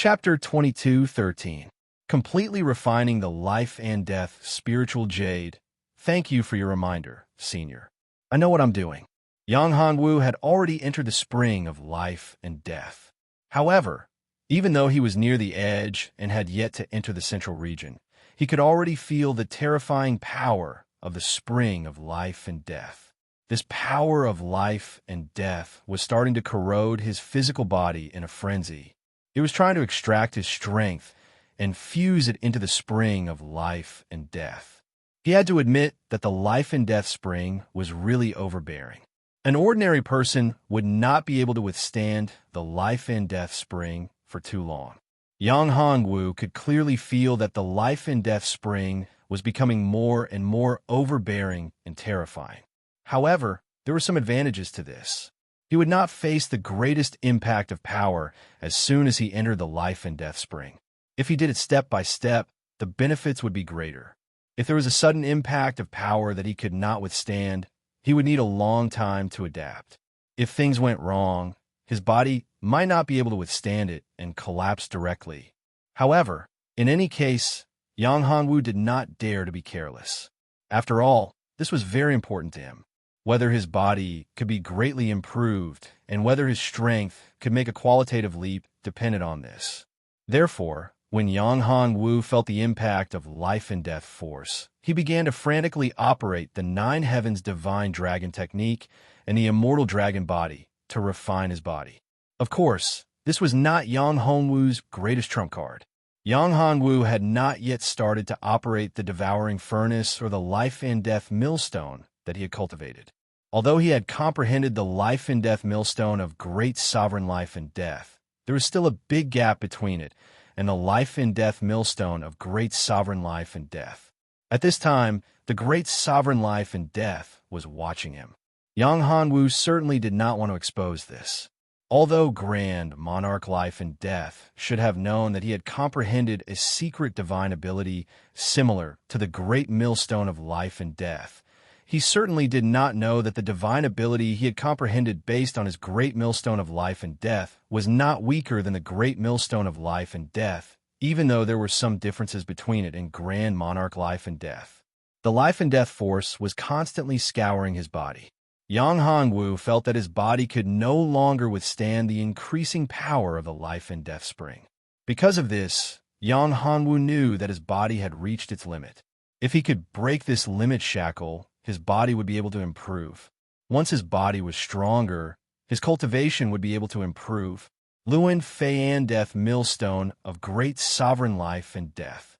Chapter 22:13. Completely Refining the Life and Death Spiritual Jade. Thank you for your reminder, Senior. I know what I'm doing. Yang Hongwu had already entered the spring of life and death. However, even though he was near the edge and had yet to enter the central region, he could already feel the terrifying power of the spring of life and death. This power of life and death was starting to corrode his physical body in a frenzy. It was trying to extract his strength and fuse it into the spring of life and death. He had to admit that the life and death spring was really overbearing. An ordinary person would not be able to withstand the life and death spring for too long. Yang Hongwu could clearly feel that the life and death spring was becoming more and more overbearing and terrifying. However, there were some advantages to this. He would not face the greatest impact of power as soon as he entered the life and death spring. If he did it step by step, the benefits would be greater. If there was a sudden impact of power that he could not withstand, he would need a long time to adapt. If things went wrong, his body might not be able to withstand it and collapse directly. However, in any case, Yang Hongwu did not dare to be careless. After all, this was very important to him. Whether his body could be greatly improved and whether his strength could make a qualitative leap depended on this. Therefore, when Yang Hongwu felt the impact of life and death force, he began to frantically operate the Nine Heavens Divine Dragon technique and the Immortal Dragon body to refine his body. Of course, this was not Yang Hongwu's greatest trump card. Yang Hongwu had not yet started to operate the Devouring Furnace or the Life and Death Millstone that he had cultivated. Although he had comprehended the life and death millstone of great sovereign life and death, there was still a big gap between it and the life and death millstone of great sovereign life and death. At this time, the great sovereign life and death was watching him. Yang Hongwu certainly did not want to expose this. Although grand monarch life and death should have known that he had comprehended a secret divine ability similar to the great millstone of life and death, he certainly did not know that the divine ability he had comprehended based on his great millstone of life and death was not weaker than the great millstone of life and death, even though there were some differences between it and grand monarch life and death. The life and death force was constantly scouring his body. Yang Hongwu felt that his body could no longer withstand the increasing power of the life and death spring. Because of this, Yang Hongwu knew that his body had reached its limit. If he could break this limit shackle, his body would be able to improve. Once his body was stronger, his cultivation would be able to improve. Luan Feian Death Millstone of Great Sovereign Life and Death.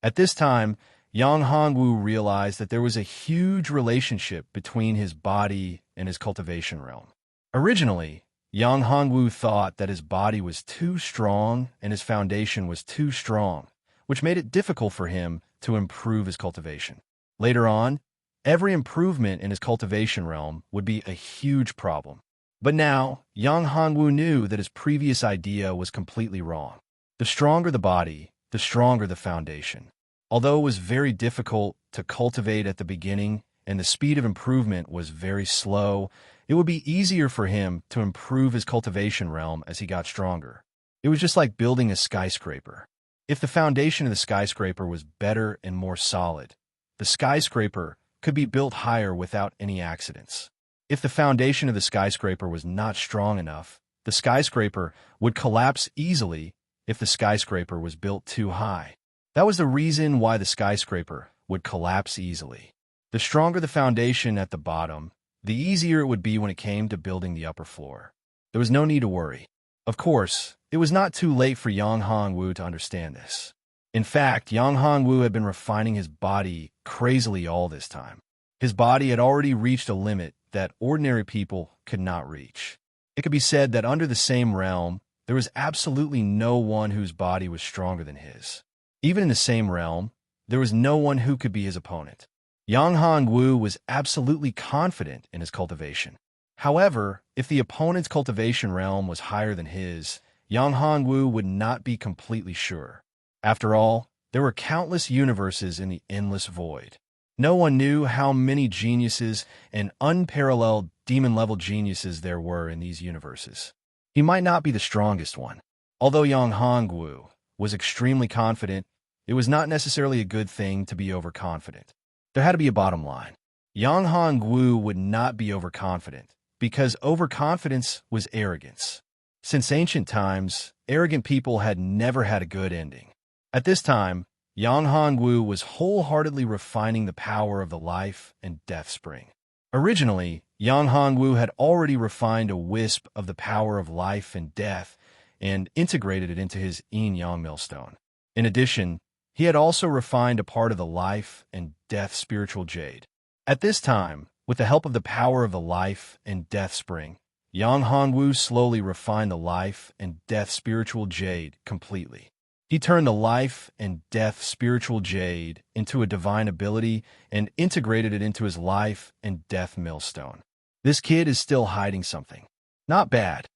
At this time, Yang Hongwu realized that there was a huge relationship between his body and his cultivation realm. Originally, Yang Hongwu thought that his body was too strong and his foundation was too strong, which made it difficult for him to improve his cultivation. Later on, every improvement in his cultivation realm would be a huge problem. But now, Yang Hongwu knew that his previous idea was completely wrong. The stronger the body, the stronger the foundation. Although it was very difficult to cultivate at the beginning and the speed of improvement was very slow, it would be easier for him to improve his cultivation realm as he got stronger. It was just like building a skyscraper. If the foundation of the skyscraper was better and more solid, the skyscraper could be built higher without any accidents. If the foundation of the skyscraper was not strong enough, the skyscraper would collapse easily if the skyscraper was built too high. That was the reason why the skyscraper would collapse easily. The stronger the foundation at the bottom, the easier it would be when it came to building the upper floor. There was no need to worry. Of course, it was not too late for Yang Hongwu to understand this. In fact, Yang Hongwu had been refining his body crazily all this time. His body had already reached a limit that ordinary people could not reach. It could be said that under the same realm, there was absolutely no one whose body was stronger than his. Even in the same realm, there was no one who could be his opponent. Yang Hongwu was absolutely confident in his cultivation. However, if the opponent's cultivation realm was higher than his, Yang Hongwu would not be completely sure. After all, there were countless universes in the endless void. No one knew how many geniuses and unparalleled demon-level geniuses there were in these universes. He might not be the strongest one. Although Yang Hongwu was extremely confident, it was not necessarily a good thing to be overconfident. There had to be a bottom line. Yang Hongwu would not be overconfident, because overconfidence was arrogance. Since ancient times, arrogant people had never had a good ending. At this time, Yang Hongwu was wholeheartedly refining the power of the life and death spring. Originally, Yang Hongwu had already refined a wisp of the power of life and death and integrated it into his yin-yang millstone. In addition, he had also refined a part of the life and death spiritual jade. At this time, with the help of the power of the life and death spring, Yang Hongwu slowly refined the life and death spiritual jade completely. He turned the life and death spiritual jade into a divine ability and integrated it into his life and death millstone. This kid is still hiding something. Not bad.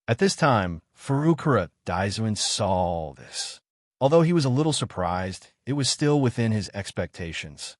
At this time, Furukura Daizuin saw all this. Although he was a little surprised, it was still within his expectations.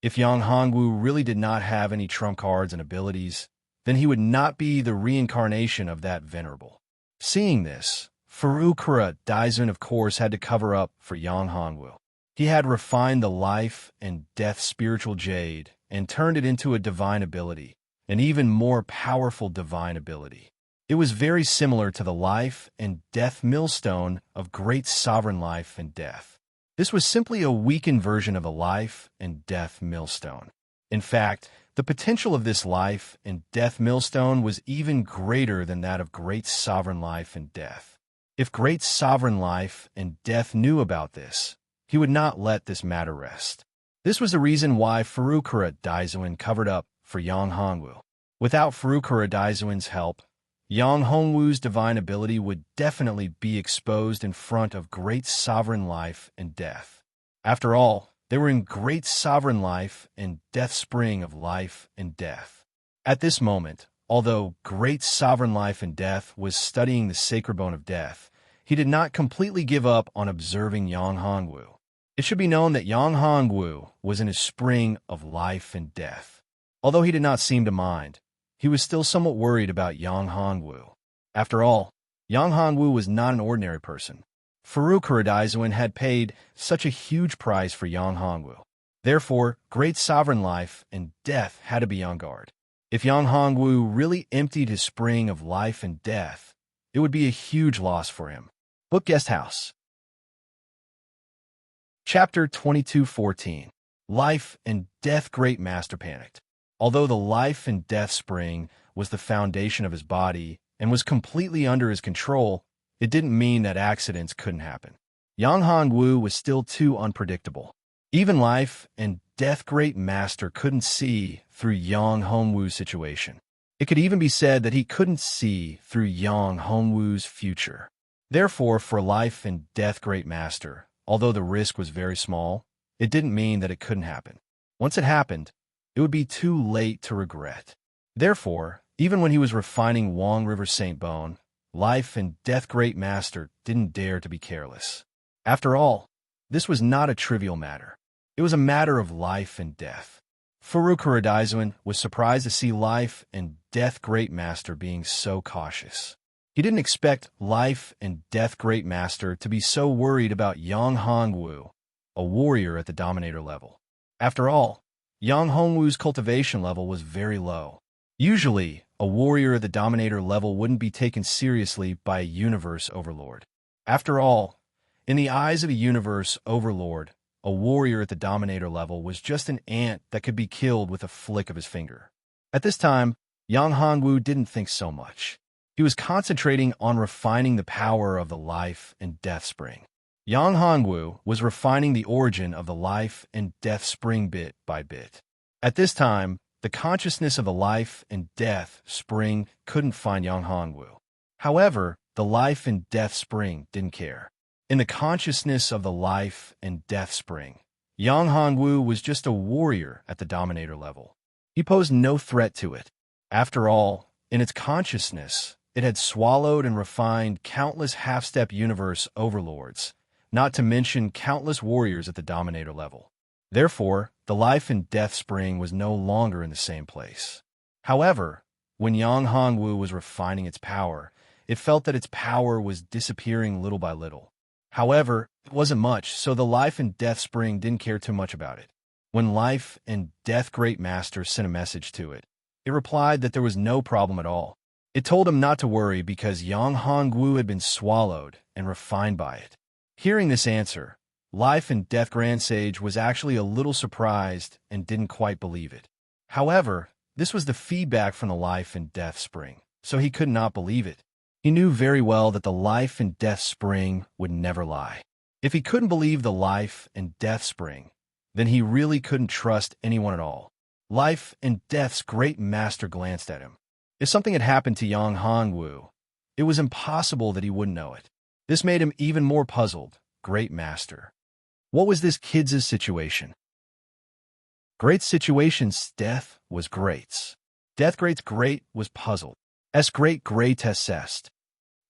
If Yang Hongwu really did not have any trump cards and abilities, then he would not be the reincarnation of that venerable. Seeing this, Furukura Daizuin of course had to cover up for Yang Hongwu. He had refined the life and death spiritual jade and turned it into a divine ability, an even more powerful divine ability. It was very similar to the life and death millstone of great sovereign life and death. This was simply a weakened version of the life and death millstone. In fact, the potential of this life and death millstone was even greater than that of great sovereign life and death. If great sovereign life and death knew about this, he would not let this matter rest. This was the reason why Furukura Daizuin covered up for Yang Hongwu. Without Furukura Daizuin's help, Yang Hongwu's divine ability would definitely be exposed in front of great sovereign life and death. After all, they were in great sovereign life and death spring of life and death. At this moment, although great sovereign life and death was studying the sacred bone of death, he did not completely give up on observing Yang Hongwu. It should be known that Yang Hongwu was in his spring of life and death. Although he did not seem to mind, he was still somewhat worried about Yang Hongwu. After all, Yang Hongwu was not an ordinary person. Furukura Daizuin had paid such a huge price for Yang Hongwu. Therefore, great sovereign life and death had to be on guard. If Yang Hongwu really emptied his spring of life and death, it would be a huge loss for him. Book Guest House. Chapter 22:14. Life and Death Great Master panicked. Although the life and death spring was the foundation of his body and was completely under his control, it didn't mean that accidents couldn't happen. Yang Hongwu was still too unpredictable. Even life and death great master couldn't see through Yang Hongwu's situation. It could even be said that he couldn't see through Yang Hongwu's future. Therefore, for life and death great master, although the risk was very small, it didn't mean that it couldn't happen. Once it happened, it would be too late to regret. Therefore, even when he was refining Wang River Saint Bone, life and death great master didn't dare to be careless. After all, this was not a trivial matter. It was a matter of life and death. Furukura Daizuin was surprised to see life and death great master being so cautious. He didn't expect life and death great master to be so worried about Yang Hongwu, a warrior at the dominator level. After all, Yang Hongwu's cultivation level was very low. Usually, a warrior at the dominator level wouldn't be taken seriously by a universe overlord. After all, in the eyes of a universe overlord, a warrior at the dominator level was just an ant that could be killed with a flick of his finger. At this time, Yang Hongwu didn't think so much. He was concentrating on refining the power of the life and death spring. Yang Hongwu was refining the origin of the life and death spring bit by bit. At this time, the consciousness of the life and death spring couldn't find Yang Hongwu. However, the life and death spring didn't care. In the consciousness of the life and death spring, Yang Hongwu was just a warrior at the dominator level. He posed no threat to it. After all, in its consciousness, it had swallowed and refined countless half-step universe overlords, not to mention countless warriors at the dominator level. Therefore, the life and death spring was no longer in the same place. However, when Yang Hongwu was refining its power, It felt that its power was disappearing little by little. However, it wasn't much, so the Life and Death Spring didn't care too much about it. When Life and Death Great Master sent a message to it, it replied that there was no problem at all. It told him not to worry because Yang Hongwu had been swallowed and refined by it. Hearing this answer, Life and Death Grand Sage was actually a little surprised and didn't quite believe it. However, this was the feedback from the Life and Death Spring, so he could not believe it. He knew very well that the Life and Death Spring would never lie. If he couldn't believe the Life and Death Spring, then he really couldn't trust anyone at all. Life and Death's Great Master glanced at him. If something had happened to Yang Hongwu, it was impossible that he wouldn't know it. This made him even more puzzled. Great Master. What was this kid's situation? Great's situation's death was Great's. Death Great's Great was puzzled. S Great assessed.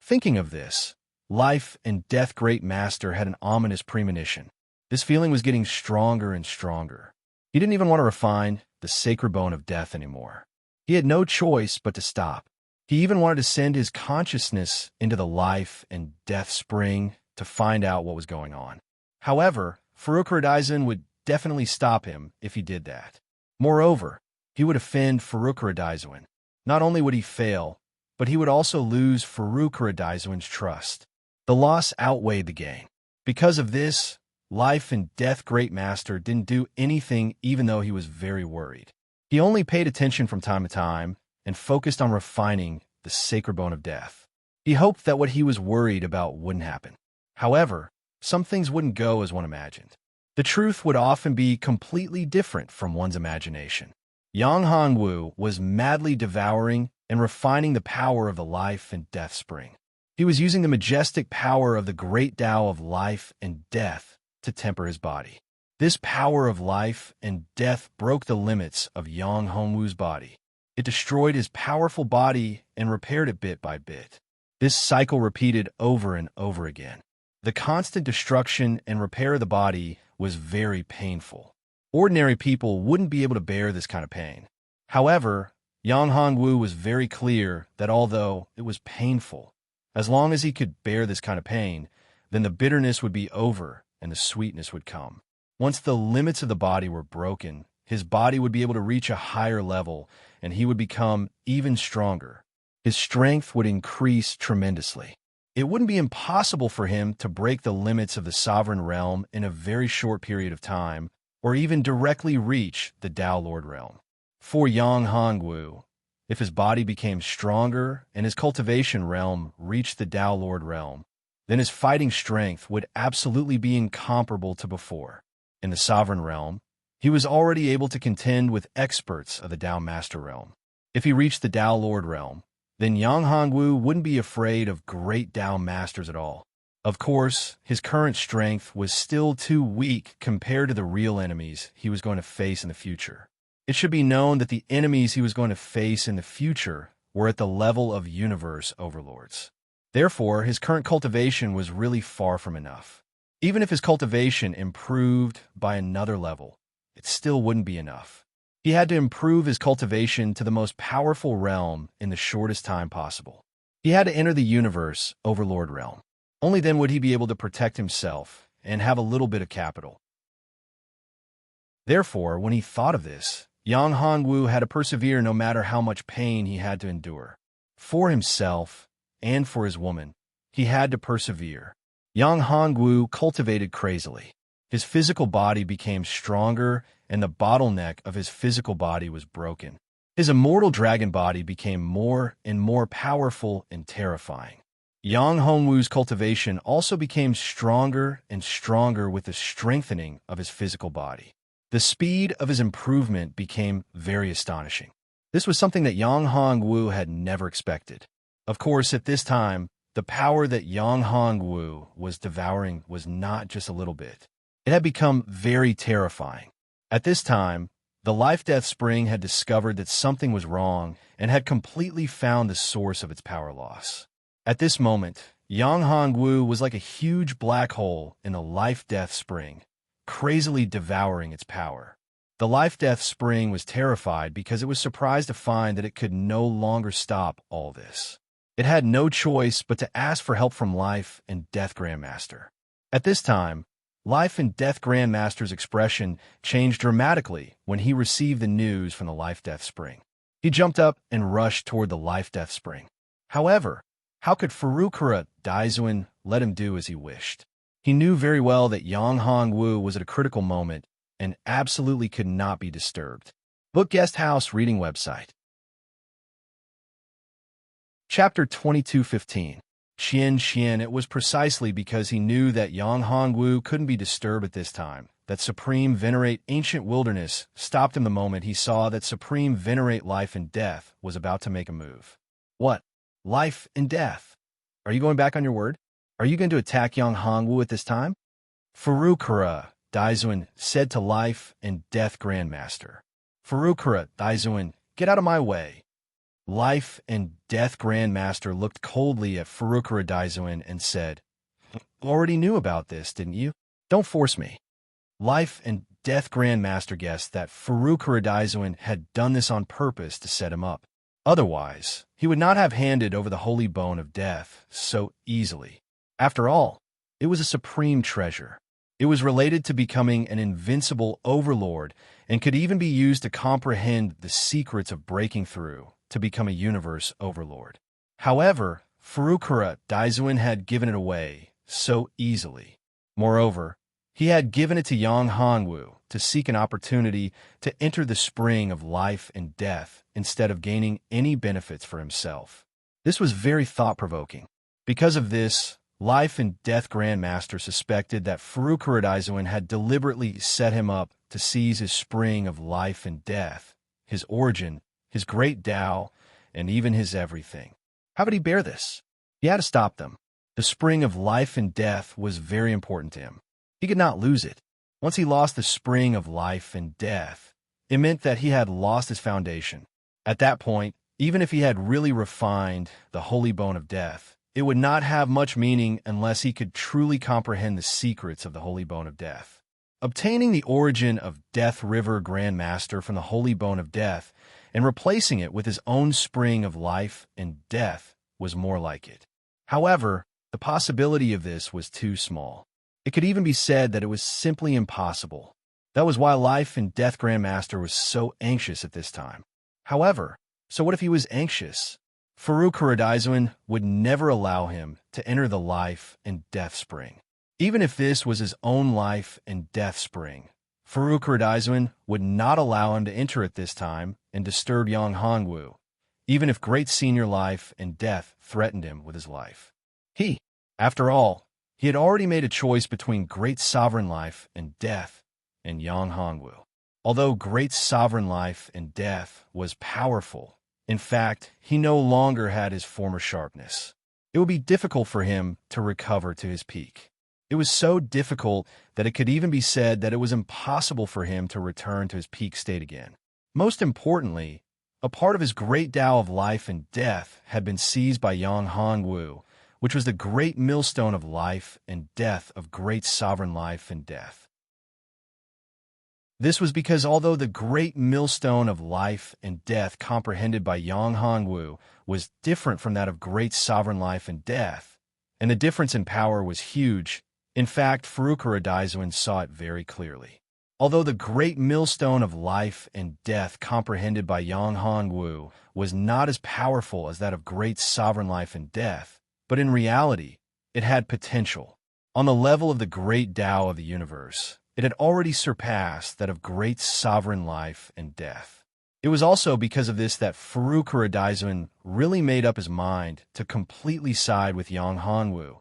Thinking of this, Life and Death Great Master had an ominous premonition. This feeling was getting stronger and stronger. He didn't even want to refine the sacred bone of death anymore. He had no choice but to stop. He even wanted to send his consciousness into the Life and Death Spring to find out what was going on. However, Furukawa would definitely stop him if he did that. Moreover, he would offend Furukawa. Not only would he fail, but he would also lose Furukawa's trust. The loss outweighed the gain. Because of this, Life and Death Great Master didn't do anything even though he was very worried. He only paid attention from time to time and focused on refining the sacred bone of death. He hoped that what he was worried about wouldn't happen. However, some things wouldn't go as one imagined. The truth would often be completely different from one's imagination. Yang Hongwu was madly devouring and refining the power of the Life and Death Spring. He was using the majestic power of the great Tao of life and death to temper his body. This power of life and death broke the limits of Yang Hongwu's body. It destroyed his powerful body and repaired it bit by bit. This cycle repeated over and over again. The constant destruction and repair of the body was very painful. Ordinary people wouldn't be able to bear this kind of pain. However, Yang Hongwu was very clear that although it was painful, as long as he could bear this kind of pain, then the bitterness would be over and the sweetness would come. Once the limits of the body were broken, his body would be able to reach a higher level and he would become even stronger. His strength would increase tremendously. It wouldn't be impossible for him to break the limits of the sovereign realm in a very short period of time, or even directly reach the Tao Lord realm. For Yang Hongwu, if his body became stronger and his cultivation realm reached the Tao Lord realm, then his fighting strength would absolutely be incomparable to before. In the sovereign realm, he was already able to contend with experts of the Tao Master realm. If he reached the Tao Lord realm, then Yang Hongwu wouldn't be afraid of great Tao Masters at all. Of course, his current strength was still too weak compared to the real enemies he was going to face in the future. It should be known that the enemies he was going to face in the future were at the level of universe overlords. Therefore, his current cultivation was really far from enough. Even if his cultivation improved by another level, it still wouldn't be enough. He had to improve his cultivation to the most powerful realm in the shortest time possible. He had to enter the universe overlord realm. Only then would he be able to protect himself and have a little bit of capital. Therefore, when he thought of this, Yang Hongwu had to persevere no matter how much pain he had to endure. For himself and for his woman, he had to persevere. Yang Hongwu cultivated crazily. His physical body became stronger and the bottleneck of his physical body was broken. His immortal dragon body became more and more powerful and terrifying. Yang Hongwu's cultivation also became stronger and stronger with the strengthening of his physical body. The speed of his improvement became very astonishing. This was something that Yang Hongwu had never expected. Of course, at this time, the power that Yang Hongwu was devouring was not just a little bit. It had become very terrifying. At this time, the Life-Death Spring had discovered that something was wrong and had completely found the source of its power loss. At this moment, Yang Hongwu was like a huge black hole in the Life-Death Spring, crazily devouring its power. The Life-Death Spring was terrified because it was surprised to find that it could no longer stop all this. It had no choice but to ask for help from Life and Death Grandmaster. At this time, Life and Death Grandmaster's expression changed dramatically when he received the news from the Life-Death Spring. He jumped up and rushed toward the Life-Death Spring. However, how could Furukura Daizuin let him do as he wished? He knew very well that Yang Hongwu was at a critical moment and absolutely could not be disturbed. Book Guest House Reading Website. Chapter 2215. Qian. It was precisely because he knew that Yang Hongwu couldn't be disturbed at this time that Supreme Venerate Ancient Wilderness stopped him the moment he saw that Supreme Venerate Life and Death was about to make a move. What? Life and Death? Are you going back on your word? Are you going to attack Yang Hongwu at this time? Furukura Daizuin said to Life and Death Grandmaster. Furukura Daizuin, get out of my way. Life and Death Grandmaster looked coldly at Furukura Daizuin and said, already knew about this, didn't you? Don't force me. Life and Death Grandmaster guessed that Furukura Daizuin had done this on purpose to set him up. Otherwise, he would not have handed over the holy bone of death so easily. After all, it was a supreme treasure. It was related to becoming an invincible overlord and could even be used to comprehend the secrets of breaking through to become a universe overlord. However, Furukura Daizuin had given it away so easily. Moreover, he had given it to Yang Hongwu to seek an opportunity to enter the spring of life and death instead of gaining any benefits for himself. This was very thought-provoking. Because of this, Life and Death Grandmaster suspected that Furukura Daizuin had deliberately set him up to seize his spring of life and death, his origin, his great Tao, and even his everything. How could he bear this? He had to stop them. The spring of life and death was very important to him. He could not lose it. Once he lost the spring of life and death, it meant that he had lost his foundation. At that point, even if he had really refined the holy bone of death, it would not have much meaning unless he could truly comprehend the secrets of the holy bone of death. Obtaining the origin of Death River Grandmaster from the holy bone of death and replacing it with his own spring of life and death was more like it. However, the possibility of this was too small. It could even be said that it was simply impossible. That was why Life and Death Grandmaster was so anxious at this time. However, so what if he was anxious? Furukura Daizuin would never allow him to enter the life and death spring. Even if this was his own life and death spring, Furukura Daizuin would not allow him to enter at this time and disturb Yang Hongwu, even if great senior life and death threatened him with his life. After all, he had already made a choice between great sovereign life and death and Yang Hongwu. Although great sovereign life and death was powerful, in fact, he no longer had his former sharpness. It would be difficult for him to recover to his peak. It was so difficult that it could even be said that it was impossible for him to return to his peak state again. Most importantly, a part of his great Tao of life and death had been seized by Yang Hongwu, which was the great millstone of life and death of great sovereign life and death. This was because although the great millstone of life and death comprehended by Yang Hongwu was different from that of great sovereign life and death, and the difference in power was huge, in fact, Furukura Daizuin saw it very clearly. Although the great millstone of life and death comprehended by Yang Hongwu was not as powerful as that of great sovereign life and death, but in reality, it had potential. On the level of the great Tao of the universe, it had already surpassed that of great sovereign life and death. It was also because of this that Furukura Daizuin really made up his mind to completely side with Yang Hongwu,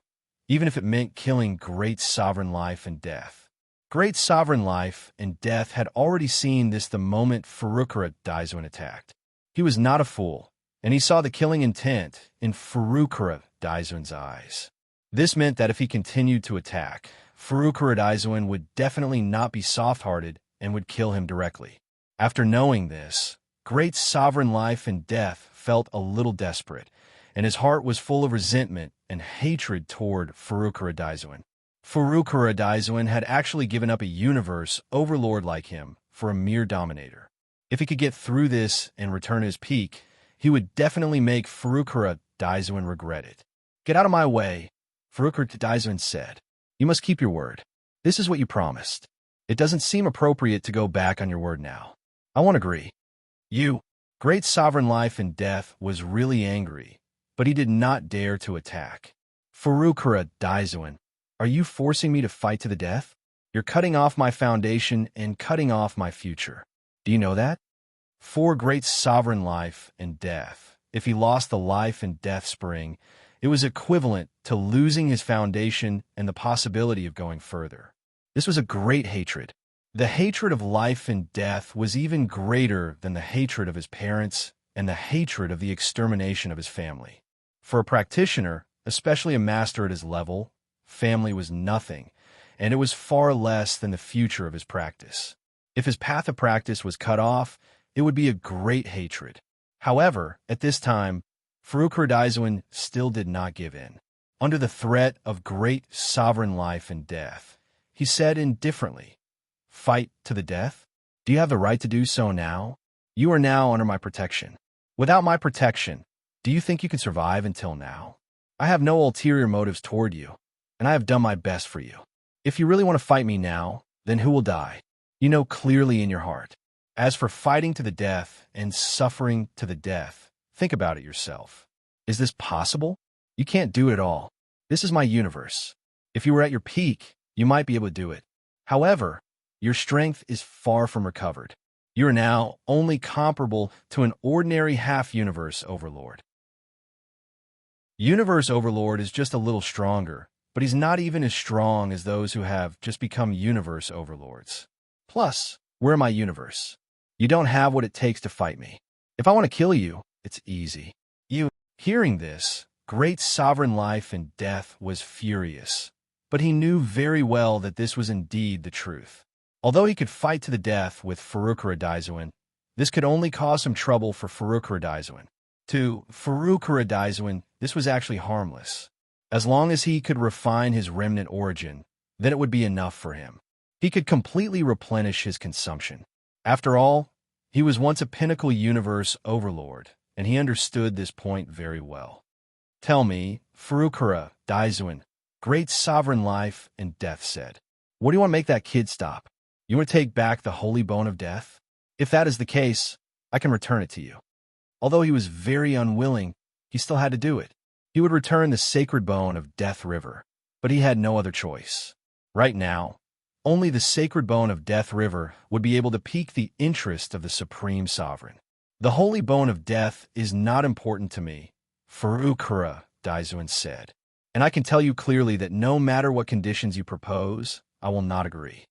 even if it meant killing great sovereign life and death. Great sovereign life and death had already seen this the moment Furukura Daizuin attacked. He was not a fool, and he saw the killing intent in Furukura Daizuin's eyes. This meant that if he continued to attack, Furukura Daizuin would definitely not be soft-hearted and would kill him directly. After knowing this, great sovereign life and death felt a little desperate, and his heart was full of resentment and hatred toward Furukura Daizuin. Furukura Daizuin had actually given up a universe overlord like him for a mere dominator. If he could get through this and return to his peak, he would definitely make Furukura Daizuan regret it. Get out of my way, Furukura Daizuan said. You must keep your word. This is what you promised. It doesn't seem appropriate to go back on your word now. I won't agree. You, great sovereign life and death, was really angry, but he did not dare to attack. Furukura Daizuan, are you forcing me to fight to the death? You're cutting off my foundation and cutting off my future. Do you know that? For great sovereign life and death, if he lost the life and death spring, it was equivalent to losing his foundation and the possibility of going further. This was a great hatred. The hatred of life and death was even greater than the hatred of his parents and the hatred of the extermination of his family. For a practitioner, especially a master at his level, family was nothing, and it was far less than the future of his practice. If his path of practice was cut off, it would be a great hatred. However, at this time, Furukura Daizuan still did not give in. Under the threat of great sovereign life and death, he said indifferently, "Fight to the death? Do you have the right to do so now? You are now under my protection. Without my protection, do you think you can survive until now? I have no ulterior motives toward you, and I have done my best for you. If you really want to fight me now, then who will die? You know clearly in your heart. As for fighting to the death and suffering to the death, think about it yourself. Is this possible? You can't do it at all. This is my universe. If you were at your peak, you might be able to do it. However, your strength is far from recovered. You are now only comparable to an ordinary half-universe overlord. Universe overlord is just a little stronger, but he's not even as strong as those who have just become universe overlords. Plus, we're my universe. You don't have what it takes to fight me. If I want to kill you, it's easy. You." Hearing this, great sovereign life and death was furious, but he knew very well that this was indeed the truth. Although he could fight to the death with Furukura Daizuan, this could only cause some trouble for Furukura Daizuan. To Furukura Daizuan, this was actually harmless. As long as he could refine his remnant origin, then it would be enough for him. He could completely replenish his consumption. After all, he was once a pinnacle universe overlord, and he understood this point very well. Tell me, Furukura Daizuan, great sovereign life and death said, what do you want to make that kid stop? You want to take back the holy bone of death? If that is the case, I can return it to you. Although he was very unwilling, he still had to do it. He would return the sacred bone of Death River, but he had no other choice. Right now, only the sacred bone of Death River would be able to pique the interest of the Supreme Sovereign. The holy bone of death is not important to me, Furukura Daizuan said, and I can tell you clearly that no matter what conditions you propose, I will not agree.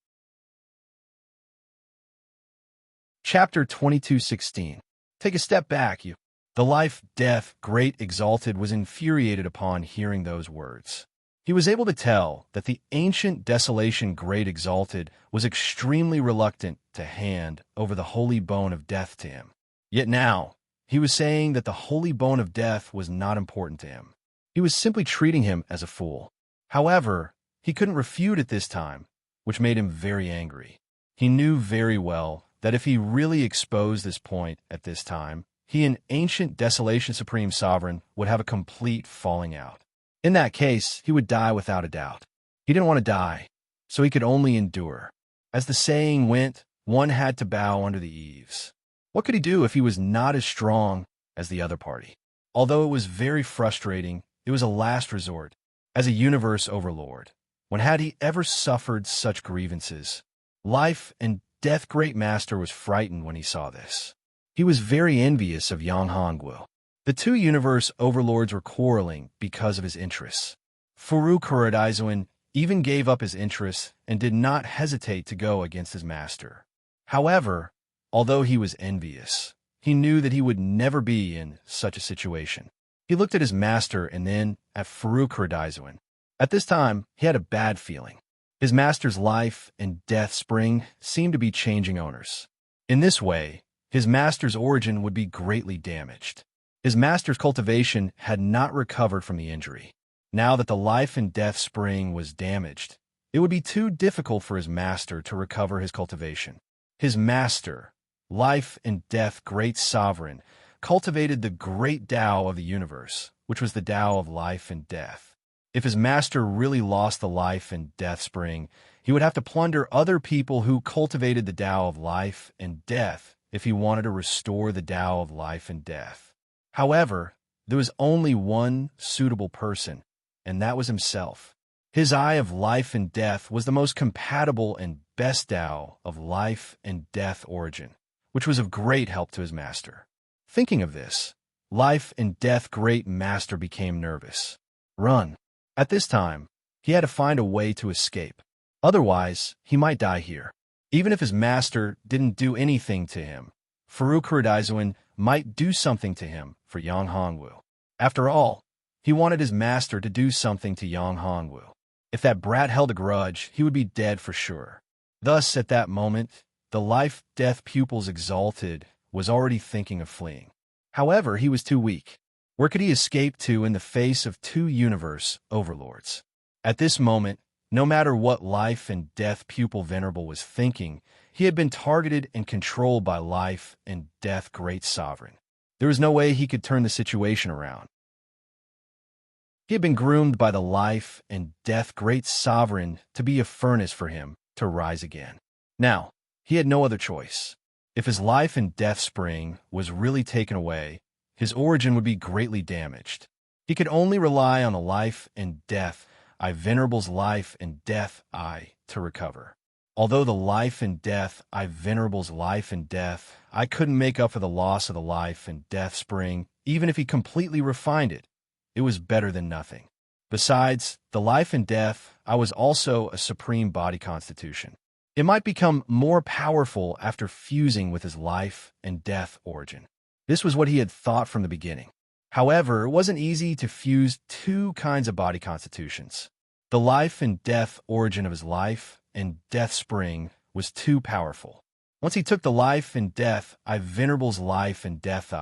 Chapter 22:16. Take a step back, you. The life, death, great exalted was infuriated upon hearing those words. He was able to tell that the ancient desolation great exalted was extremely reluctant to hand over the holy bone of death to him. Yet now, he was saying that the holy bone of death was not important to him. He was simply treating him as a fool. However, he couldn't refute at this time, which made him very angry. He knew very well that if he really exposed this point at this time, he and ancient desolation supreme sovereign would have a complete falling out. In that case, he would die without a doubt. He didn't want to die, so he could only endure. As the saying went, one had to bow under the eaves. What could he do if he was not as strong as the other party? Although it was very frustrating, it was a last resort. As a universe overlord, when had he ever suffered such grievances? Life and death great master was frightened when he saw this. He was very envious of Yang Hongwu. The two universe overlords were quarreling because of his interests. Furukura Daizuan even gave up his interests and did not hesitate to go against his master. However, although he was envious, he knew that he would never be in such a situation. He looked at his master and then at Furukura Daizuan. At this time, he had a bad feeling. His master's life and death spring seemed to be changing owners. In this way, his master's origin would be greatly damaged. His master's cultivation had not recovered from the injury. Now that the life and death spring was damaged, it would be too difficult for his master to recover his cultivation. His master, life and death great sovereign, cultivated the great Tao of the universe, which was the Tao of life and death. If his master really lost the life and death spring, he would have to plunder other people who cultivated the Tao of life and death if he wanted to restore the Tao of life and death. However, there was only one suitable person, and that was himself. His eye of life and death was the most compatible and best Tao of life and death origin, which was of great help to his master. Thinking of this, life and death great master became nervous. Run. At this time, he had to find a way to escape. Otherwise, he might die here. Even if his master didn't do anything to him, Furukuradaisuin might do something to him for Yang Hongwu. After all, he wanted his master to do something to Yang Hongwu. If that brat held a grudge, he would be dead for sure. Thus, at that moment, the life-death pupils exalted was already thinking of fleeing. However, he was too weak. Where could he escape to in the face of two universe overlords? At this moment, no matter what life and death pupil Venerable was thinking, he had been targeted and controlled by life and death great sovereign. There was no way he could turn the situation around. He had been groomed by the life and death great sovereign to be a furnace for him to rise again. Now, he had no other choice. If his life and death spring was really taken away, his origin would be greatly damaged. He could only rely on the life and death Venerable's life and death to recover. Although the life and death Venerable's life and death couldn't make up for the loss of the life and death spring, even if he completely refined it, it was better than nothing. Besides, the life and death was also a supreme body constitution. It might become more powerful after fusing with his life and death origin. This was what he had thought from the beginning. However, it wasn't easy to fuse two kinds of body constitutions. The life and death origin of his life and death spring was too powerful. Once he took the life and death Venerable's life and death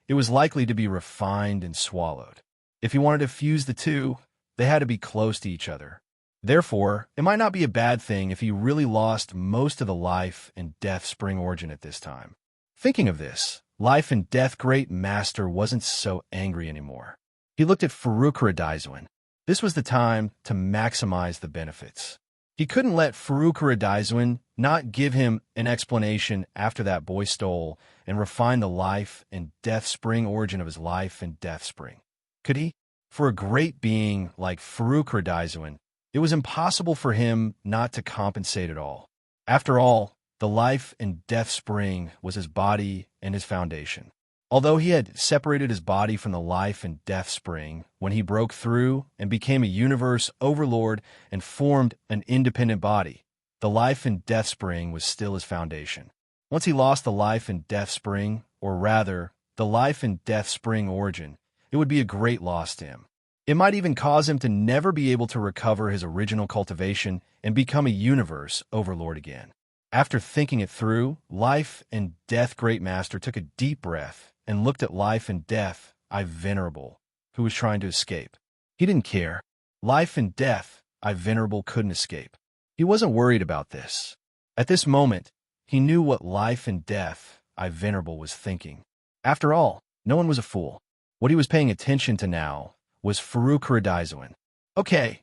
it was likely to be refined and swallowed. If he wanted to fuse the two, they had to be close to each other. Therefore, it might not be a bad thing if he really lost most of the life and death spring origin at this time. Thinking of this, life and death great master wasn't so angry anymore. He looked at Furukuradaisuin. This was the time to maximize the benefits. He couldn't let Furukuradaisuin not give him an explanation after that boy stole and refine the life and death spring origin of his life and death spring. Could he? For a great being like Furukuradaisuin, it was impossible for him not to compensate at all. After all, the life and death spring was his body and his foundation. Although he had separated his body from the life and death spring when he broke through and became a universe overlord and formed an independent body, the life and death spring was still his foundation. Once he lost the life and death spring, or rather, the life and death spring origin, it would be a great loss to him. It might even cause him to never be able to recover his original cultivation and become a universe overlord again. After thinking it through, life and death great master took a deep breath and looked at life and death Venerable, who was trying to escape. He didn't care. Life and death Venerable couldn't escape. He wasn't worried about this. At this moment, he knew what life and death Venerable was thinking. After all, no one was a fool. What he was paying attention to now was Furukuradaisuin. Okay,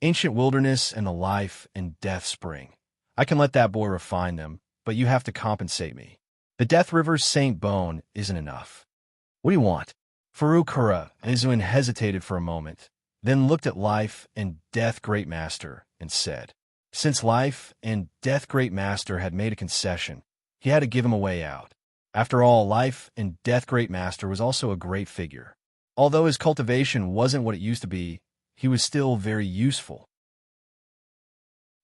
ancient wilderness and the life and death spring. I can let that boy refine them, but you have to compensate me. The Death River's Saint Bone isn't enough. What do you want? Furukuradaisuin hesitated for a moment, then looked at life and death great master and said, since life and death great master had made a concession, he had to give him a way out. After all, life and death great master was also a great figure. Although his cultivation wasn't what it used to be, he was still very useful.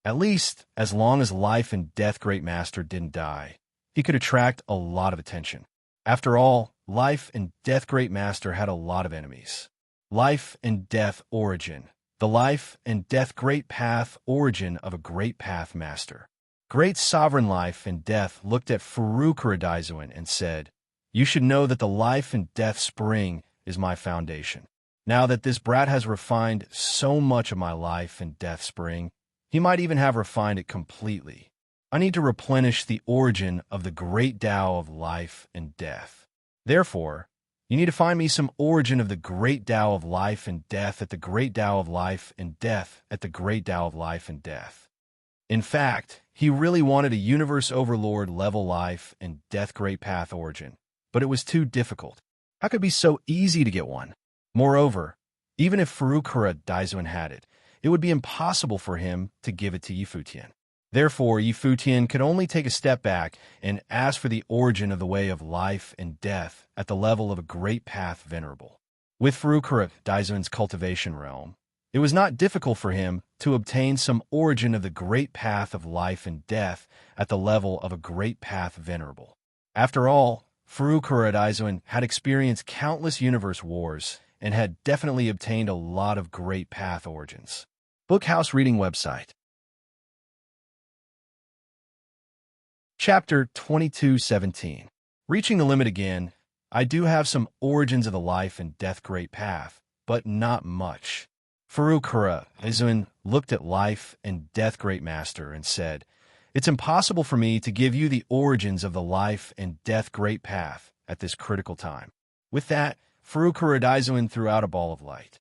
At least, as long as life and death great master didn't die, he could attract a lot of attention. After all, life and death great master had a lot of enemies. Life and death origin. The life and death great path origin of a great path master. Great sovereign life and death looked at Furukuradaisuin and said, you should know that the life and death spring is my foundation. Now that this brat has refined so much of my life and death spring, he might even have refined it completely. I need to replenish the origin of the great Tao of life and death. Therefore, You need to find me some origin of the great Tao of life and death at the great Tao of life and death at the great Tao of life and death. In fact, he really wanted a universe overlord level life and death great path origin, but it was too difficult. How could it be so easy to get one? Moreover, even if Furukura Daizun had it, it would be impossible for him to give it to Yifutian. Therefore, Yifutian could only take a step back and ask for the origin of the way of life and death at the level of a great path venerable. With Furukura Daizun's cultivation realm, it was not difficult for him to obtain some origin of the great path of life and death at the level of a great path venerable. After all, Furukura Daizun had experienced countless universe wars and had definitely obtained a lot of great path origins. Bookhouse Reading Website. Chapter 22:17. Reaching the limit again. I do have some origins of the life and death great path, but not much. Furukura Daizun looked at life and death great master and said, "It's impossible for me to give you the origins of the life and death great path at this critical time." With that, Furukura Daizun threw out a ball of light.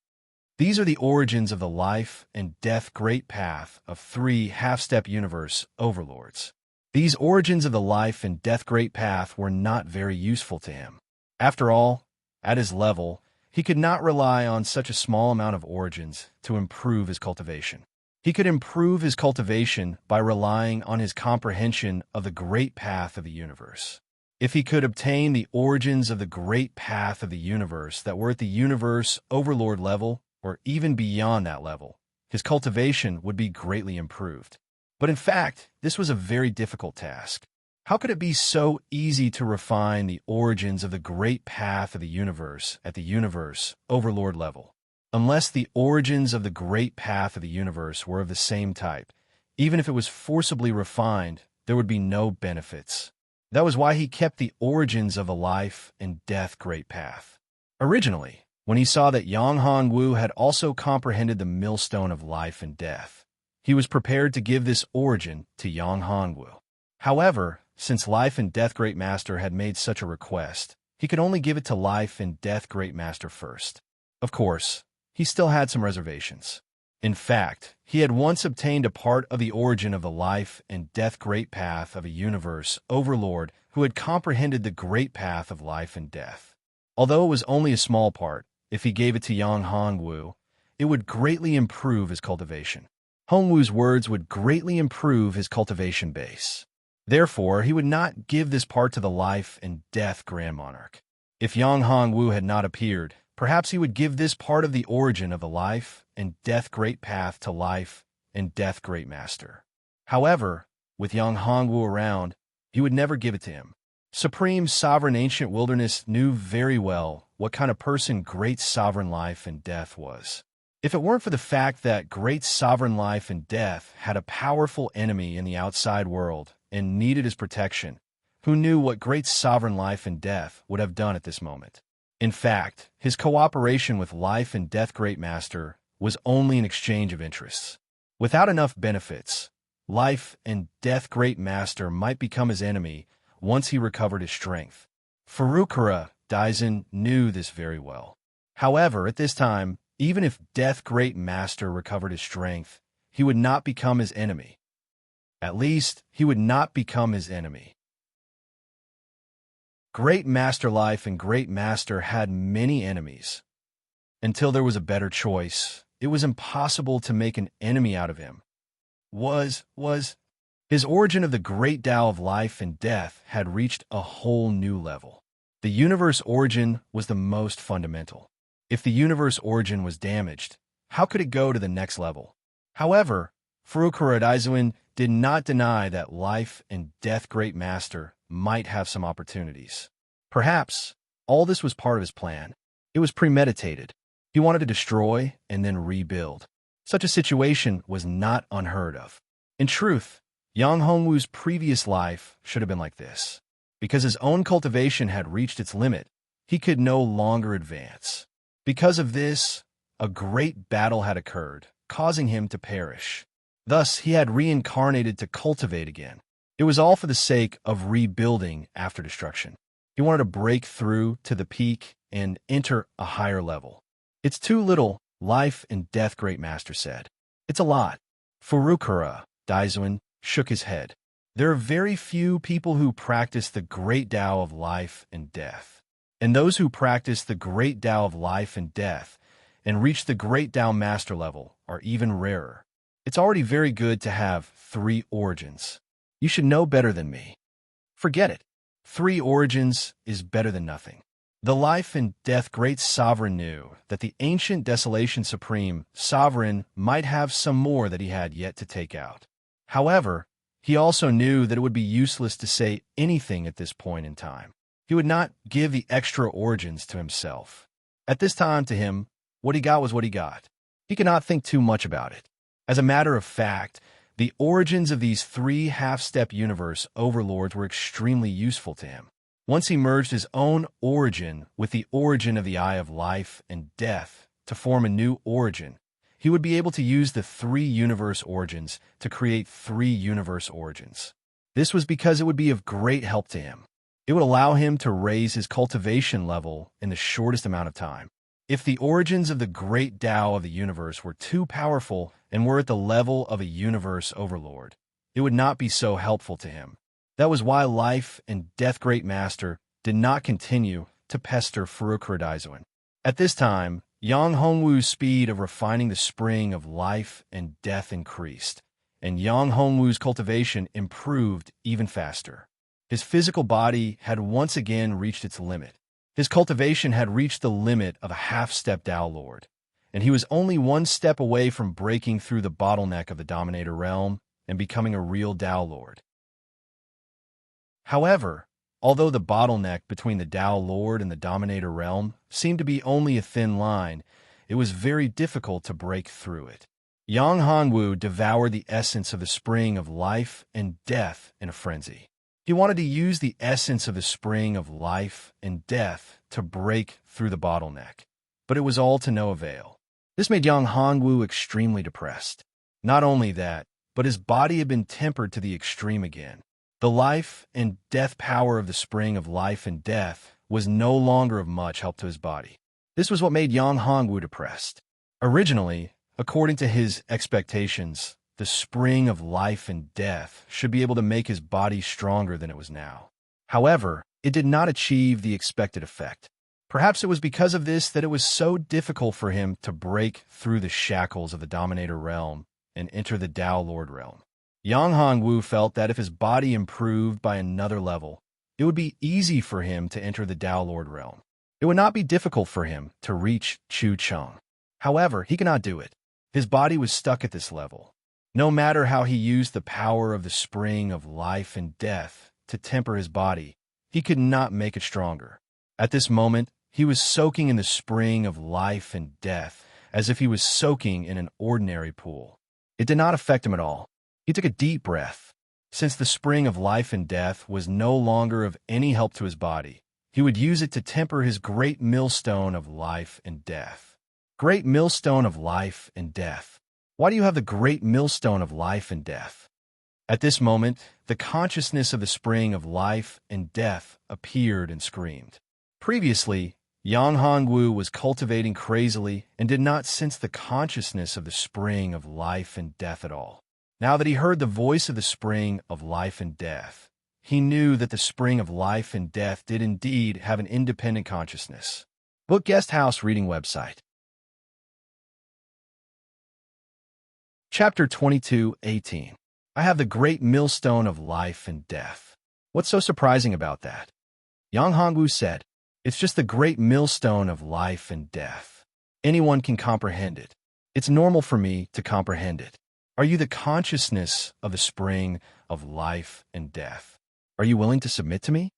These are the origins of the life and death great path of 3 half-step universe overlords. These origins of the life and death great path were not very useful to him. After all, at his level, he could not rely on such a small amount of origins to improve his cultivation. He could improve his cultivation by relying on his comprehension of the great path of the universe. If he could obtain the origins of the great path of the universe that were at the universe overlord level, or even beyond that level, his cultivation would be greatly improved. But in fact, this was a very difficult task. How could it be so easy to refine the origins of the great path of the universe at the universe overlord level? Unless the origins of the great path of the universe were of the same type, even if it was forcibly refined, there would be no benefits. That was why he kept the origins of the life and death great path. Originally, when he saw that Yang Hongwu had also comprehended the millstone of life and death, he was prepared to give this origin to Yang Hongwu. However, since Life and Death Great Master had made such a request, he could only give it to Life and Death Great Master first. Of course, he still had some reservations. In fact, he had once obtained a part of the origin of the life and death great path of a universe overlord who had comprehended the great path of life and death. Although it was only a small part, if he gave it to Yang Hongwu, it would greatly improve his cultivation. Hongwu's words would greatly improve his cultivation base. Therefore, he would not give this part to the life and death Grand Monarch. If Yang Hongwu had not appeared, perhaps he would give this part of the origin of the life and death great path to life and death great master. However, with Yang Hongwu around, he would never give it to him. Supreme Sovereign Ancient Wilderness knew very well what kind of person Great Sovereign Life and Death was. If it weren't for the fact that Great Sovereign Life and Death had a powerful enemy in the outside world and needed his protection, who knew what Great Sovereign Life and Death would have done at this moment? In fact, his cooperation with Life and Death Great Master was only an exchange of interests. Without enough benefits, Life and Death Great Master might become his enemy once he recovered his strength. Furukura Daizun knew this very well. However, at this time, even if Death Great Master recovered his strength, he would not become his enemy. At least, he would not become his enemy. Great Master Life and Great Master had many enemies. Until there was a better choice, it was impossible to make an enemy out of him. His origin of the great Tao of life and death had reached a whole new level. The universe origin was the most fundamental. If the universe origin was damaged, how could it go to the next level? However, Furukura Daizun did not deny that Life and Death Great Master might have some opportunities. Perhaps all this was part of his plan. It was premeditated. He wanted to destroy and then rebuild. Such a situation was not unheard of. In truth, Yang Hongwu's previous life should have been like this. Because his own cultivation had reached its limit, he could no longer advance. Because of this, a great battle had occurred, causing him to perish. Thus, he had reincarnated to cultivate again. It was all for the sake of rebuilding after destruction. He wanted to break through to the peak and enter a higher level. It's too little, life and death, Great Master said. It's a lot. Furukura Daizuan shook his head. There are very few people who practice the great Tao of life and death. And those who practice the great Tao of life and death and reach the great Tao master level are even rarer. It's already very good to have 3 origins. You should know better than me. Forget it. 3 origins is better than nothing. The life and death great sovereign knew that the ancient desolation supreme sovereign might have some more that he had yet to take out. However, he also knew that it would be useless to say anything at this point in time. He would not give the extra origins to himself. At this time, to him, what he got was what he got. He could not think too much about it. As a matter of fact, the origins of these 3 half-step universe overlords were extremely useful to him. Once he merged his own origin with the origin of the Eye of Life and Death to form a new origin, he would be able to use the 3 universe origins to create 3 universe origins. This was because it would be of great help to him. It would allow him to raise his cultivation level in the shortest amount of time. If the origins of the great Tao of the universe were too powerful and were at the level of a universe overlord, it would not be so helpful to him. That was why Life and Death Great Master did not continue to pester Furukura Daizuan. At this time, Yang Hongwu's speed of refining the spring of life and death increased, and Yang Hongwu's cultivation improved even faster. His physical body had once again reached its limit. His cultivation had reached the limit of a half-step Tao Lord, and he was only 1 step away from breaking through the bottleneck of the Dominator realm and becoming a real Tao Lord. However, although the bottleneck between the Tao Lord and the Dominator realm seemed to be only a thin line, it was very difficult to break through it. Yang Hongwu devoured the essence of the spring of life and death in a frenzy. He wanted to use the essence of the spring of life and death to break through the bottleneck, but it was all to no avail. This made Yang Hongwu extremely depressed. Not only that, but his body had been tempered to the extreme again. The life and death power of the spring of life and death was no longer of much help to his body. This was what made Yang Hongwu depressed. Originally, according to his expectations, the spring of life and death should be able to make his body stronger than it was now. However, it did not achieve the expected effect. Perhaps it was because of this that it was so difficult for him to break through the shackles of the Dominator realm and enter the Tao Lord realm. Yang Hongwu felt that if his body improved by another level, it would be easy for him to enter the Tao Lord realm. It would not be difficult for him to reach Chu Cheng. However, he could not do it. His body was stuck at this level. No matter how he used the power of the spring of life and death to temper his body, he could not make it stronger. At this moment, he was soaking in the spring of life and death as if he was soaking in an ordinary pool. It did not affect him at all. He took a deep breath. Since the spring of life and death was no longer of any help to his body, he would use it to temper his great millstone of life and death. Great millstone of life and death. Why do you have the great millstone of life and death? At this moment, the consciousness of the spring of life and death appeared and screamed. Previously, Yang Hongwu was cultivating crazily and did not sense the consciousness of the spring of life and death at all. Now that he heard the voice of the spring of life and death, he knew that the spring of life and death did indeed have an independent consciousness. Book Guest House Reading Website. Chapter 22:18. I have the great millstone of life and death. What's so surprising about that? Yang Hongwu said, it's just the great millstone of life and death. Anyone can comprehend it. It's normal for me to comprehend it. Are you the consciousness of the spring of life and death? Are you willing to submit to me?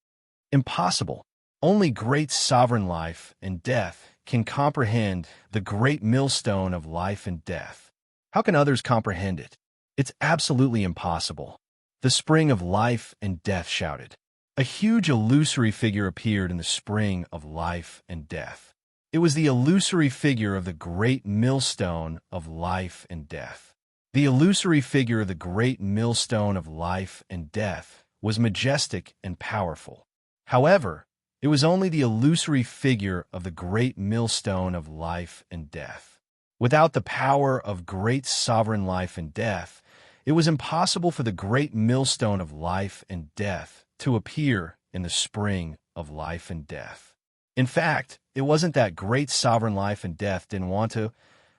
Impossible. Only great sovereign life and death can comprehend the great millstone of life and death. How can others comprehend it? It's absolutely impossible. The spring of life and death shouted. A huge illusory figure appeared in the spring of life and death. It was the illusory figure of the great millstone of life and death. The illusory figure of the great millstone of life and death was majestic and powerful. However, it It was only the illusory figure of the great millstone of life and death. Without the power of great sovereign life and death, it was impossible for the great millstone of life and death to appear in the spring of life and death. In fact, it wasn't that great sovereign life and death didn't want to,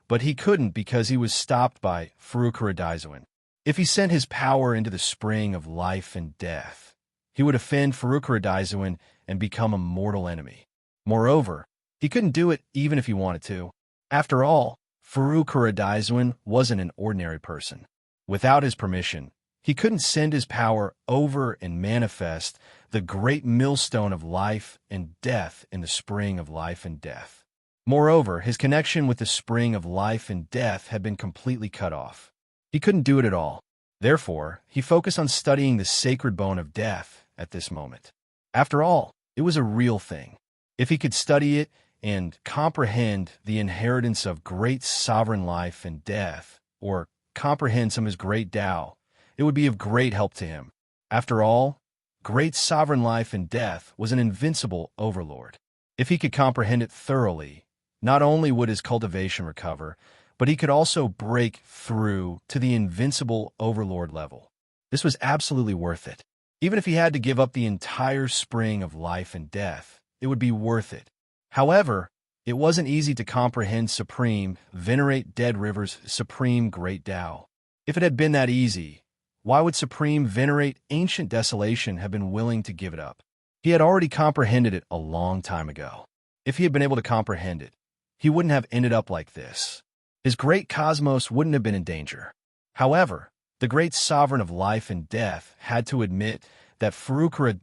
but he couldn't because he was stopped by Farukura. If he sent his power into the spring of life and death, he would offend Farukura and become a mortal enemy. Moreover, he couldn't do it even if he wanted to. After all, Farukura wasn't an ordinary person. Without his permission, he couldn't send his power over and manifest the great millstone of life and death in the spring of life and death. Moreover, his connection with the spring of life and death had been completely cut off. He couldn't do it at all. Therefore, he focused on studying the sacred bone of death at this moment. After all, it was a real thing. If he could study it and comprehend the inheritance of great sovereign life and death, or comprehend some of his great Tao, it would be of great help to him. After all, great sovereign life and death was an invincible overlord. If he could comprehend it thoroughly, not only would his cultivation recover, but he could also break through to the invincible overlord level. This was absolutely worth it. Even if he had to give up the entire spring of life and death, it would be worth it. However, it wasn't easy to comprehend Supreme, venerate Dead River's Supreme Great Tao. If it had been that easy, why would Supreme venerate Ancient Desolation have been willing to give it up? He had already comprehended it a long time ago. If he had been able to comprehend it, he wouldn't have ended up like this. His great cosmos wouldn't have been in danger. However, the great sovereign of life and death had to admit that Farukura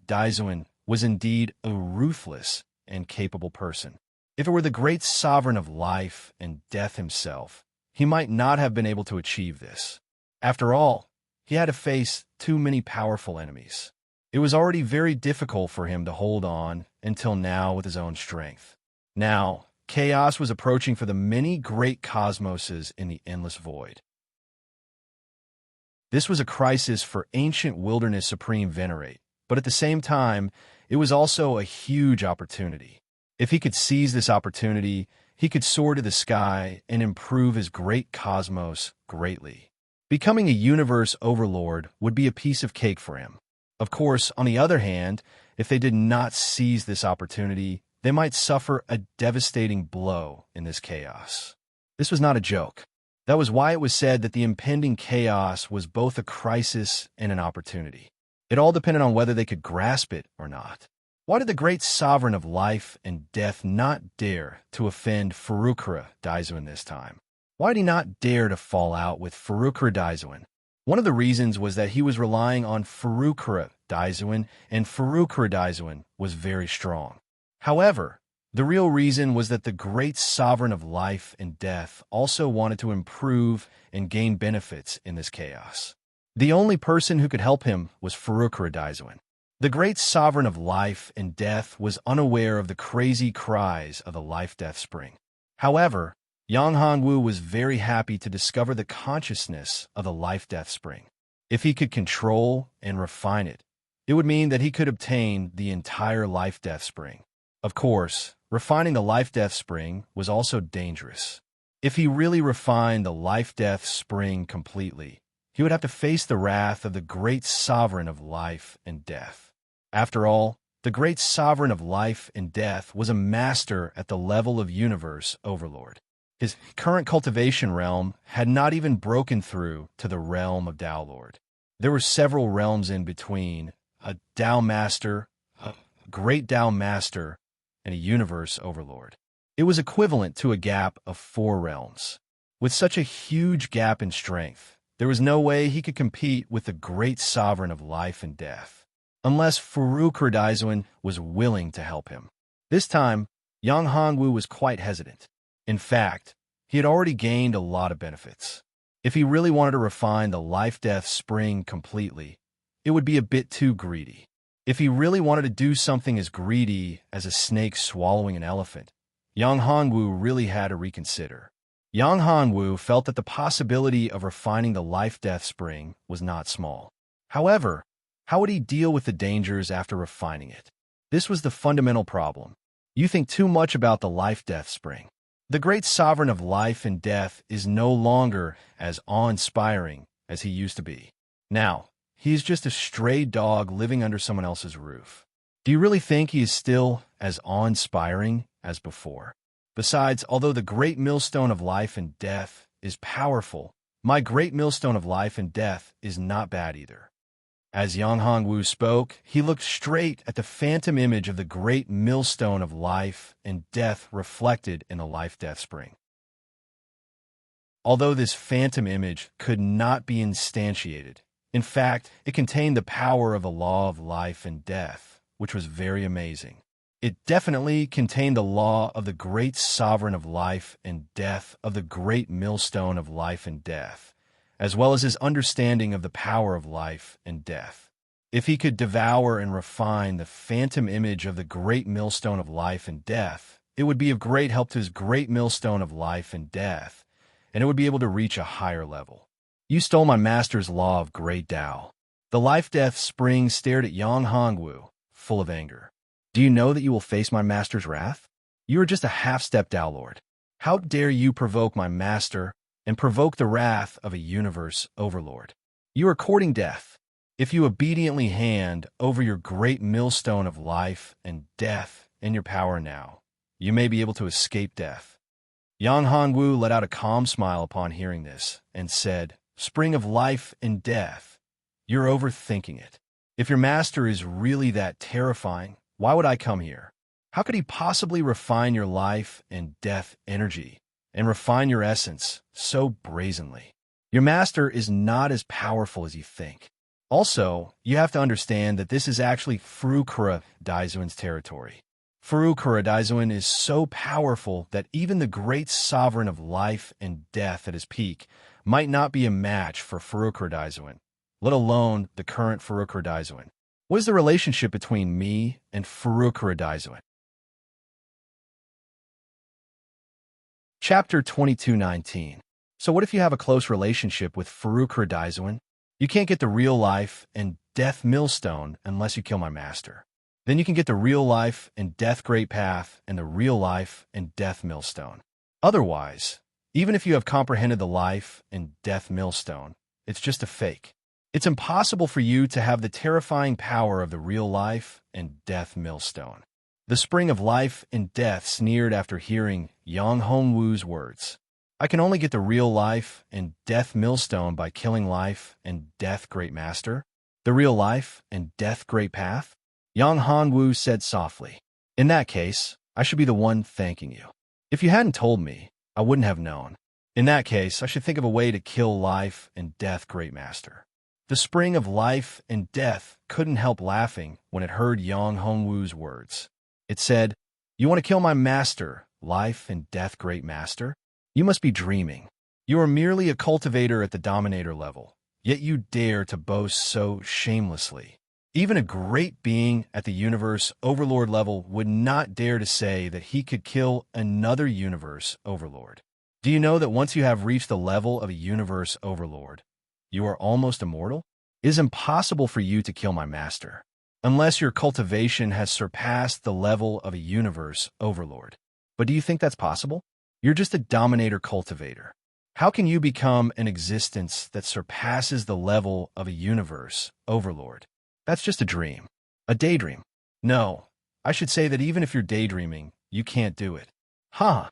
was indeed a ruthless and capable person. If it were the great sovereign of life and death himself, he might not have been able to achieve this. After all, he had to face too many powerful enemies. It was already very difficult for him to hold on until now with his own strength. Now, chaos was approaching for the many great cosmoses in the endless void. This was a crisis for ancient wilderness Supreme Venerate, but at the same time, it was also a huge opportunity. If he could seize this opportunity, he could soar to the sky and improve his great cosmos greatly. Becoming a universe overlord would be a piece of cake for him. Of course, on the other hand, if they did not seize this opportunity, they might suffer a devastating blow in this chaos. This was not a joke. That was why it was said that the impending chaos was both a crisis and an opportunity. It all depended on whether they could grasp it or not. Why did the great sovereign of life and death not dare to offend Farukura this time? Why did he not dare to fall out with Farukura? One of the reasons was that he was relying on Farukura, and Farukura was very strong. However, the real reason was that the great sovereign of life and death also wanted to improve and gain benefits in this chaos. The only person who could help him was Farukura. The great sovereign of life and death was unaware of the crazy cries of the life-death spring. However, Yang Hongwu was very happy to discover the consciousness of the life-death spring. If he could control and refine it, it would mean that he could obtain the entire life-death spring. Of course, refining the life-death spring was also dangerous. If he really refined the life-death spring completely, he would have to face the wrath of the great sovereign of life and death. After all, the great sovereign of life and death was a master at the level of universe overlord. His current cultivation realm had not even broken through to the realm of Tao Lord. There were several realms in between, a Tao Master, a great Tao Master, and a universe overlord. It was equivalent to a gap of 4 realms. With such a huge gap in strength, there was no way he could compete with the great sovereign of life and death, unless Farukura was willing to help him. This time, Yang Hongwu was quite hesitant. In fact, he had already gained a lot of benefits. If he really wanted to refine the life-death spring completely, it would be a bit too greedy. If he really wanted to do something as greedy as a snake swallowing an elephant, Yang Hongwu really had to reconsider. Yang Hongwu felt that the possibility of refining the life-death spring was not small. However, how would he deal with the dangers after refining it? This was the fundamental problem. You think too much about the life-death spring. The great sovereign of life and death is no longer as awe-inspiring as he used to be. Now, he is just a stray dog living under someone else's roof. Do you really think he is still as awe-inspiring as before? Besides, although the great millstone of life and death is powerful, my great millstone of life and death is not bad either. As Yang Hongwu spoke, he looked straight at the phantom image of the great millstone of life and death reflected in the life-death spring. Although this phantom image could not be instantiated, in fact, it contained the power of the law of life and death, which was very amazing. It definitely contained the law of the great sovereign of life and death, of the great millstone of life and death, as well as his understanding of the power of life and death. If he could devour and refine the phantom image of the great millstone of life and death, it would be of great help to his great millstone of life and death, and it would be able to reach a higher level. You stole my master's law of great Tao. The life-death spring stared at Yang Hongwu, full of anger. Do you know that you will face my master's wrath? You are just a half-step Tao Lord. How dare you provoke my master and provoke the wrath of a universe overlord? You are courting death. If you obediently hand over your great millstone of life and death in your power now, you may be able to escape death. Yang Hongwu let out a calm smile upon hearing this and said, Spring of life and death, you're overthinking it. If your master is really that terrifying, why would I come here? How could he possibly refine your life and death energy and refine your essence so brazenly? Your master is not as powerful as you think. Also, you have to understand that this is actually Furukura Daizuan's territory. Furukura Daizuan is so powerful that even the great sovereign of life and death at his peak might not be a match for Furukura Daizuan, let alone the current Furukura Daizuan. What is the relationship between me and Furukura Daizuan? Chapter 22:19. So what if you have a close relationship with Furukura Daizuan? You can't get the real life and death millstone unless you kill my master. Then you can get the real life and death great path and the real life and death millstone. Otherwise, even if you have comprehended the life and death millstone, it's just a fake. It's impossible for you to have the terrifying power of the real life and death millstone. The spring of life and death sneered after hearing Yang Hongwu's words. I can only get the real life and death millstone by killing life and death great master. The real life and death great path? Yang Hongwu said softly. In that case, I should be the one thanking you. If you hadn't told me, I wouldn't have known. In that case, I should think of a way to kill life and death great master. The spring of life and death couldn't help laughing when it heard Yang Hongwu's words. It said, You want to kill my master, life and death great master? You must be dreaming. You are merely a cultivator at the dominator level, yet you dare to boast so shamelessly. Even a great being at the universe overlord level would not dare to say that he could kill another universe overlord. Do you know that once you have reached the level of a universe overlord, you are almost immortal? It is impossible for you to kill my master, unless your cultivation has surpassed the level of a universe overlord. But do you think that's possible? You're just a dominator cultivator. How can you become an existence that surpasses the level of a universe overlord? That's just a dream. A daydream. No, I should say that even if you're daydreaming, you can't do it. Ha!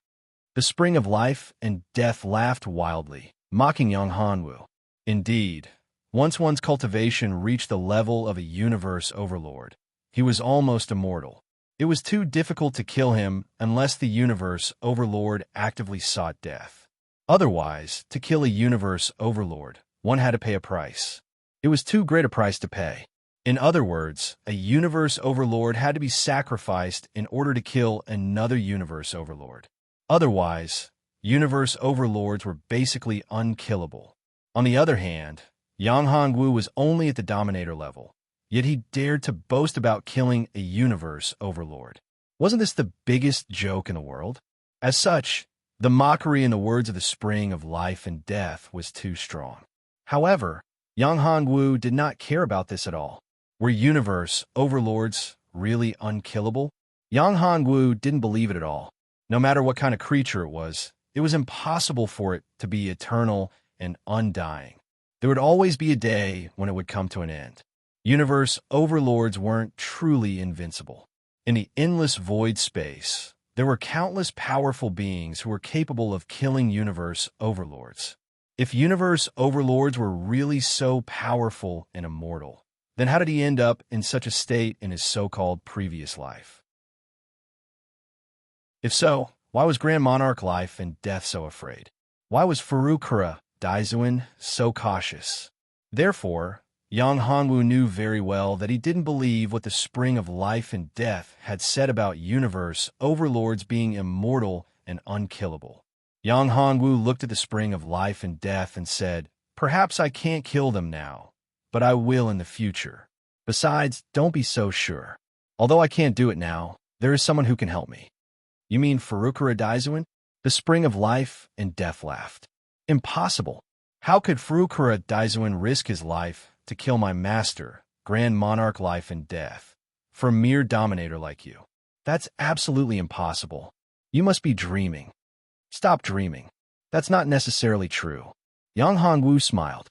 The spring of life and death laughed wildly, mocking Yang Hongwu. Indeed, once one's cultivation reached the level of a universe overlord, he was almost immortal. It was too difficult to kill him unless the universe overlord actively sought death. Otherwise, to kill a universe overlord, one had to pay a price. It was too great a price to pay. In other words, a universe overlord had to be sacrificed in order to kill another universe overlord. Otherwise, universe overlords were basically unkillable. On the other hand, Yang Hongwu was only at the dominator level, yet he dared to boast about killing a universe overlord. Wasn't this the biggest joke in the world? As such, the mockery in the words of the spring of life and death was too strong. However, Yang Hongwu did not care about this at all. Were universe overlords really unkillable? Yang Hongwu didn't believe it at all. No matter what kind of creature it was impossible for it to be eternal and undying. There would always be a day when it would come to an end. Universe overlords weren't truly invincible. In the endless void space, there were countless powerful beings who were capable of killing universe overlords. If universe overlords were really so powerful and immortal, then how did he end up in such a state in his so-called previous life? If so, why was Grand Monarch Life and Death so afraid? Why was Furukura Daizuin so cautious? Therefore, Yang Hongwu knew very well that he didn't believe what the Spring of Life and Death had said about universe overlords being immortal and unkillable. Yang Hongwu looked at the Spring of Life and Death and said, "Perhaps I can't kill them now, but I will in the future. Besides, don't be so sure. Although I can't do it now, there is someone who can help me." "You mean Furukura Daizuin?" The Spring of Life and Death laughed. "Impossible. How could Furukura Daizuin risk his life to kill my master, Grand Monarch Life and Death, for a mere dominator like you? That's absolutely impossible. You must be dreaming." "Stop dreaming. That's not necessarily true." Yang Hongwu smiled.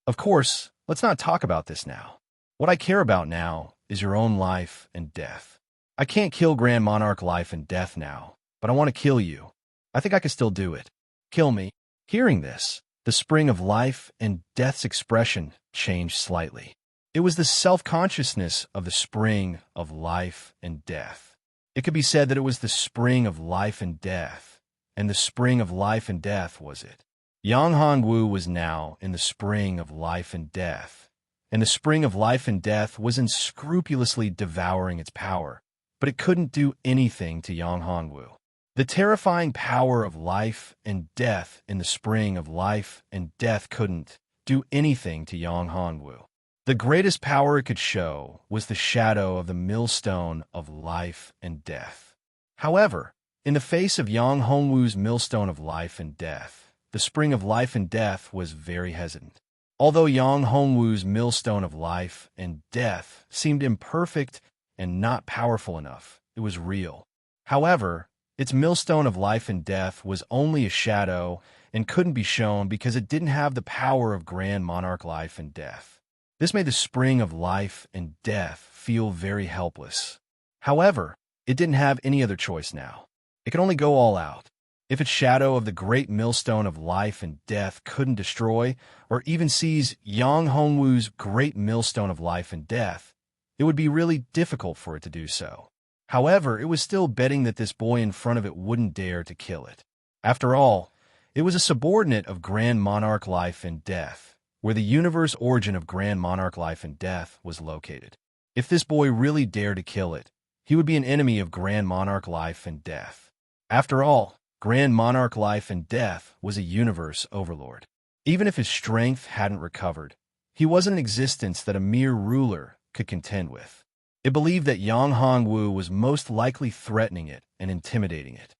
"Of course, let's not talk about this now. What I care about now is your own life and death. I can't kill Grand Monarch Life and Death now, but I want to kill you. I think I can still do it. Kill me." Hearing this, the Spring of Life and Death's expression changed slightly. It was the self-consciousness of the Spring of Life and Death. It could be said that it was the Spring of Life and Death, and the Spring of Life and Death was it. Yang Hongwu was now in the Spring of Life and Death, and the Spring of Life and Death was unscrupulously devouring its power, but it couldn't do anything to Yang Hongwu. The terrifying power of life and death in the Spring of Life and Death couldn't do anything to Yang Hongwu. The greatest power it could show was the shadow of the millstone of life and death. However, in the face of Yang Hongwu's millstone of life and death, the Spring of Life and Death was very hesitant. Although Yang Hongwu's millstone of life and death seemed imperfect and not powerful enough, it was real. However, its millstone of life and death was only a shadow and couldn't be shown because it didn't have the power of Grand Monarch Life and Death. This made the Spring of Life and Death feel very helpless. However, it didn't have any other choice now. It could only go all out. If its shadow of the great millstone of life and death couldn't destroy or even seize Yang Hongwu's great millstone of life and death, it would be really difficult for it to do so. However, it was still betting that this boy in front of it wouldn't dare to kill it. After all, it was a subordinate of Grand Monarch Life and Death, where the universe origin of Grand Monarch Life and Death was located. If this boy really dared to kill it, he would be an enemy of Grand Monarch Life and Death. After all, Grand Monarch Life and Death was a universe overlord. Even if his strength hadn't recovered, he was an existence that a mere ruler could contend with. It believed that Yang Hongwu was most likely threatening it and intimidating it.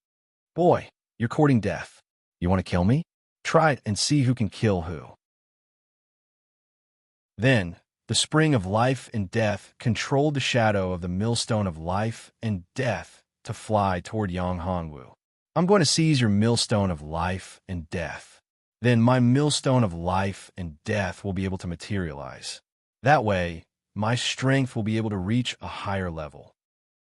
"Boy, you're courting death. You want to kill me? Try it and see who can kill who." Then, the Spring of Life and Death controlled the shadow of the millstone of life and death to fly toward Yang Hongwu. "I'm going to seize your millstone of life and death. Then my millstone of life and death will be able to materialize. That way, my strength will be able to reach a higher level."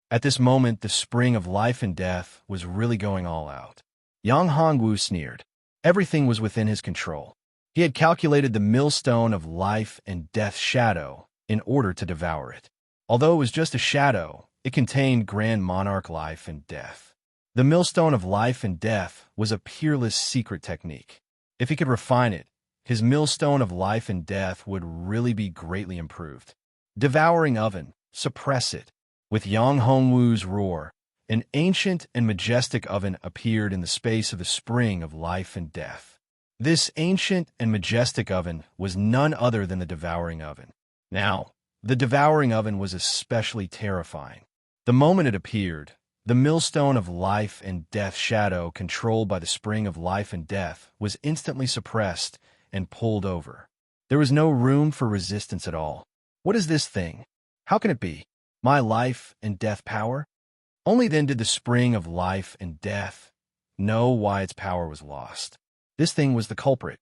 At this moment, the Spring of Life and Death was really going all out. Yang Hongwu sneered. Everything was within his control. He had calculated the millstone of life and death's shadow in order to devour it. Although it was just a shadow, it contained Grand Monarch Life and Death. The millstone of life and death was a peerless secret technique. If he could refine it, his millstone of life and death would really be greatly improved. Devouring oven, suppress it. With Yang Hongwu's roar, an ancient and majestic oven appeared in the space of the Spring of Life and Death. This ancient and majestic oven was none other than the devouring oven. Now, the devouring oven was especially terrifying. The moment it appeared, the millstone of life and death shadow controlled by the Spring of Life and Death was instantly suppressed and pulled over. There was no room for resistance at all. "What is this thing? How can it be?" My life and death power? Only then did the spring of life and death know why its power was lost. This thing was the culprit.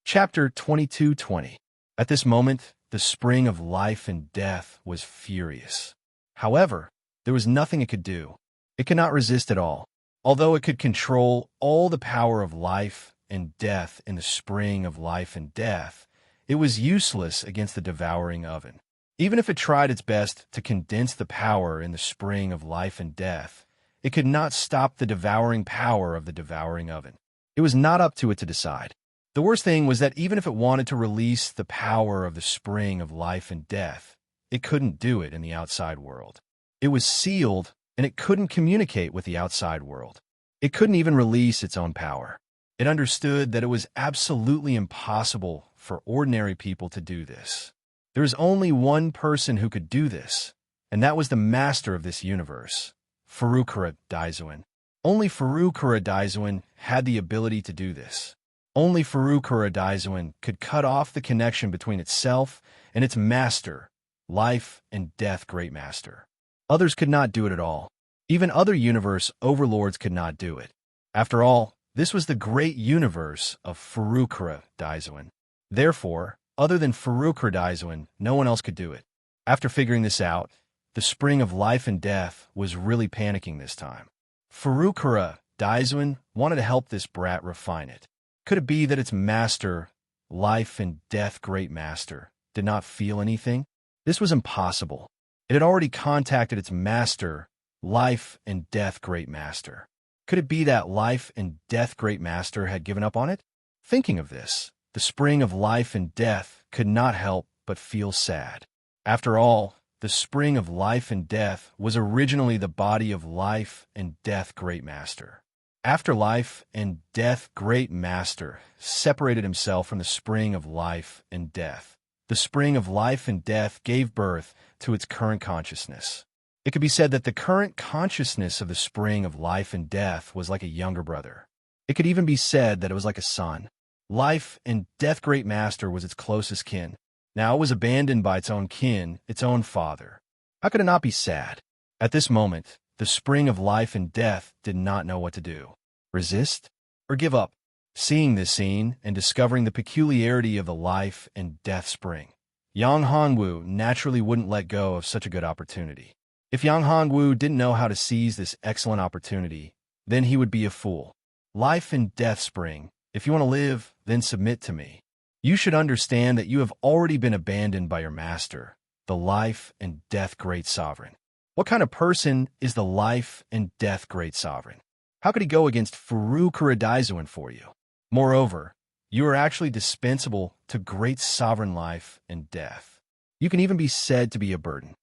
Chapter 22:20. At this moment, the spring of life and death was furious. However, there was nothing it could do. It could not resist at all. Although it could control all the power of life and death in the spring of life and death, it was useless against the devouring oven. Even if it tried its best to condense the power in the spring of life and death, it could not stop the devouring power of the devouring oven. It was not up to it to decide. The worst thing was that even if it wanted to release the power of the spring of life and death, it couldn't do it in the outside world. It was sealed, and it couldn't communicate with the outside world. It couldn't even release its own power. It understood that it was absolutely impossible for ordinary people to do this. There is only one person who could do this, and that was the master of this universe, Furukura Daizuin. Only Furukura Daizuin had the ability to do this. Only Furukura Daizuin could cut off the connection between itself and its master, life and death great master. Others could not do it at all. Even other universe overlords could not do it. After all, this was the great universe of Furukura Daizuin. Therefore, other than Furukura Daizuin, no one else could do it. After figuring this out, the spring of life and death was really panicking this time. Furukura Daizuin wanted to help this brat refine it. Could it be that its master, life and death great master, did not feel anything? This was impossible. It had already contacted its master, life and death great master. Could it be that life and death great master had given up on it? Thinking of this, the spring of life and death could not help but feel sad. After all, the spring of life and death was originally the body of life and death great master. After life and death great master separated himself from the spring of life and death, the spring of life and death gave birth to its current consciousness. It could be said that the current consciousness of the spring of life and death was like a younger brother. It could even be said that it was like a son. Life and death great master was its closest kin. Now it was abandoned by its own kin, its own father. How could it not be sad? At this moment, the spring of life and death did not know what to do. Resist or give up? Seeing this scene and discovering the peculiarity of the life and death spring, Yang Hongwu naturally wouldn't let go of such a good opportunity. If Yang Hongwu didn't know how to seize this excellent opportunity, then he would be a fool. Life and death spring, if you want to live, then submit to me. You should understand that you have already been abandoned by your master, the life and death great sovereign. What kind of person is the life and death great sovereign? How could he go against Furukura Daizuin for you? Moreover, you are actually dispensable to great sovereign life and death. You can even be said to be a burden.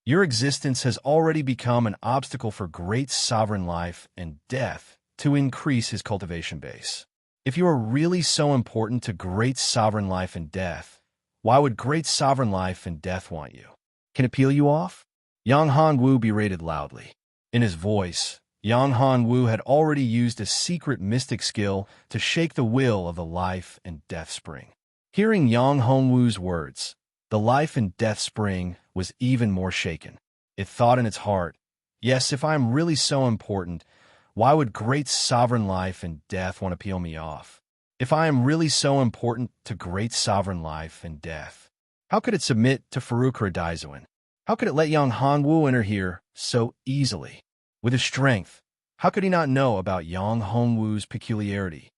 Your existence has already become an obstacle for great sovereign life and death to increase his cultivation base. If you are really so important to great sovereign life and death, why would great sovereign life and death want you? Can it peel you off? Yang Hongwu berated loudly. In his voice, Yang Hongwu had already used a secret mystic skill to shake the will of the life and death spring. Hearing Yang Hongwu's words, the life and death spring was even more shaken. It thought in its heart, yes, if I am really so important, why would great sovereign life and death want to peel me off? If I am really so important to great sovereign life and death, how could it submit to Furukura Daizuin? How could it let Yang Hongwu enter here so easily? With his strength, how could he not know about Yang Hongwu's peculiarity?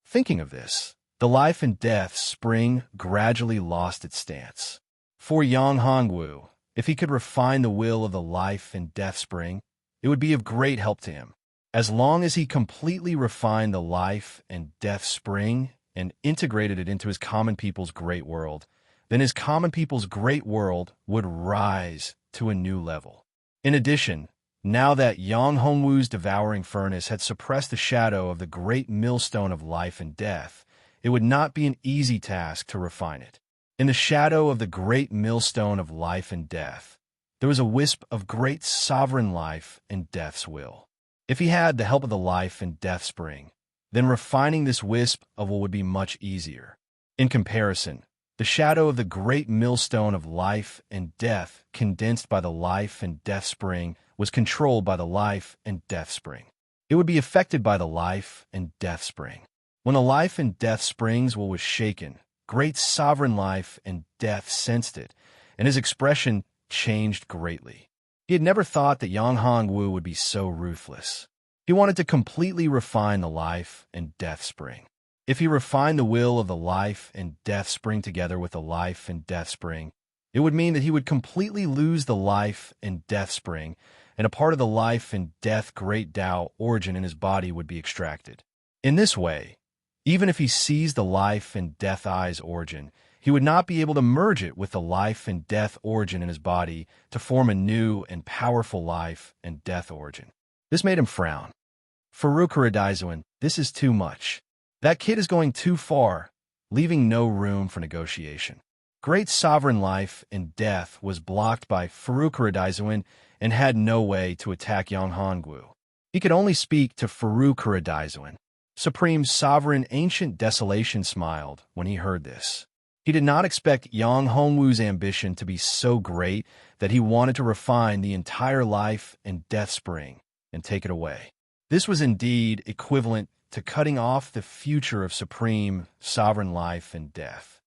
Thinking of this, the life and death spring gradually lost its stance. For Yang Hongwu, if he could refine the will of the life and death spring, it would be of great help to him. As long as he completely refined the life and death spring and integrated it into his common people's great world, then his common people's great world would rise to a new level. In addition, now that Yang Hongwu's devouring furnace had suppressed the shadow of the great millstone of life and death, it would not be an easy task to refine it. In the shadow of the great millstone of life and death, there was a wisp of great sovereign life and death's will. If he had the help of the life and death spring, then refining this wisp of will would be much easier. In comparison, the shadow of the great millstone of life and death, condensed by the life and death spring, was controlled by the life and death spring. It would be affected by the life and death spring. When the life and death springs was shaken, great sovereign life and death sensed it, and his expression changed greatly. He had never thought that Yang Hongwu would be so ruthless. He wanted to completely refine the life and death spring. If he refined the will of the life and death spring together with the life and death spring, it would mean that he would completely lose the life and death spring, and a part of the life and death great Tao origin in his body would be extracted. In this way, even if he seized the life and death eyes origin, he would not be able to merge it with the life and death origin in his body to form a new and powerful life and death origin. This made him frown. Furukura Daizuan, this is too much. That kid is going too far, leaving no room for negotiation. Great sovereign life and death was blocked by Furukura Daizuan and had no way to attack Yang Hongwu. He could only speak to Furukura Daizuan. Supreme Sovereign Ancient Desolation smiled when he heard this. He did not expect Yang Hongwu's ambition to be so great that he wanted to refine the entire life and death spring and take it away. This was indeed equivalent to cutting off the future of supreme, sovereign life and death.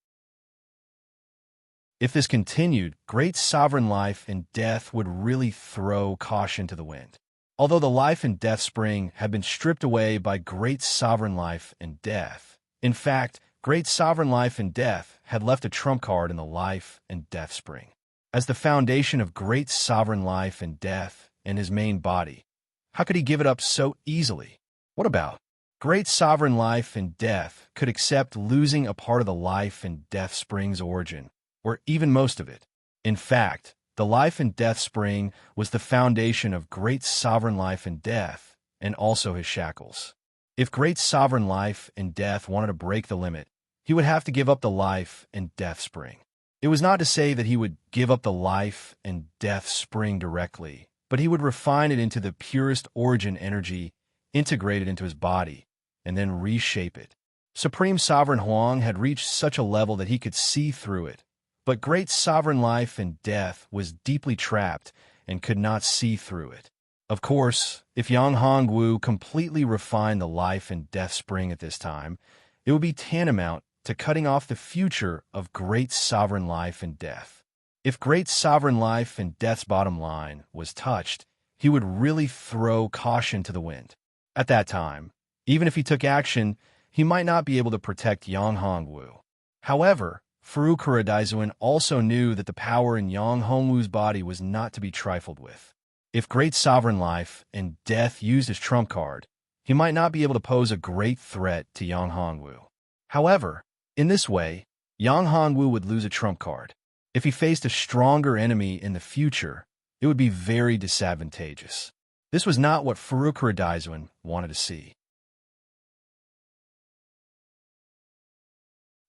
If this continued, great sovereign life and death would really throw caution to the wind. Although the life and death spring had been stripped away by great sovereign life and death, in fact, great sovereign life and death had left a trump card in the life and death spring. As the foundation of great sovereign life and death and his main body, how could he give it up so easily? What about? Great sovereign life and death could accept losing a part of the life and death spring's origin, or even most of it. In fact, the life and death spring was the foundation of great sovereign life and death, and also his shackles. If great sovereign life and death wanted to break the limit, he would have to give up the life and death spring. It was not to say that he would give up the life and death spring directly, but he would refine it into the purest origin energy, integrate it into his body, and then reshape it. Supreme Sovereign Huang had reached such a level that he could see through it, but great sovereign life and death was deeply trapped and could not see through it. Of course, if Yang Hongwu completely refined the life and death spring at this time, it would be tantamount to cutting off the future of great sovereign life and death. If great sovereign life and death's bottom line was touched, he would really throw caution to the wind. At that time, even if he took action, he might not be able to protect Yang Hongwu. However, Furukura Daizuan also knew that the power in Yang Hongwu's body was not to be trifled with. If great sovereign life and death used his trump card, he might not be able to pose a great threat to Yang Hongwu. However, in this way, Yang Hongwu would lose a trump card. If he faced a stronger enemy in the future, it would be very disadvantageous. This was not what Furukura Daizuan wanted to see.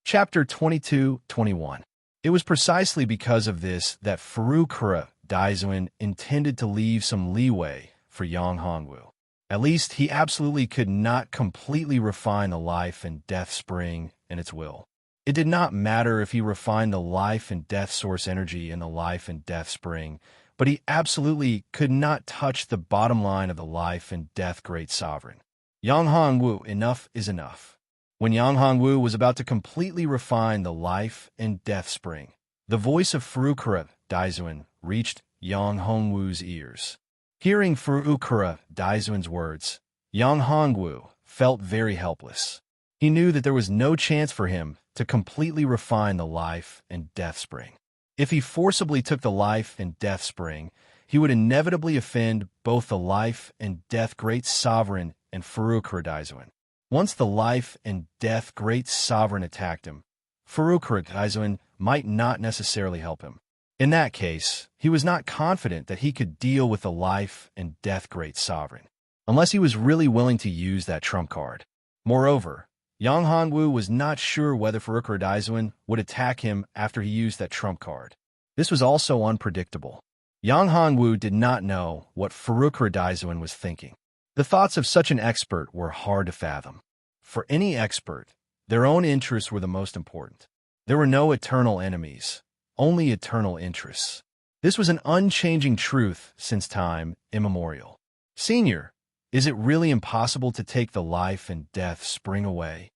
Chapter 22-21. It was precisely because of this that Furukura Daizuan intended to leave some leeway for Yang Hongwu. At least he absolutely could not completely refine the life and death spring and its will. It did not matter if he refined the life and death source energy in the life and death spring, but he absolutely could not touch the bottom line of the life and death great sovereign. Yang Hongwu, enough is enough. When Yang Hongwu was about to completely refine the life and death spring, the voice of Furukura Daizuan reached Yang Hongwu's ears. Hearing Furukura Daizuan's words, Yang Hongwu felt very helpless. He knew that there was no chance for him to completely refine the life and death spring. If he forcibly took the life and death spring, he would inevitably offend both the life and death great sovereign and Furukura Daizuan. Once the life and death great sovereign attacked him, Furukura Daizuan might not necessarily help him. In that case, he was not confident that he could deal with the life and death great sovereign, unless he was really willing to use that trump card. Moreover, Yang Hongwu was not sure whether Furukura Daizuan would attack him after he used that trump card. This was also unpredictable. Yang Hongwu did not know what Furukura Daizuan was thinking. The thoughts of such an expert were hard to fathom. For any expert, Their own interests were the most important. There were no eternal enemies, only eternal interests. This was an unchanging truth since time immemorial. Senior, is it really impossible to take the life and death spring away?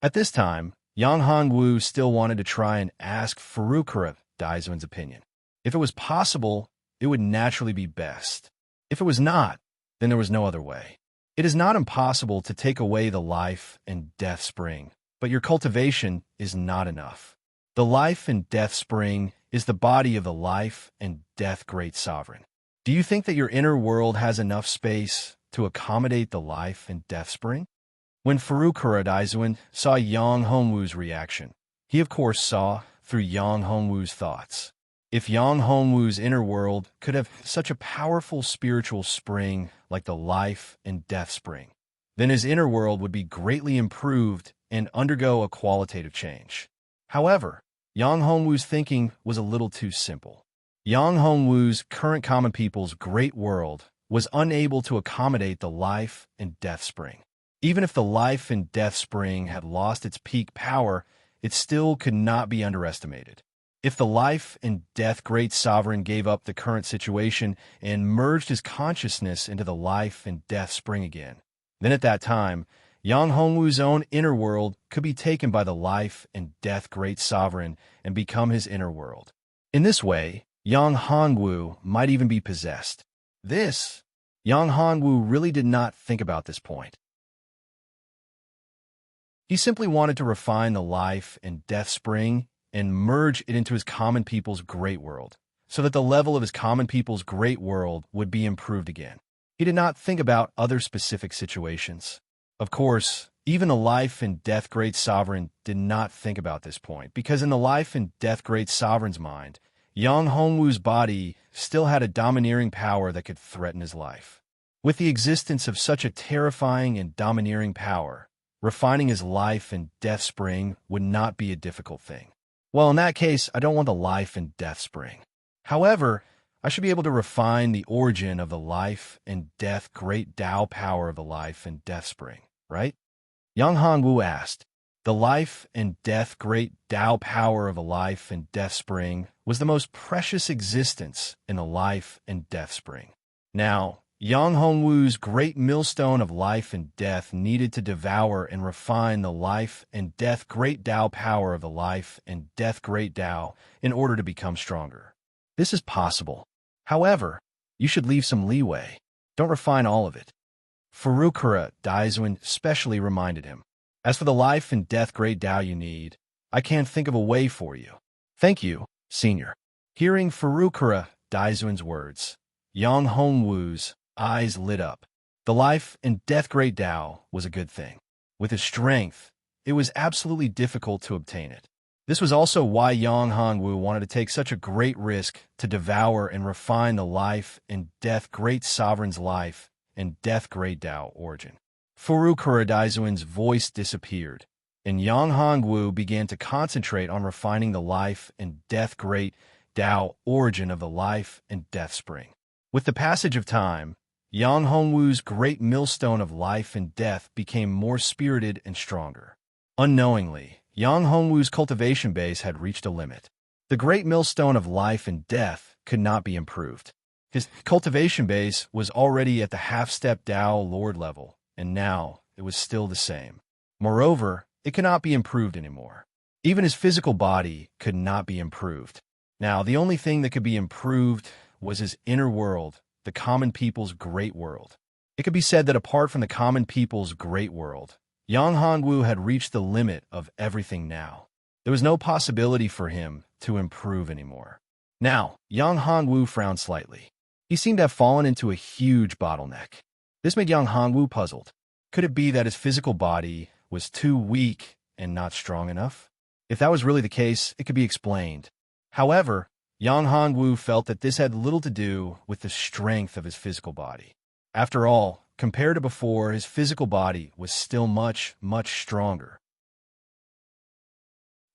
At this time, Yang Hongwu still wanted to try and ask Furukura Daisuan's opinion. If it was possible, it would naturally be best. If it was not, then there was no other way. It is not impossible to take away the life and death spring, but your cultivation is not enough. The life and death spring is the body of the life and death great sovereign. Do you think that your inner world has enough space to accommodate the life and death spring? When Furukura Daisuan saw Yang Hongwu's reaction, he of course saw through Yang Hongwu's thoughts. If Yang Hongwu's inner world could have such a powerful spiritual spring like the life and death spring, then his inner world would be greatly improved and undergo a qualitative change. However, Yang Hongwu's thinking was a little too simple. Yang Hongwu's current common people's great world was unable to accommodate the life and death spring. Even if the life and death spring had lost its peak power, it still could not be underestimated. If the life and death great sovereign gave up the current situation and merged his consciousness into the life and death spring again, then at that time, Yang Hongwu's own inner world could be taken by the life and death great sovereign and become his inner world. In this way, Yang Hongwu might even be possessed. Yang Hongwu really did not think about this point. He simply wanted to refine the life and death spring and merge it into his common people's great world, so that the level of his common people's great world would be improved again. He did not think about other specific situations. Of course, even the life and death great sovereign did not think about this point, because in the life and death great sovereign's mind, Yang Hongwu's body still had a domineering power that could threaten his life. With the existence of such a terrifying and domineering power, refining his life and death spring would not be a difficult thing. Well, in that case, I don't want the life and death spring. However, I should be able to refine the origin of the life and death great Tao power of the life and death spring, right? Yang Hongwu asked. The life and death great Tao power of a life and death spring was the most precious existence in the life and death spring. Now, Yang Hongwu's great millstone of life and death needed to devour and refine the life and death great Tao power of the life and death great Tao in order to become stronger. This is possible. However, you should leave some leeway. Don't refine all of it. Furukura Daisuan specially reminded him. As for the life and death great Tao you need, I can't think of a way for you. Thank you, Senior. Hearing Furukura Daisuan's words, Yang Hongwu's eyes lit up. The life and death great Tao was a good thing. With his strength, it was absolutely difficult to obtain it. This was also why Yang Hongwu wanted to take such a great risk to devour and refine the life and death great sovereign's life and death great Tao origin. Furukura Daisuan's voice disappeared, and Yang Hongwu began to concentrate on refining the life and death great Tao origin of the life and death spring. With the passage of time, Yang Hongwu's great millstone of life and death became more spirited and stronger. Unknowingly, Yang Hongwu's cultivation base had reached a limit. The great millstone of life and death could not be improved. His cultivation base was already at the half-step Tao Lord level, and now it was still the same. Moreover, it could not be improved anymore. Even his physical body could not be improved. Now, the only thing that could be improved was his inner world, the common people's great world. It could be said that apart from the common people's great world, Yang Hongwu had reached the limit of everything now. There was no possibility for him to improve anymore. Now, Yang Hongwu frowned slightly. He seemed to have fallen into a huge bottleneck. This made Yang Hongwu puzzled. Could it be that his physical body was too weak and not strong enough? If that was really the case, it could be explained. However, Yang Hongwu felt that this had little to do with the strength of his physical body. After all, compared to before, his physical body was still much, much stronger.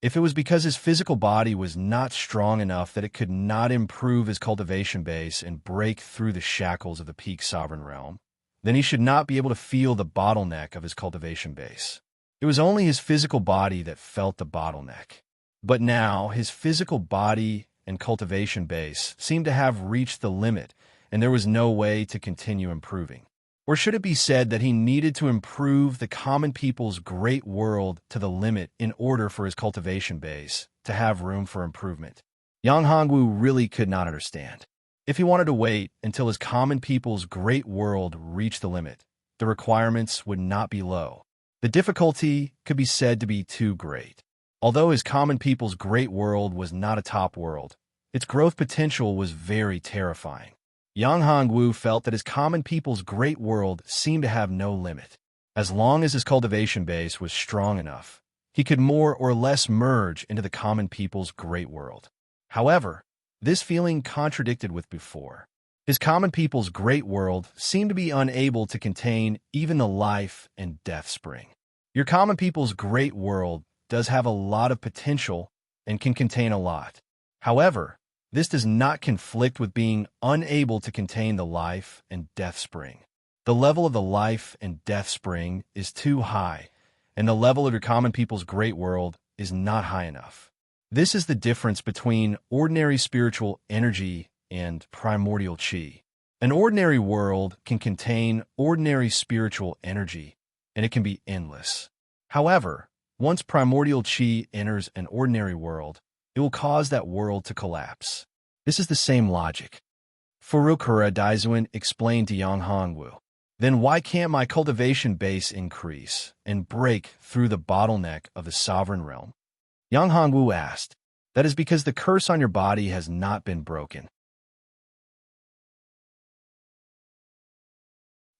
If it was because his physical body was not strong enough that it could not improve his cultivation base and break through the shackles of the peak sovereign realm, then he should not be able to feel the bottleneck of his cultivation base. It was only his physical body that felt the bottleneck. But now, his physical body and cultivation base seemed to have reached the limit, and there was no way to continue improving. Or should it be said that he needed to improve the common people's great world to the limit in order for his cultivation base to have room for improvement? Yang Hongwu really could not understand. If he wanted to wait until his common people's great world reached the limit, the requirements would not be low. The difficulty could be said to be too great. Although his common people's great world was not a top world, its growth potential was very terrifying. Yang Hongwu felt that his common people's great world seemed to have no limit. As long as his cultivation base was strong enough, he could more or less merge into the common people's great world. However, this feeling contradicted with before. His common people's great world seemed to be unable to contain even the life and death spring. Your common people's great world does have a lot of potential and can contain a lot. However, this does not conflict with being unable to contain the life and death spring. The level of the life and death spring is too high, and the level of your common people's great world is not high enough. This is the difference between ordinary spiritual energy and primordial qi. An ordinary world can contain ordinary spiritual energy, and it can be endless. However, once primordial qi enters an ordinary world, it will cause that world to collapse. This is the same logic. Furukura Daizuan explained to Yang Hongwu. Then why can't my cultivation base increase and break through the bottleneck of the sovereign realm? Yang Hongwu asked. That is because the curse on your body has not been broken.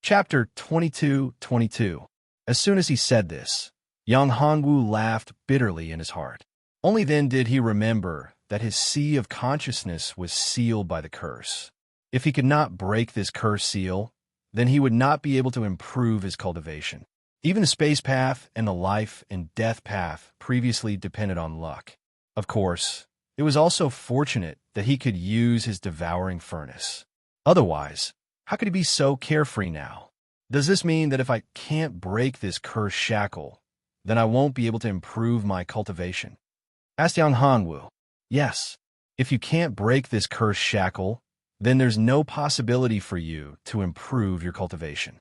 Chapter 22:22. As soon as he said this, Yang Hongwu laughed bitterly in his heart. Only then did he remember that his sea of consciousness was sealed by the curse. If he could not break this curse seal, then he would not be able to improve his cultivation. Even the space path and the life and death path previously depended on luck. Of course, it was also fortunate that he could use his devouring furnace. Otherwise, how could he be so carefree now? Does this mean that if I can't break this cursed shackle, then I won't be able to improve my cultivation? Asked Yang Hongwu. Yes, if you can't break this cursed shackle, then there's no possibility for you to improve your cultivation.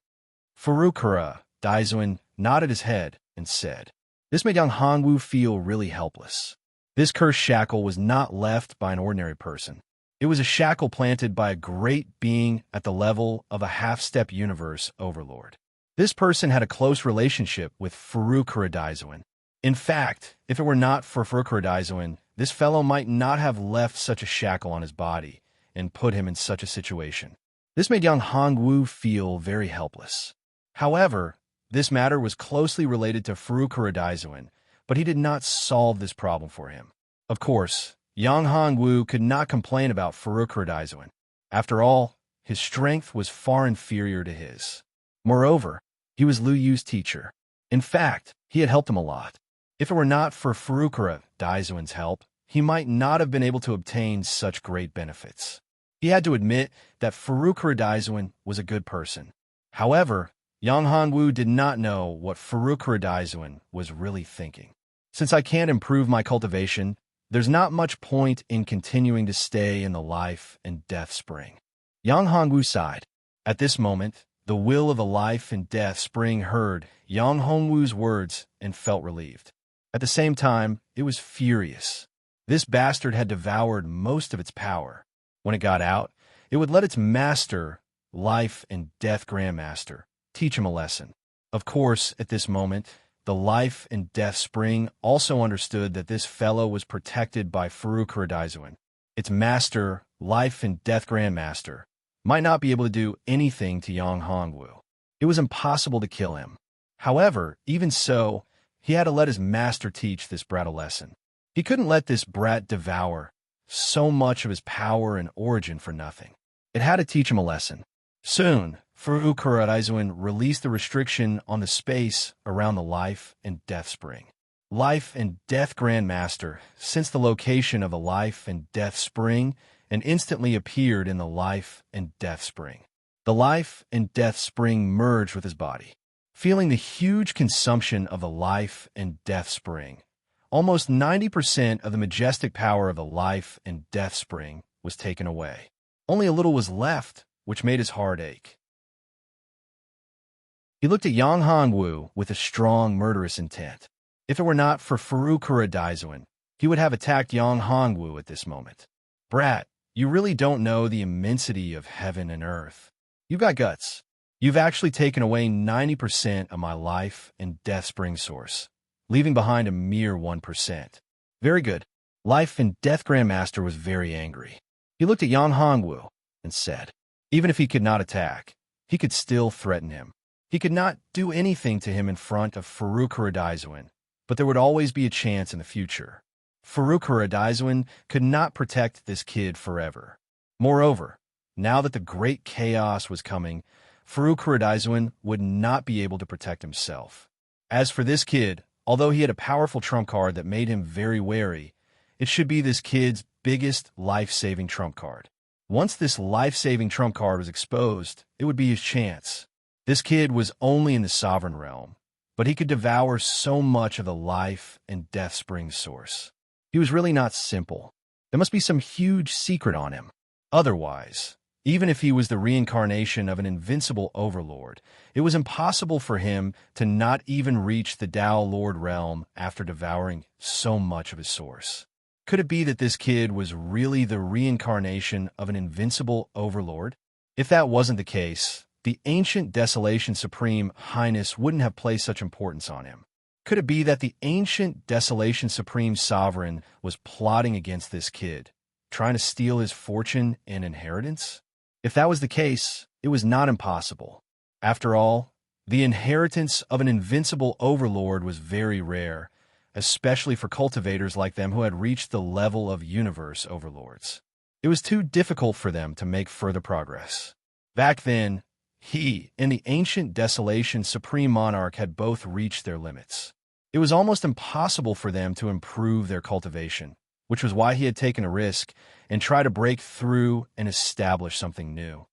Furukura Daizuan nodded his head and said. This made Yang Hongwu feel really helpless. This cursed shackle was not left by an ordinary person. It was a shackle planted by a great being at the level of a half-step universe overlord. This person had a close relationship with Furukura Daizuan. In fact, if it were not for Furukura Daizuan, this fellow might not have left such a shackle on his body and put him in such a situation. This made Yang Hongwu feel very helpless. However, this matter was closely related to Furukura Daizuan, but he did not solve this problem for him. Of course, Yang Hongwu could not complain about Furukura Daizuan. After all, his strength was far inferior to his. Moreover, he was Liu Yu's teacher. In fact, he had helped him a lot. If it were not for Furukura Daizuan's help, he might not have been able to obtain such great benefits. He had to admit that Furukura Daizuan was a good person. However, Yang Hongwu did not know what Furukura Daizuan was really thinking. Since I can't improve my cultivation, there's not much point in continuing to stay in the life and death spring. Yang Hongwu sighed. At this moment, the will of the life and death spring heard Yang Hongwu's words and felt relieved. At the same time, it was furious. This bastard had devoured most of its power. When it got out, it would let its master, life and death grandmaster, teach him a lesson. Of course, at this moment, the life and death spring also understood that this fellow was protected by Furukura Daizuan. Its master, life and death grandmaster, might not be able to do anything to Yang Hongwu. It was impossible to kill him. However, even so, he had to let his master teach this brat a lesson. He couldn't let this brat devour so much of his power and origin for nothing. It had to teach him a lesson. Soon, Furukura Daizuan released the restriction on the space around the life and death spring. Life and death grandmaster sensed the location of the life and death spring and instantly appeared in the life and death spring. The life and death spring merged with his body. feeling the huge consumption of the life and death spring. Almost 90% of the majestic power of the life and death spring was taken away. Only a little was left, which made his heart ache. He looked at Yang Hongwu with a strong, murderous intent. If it were not for Furukura Daizuan, he would have attacked Yang Hongwu at this moment. Brat, you really don't know the immensity of heaven and earth. You've got guts. You've actually taken away 90% of my life and death spring source, leaving behind a mere 1%. Very good. Life and Death Grandmaster was very angry. He looked at Yang Hongwu and said, even if he could not attack, he could still threaten him. He could not do anything to him in front of Furukura Daizuan, but there would always be a chance in the future. Furukura Daizuan could not protect this kid forever. Moreover, now that the great chaos was coming, Furukura Daizuan would not be able to protect himself. As for this kid, although he had a powerful trump card that made him very wary, it should be this kid's biggest life-saving trump card. Once this life-saving trump card was exposed, it would be his chance. This kid was only in the sovereign realm, but he could devour so much of the life and death spring source. He was really not simple. There must be some huge secret on him. Otherwise, even if he was the reincarnation of an invincible overlord, it was impossible for him to not even reach the Tao Lord realm after devouring so much of his source. Could it be that this kid was really the reincarnation of an invincible overlord? If that wasn't the case, the ancient Desolation Supreme Highness wouldn't have placed such importance on him. Could it be that the ancient Desolation Supreme Sovereign was plotting against this kid, trying to steal his fortune and inheritance? If that was the case, it was not impossible. After all, the inheritance of an invincible overlord was very rare, especially for cultivators like them who had reached the level of universe overlords. It was too difficult for them to make further progress. Back then, he and the ancient Desolation Supreme Monarch had both reached their limits. It was almost impossible for them to improve their cultivation, which was why he had taken a risk and tried to break through and establish something new.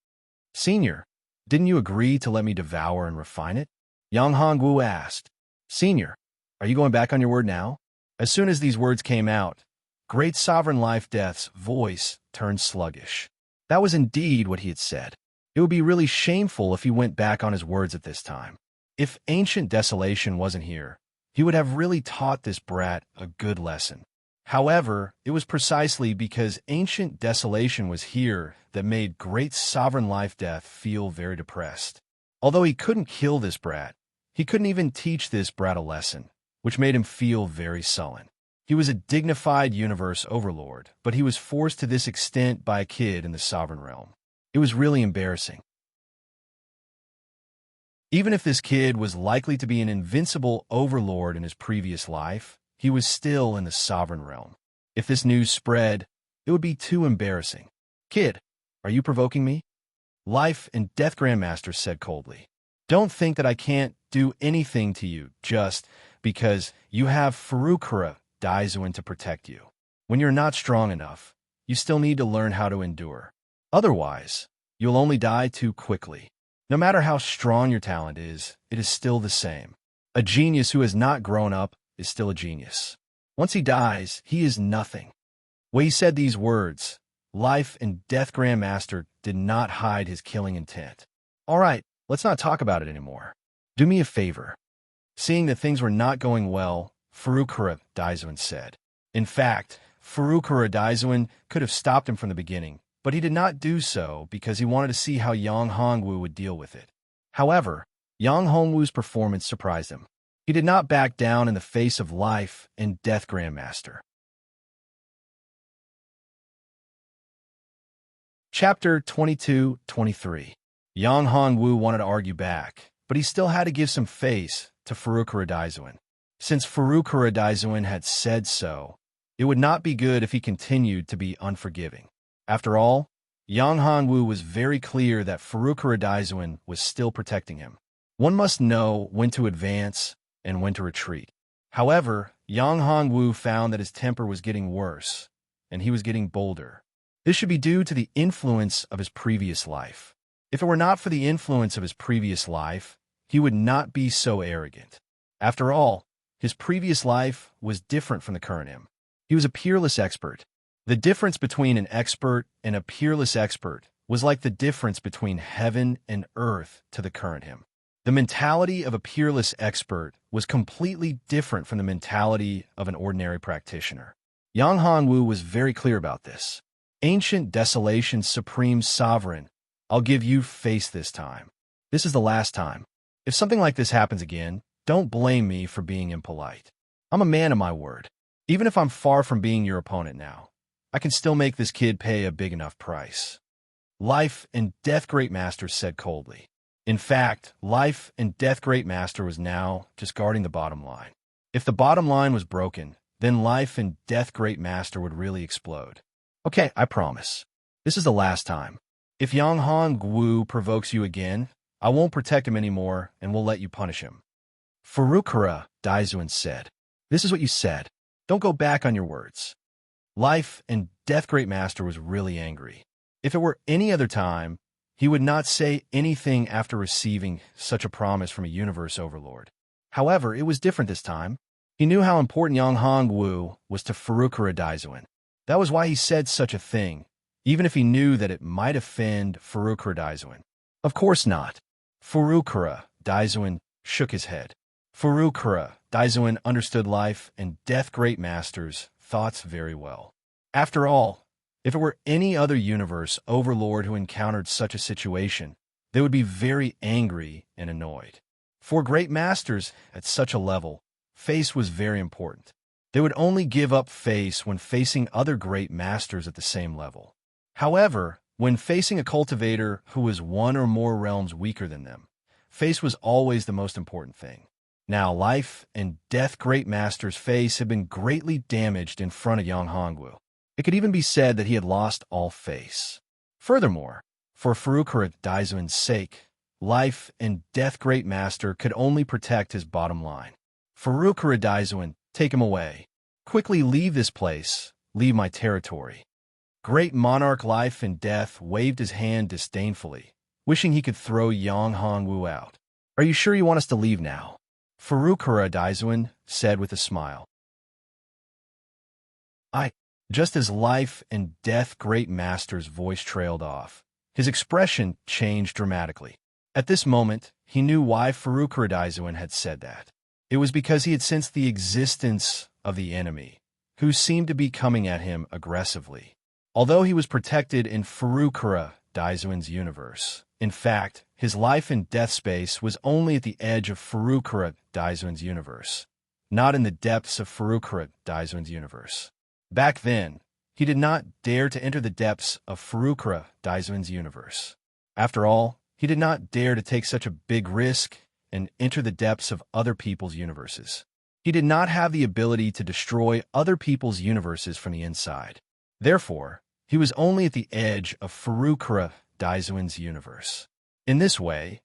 Senior, didn't you agree to let me devour and refine it? Yang Hongwu asked. Senior, are you going back on your word now? As soon as these words came out, Great Sovereign Life Death's voice turned sluggish. That was indeed what he had said. It would be really shameful if he went back on his words at this time. If Ancient Desolation wasn't here, he would have really taught this brat a good lesson. However, it was precisely because Ancient Desolation was here that made Great Sovereign Life Death feel very depressed. Although he couldn't kill this brat, he couldn't even teach this brat a lesson, which made him feel very sullen. He was a dignified universe overlord, but he was forced to this extent by a kid in the sovereign realm. It was really embarrassing. Even if this kid was likely to be an invincible overlord in his previous life, he was still in the sovereign realm. If this news spread, it would be too embarrassing. Kid, are you provoking me? Life and Death Grandmaster said coldly. Don't think that I can't do anything to you just because you have Furukura Daizuan to protect you. When you're not strong enough, you still need to learn how to endure. Otherwise, you'll only die too quickly. No matter how strong your talent is, it is still the same. A genius who has not grown up is still a genius. Once he dies, he is nothing. When he said these words, Life and Death Grandmaster did not hide his killing intent. All right, let's not talk about it anymore. Do me a favor. Seeing that things were not going well, Furukura Daizuan said. In fact, Furukura Daizuan could have stopped him from the beginning, but he did not do so because he wanted to see how Yang Hongwu would deal with it. However, Yang Hongwu's performance surprised him. He did not back down in the face of Life and Death Grandmaster. Chapter 22-23. Yang Hongwu wanted to argue back, but he still had to give some face to Furukura Daizuan. Since Furukura Daizuan had said so, it would not be good if he continued to be unforgiving. After all, Yang Hongwu was very clear that Furukura Daizuan was still protecting him. One must know when to advance and when to retreat. However, Yang Hongwu found that his temper was getting worse, and he was getting bolder. This should be due to the influence of his previous life. If it were not for the influence of his previous life, he would not be so arrogant. After all, his previous life was different from the current him. He was a peerless expert. The difference between an expert and a peerless expert was like the difference between heaven and earth to the current him. The mentality of a peerless expert was completely different from the mentality of an ordinary practitioner. Yang Hongwu was very clear about this. Ancient desolation's supreme sovereign, I'll give you face this time. This is the last time. If something like this happens again, don't blame me for being impolite. I'm a man of my word. Even if I'm far from being your opponent now, I can still make this kid pay a big enough price. Life and Death Great Master said coldly. In fact, Life and Death Great Master was now just guarding the bottom line. If the bottom line was broken, then Life and Death Great Master would really explode. Okay, I promise. This is the last time. If Yang Hongwu provokes you again, I won't protect him anymore and will let you punish him. Furukura, Daizuan said. This is what you said. Don't go back on your words. Life and Death Great Master was really angry. If it were any other time, he would not say anything after receiving such a promise from a universe overlord. However, it was different this time. He knew how important Yang Hongwu was to Furukura Daizuan. That was why he said such a thing, even if he knew that it might offend Furukura Daizuan. Of course not. Furukura Daizuan shook his head. Furukura Daizuan understood Life and Death Great Master's thoughts very well. After all, if it were any other universe overlord who encountered such a situation, they would be very angry and annoyed. For great masters at such a level, face was very important. They would only give up face when facing other great masters at the same level. However, when facing a cultivator who was one or more realms weaker than them, face was always the most important thing. Now, Life and Death Great Master's face had been greatly damaged in front of Yang Hongwu. It could even be said that he had lost all face. Furthermore, for Furukura Daizuan's sake, Life and Death Great Master could only protect his bottom line. Furukura Daizuan, take him away. Quickly leave this place, leave my territory. Great Monarch Life and Death waved his hand disdainfully, wishing he could throw Yang Hongwu out. Are you sure you want us to leave now? Furukura Daizuan said with a smile. Just as Life and Death Great Master's voice trailed off, his expression changed dramatically. At this moment, he knew why Furukura Daizuan had said that. It was because he had sensed the existence of the enemy, who seemed to be coming at him aggressively. Although he was protected in Furukura Daizuan's universe, in fact, his life and death space was only at the edge of Furukura Daizuan's universe, not in the depths of Furukura Daizuan's universe. Back then, he did not dare to enter the depths of Furukura Daizuan's universe. After all, he did not dare to take such a big risk and enter the depths of other people's universes. He did not have the ability to destroy other people's universes from the inside. Therefore, he was only at the edge of Furukura Daizuan's universe. In this way,